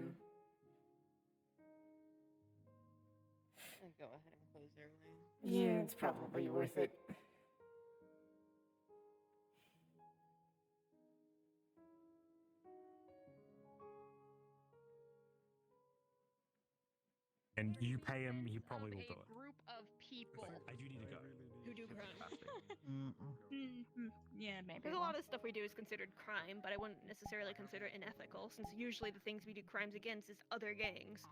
I'd go ahead and close early. Yeah, it's probably worth it. And you pay him, he probably will do it. Group of people I do need to go. Who do crime? Yeah, maybe. There's a lot of stuff we do is considered crime, but I wouldn't necessarily consider it unethical, since usually the things we do crimes against is other gangs.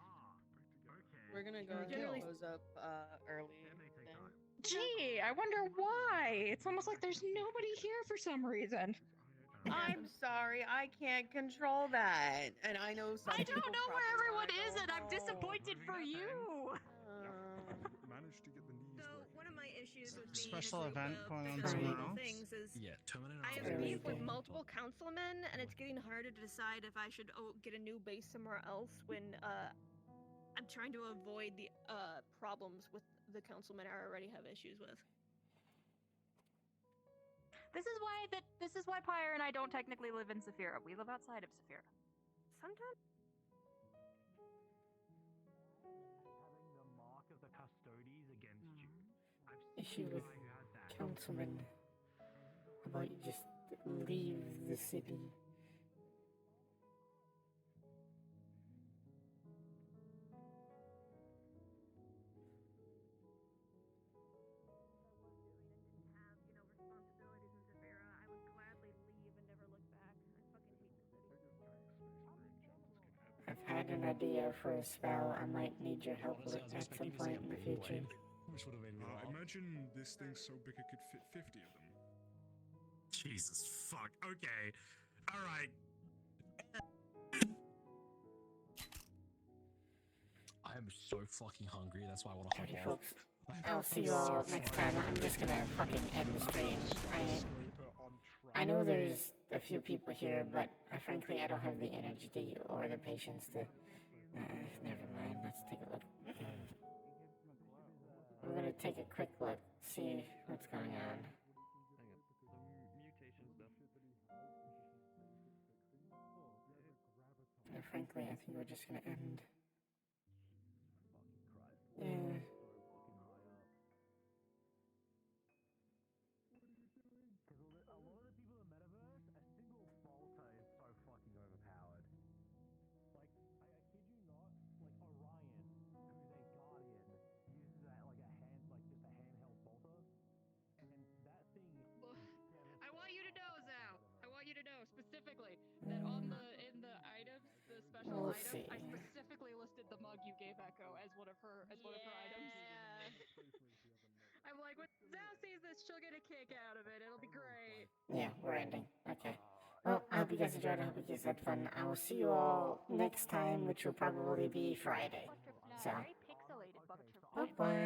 We're gonna go ahead and close up early. Gee, I wonder why. It's almost like there's nobody here for some reason. I'm sorry, I can't control that, and I know some. I don't know where everyone is, and I'm disappointed for you. Managed to get the knees So one of my issues with being special a event group going of on different tomorrow. things is Terminator. I have beef with multiple councilmen, and it's getting harder to decide if I should get a new base somewhere else when I'm trying to avoid the problems with the councilmen I already have issues with. This is why Pyre and I don't technically live in Saphira. We live outside of Saphira. Sometimes. Having the mark of the custodes against you. Issue with councilmen about just leave the city. I've had an idea for a spell I might need your help with at some point in the future. Imagine this thing's so big it could fit 50 of them. Jesus fuck. Okay. Alright. I am so fucking hungry, that's why I want to hop off. Folks, I'll see you all next time. I'm just gonna fucking end the stream. I know there's a few people here, but frankly I don't have the energy or the patience to... never mind, let's take a look. We're gonna take a quick look, see what's going on. Frankly, I think we're just gonna end. Yeah. Specifically, that on in the items, the special items, I specifically listed the mug you gave Echo as one of her items. I'm like, when Zao sees this, she'll get a kick out of it. It'll be great. Yeah, we're ending. Okay. Well, I hope you guys enjoyed. I hope you guys had fun. I will see you all next time, which will probably be Friday. So, bye-bye.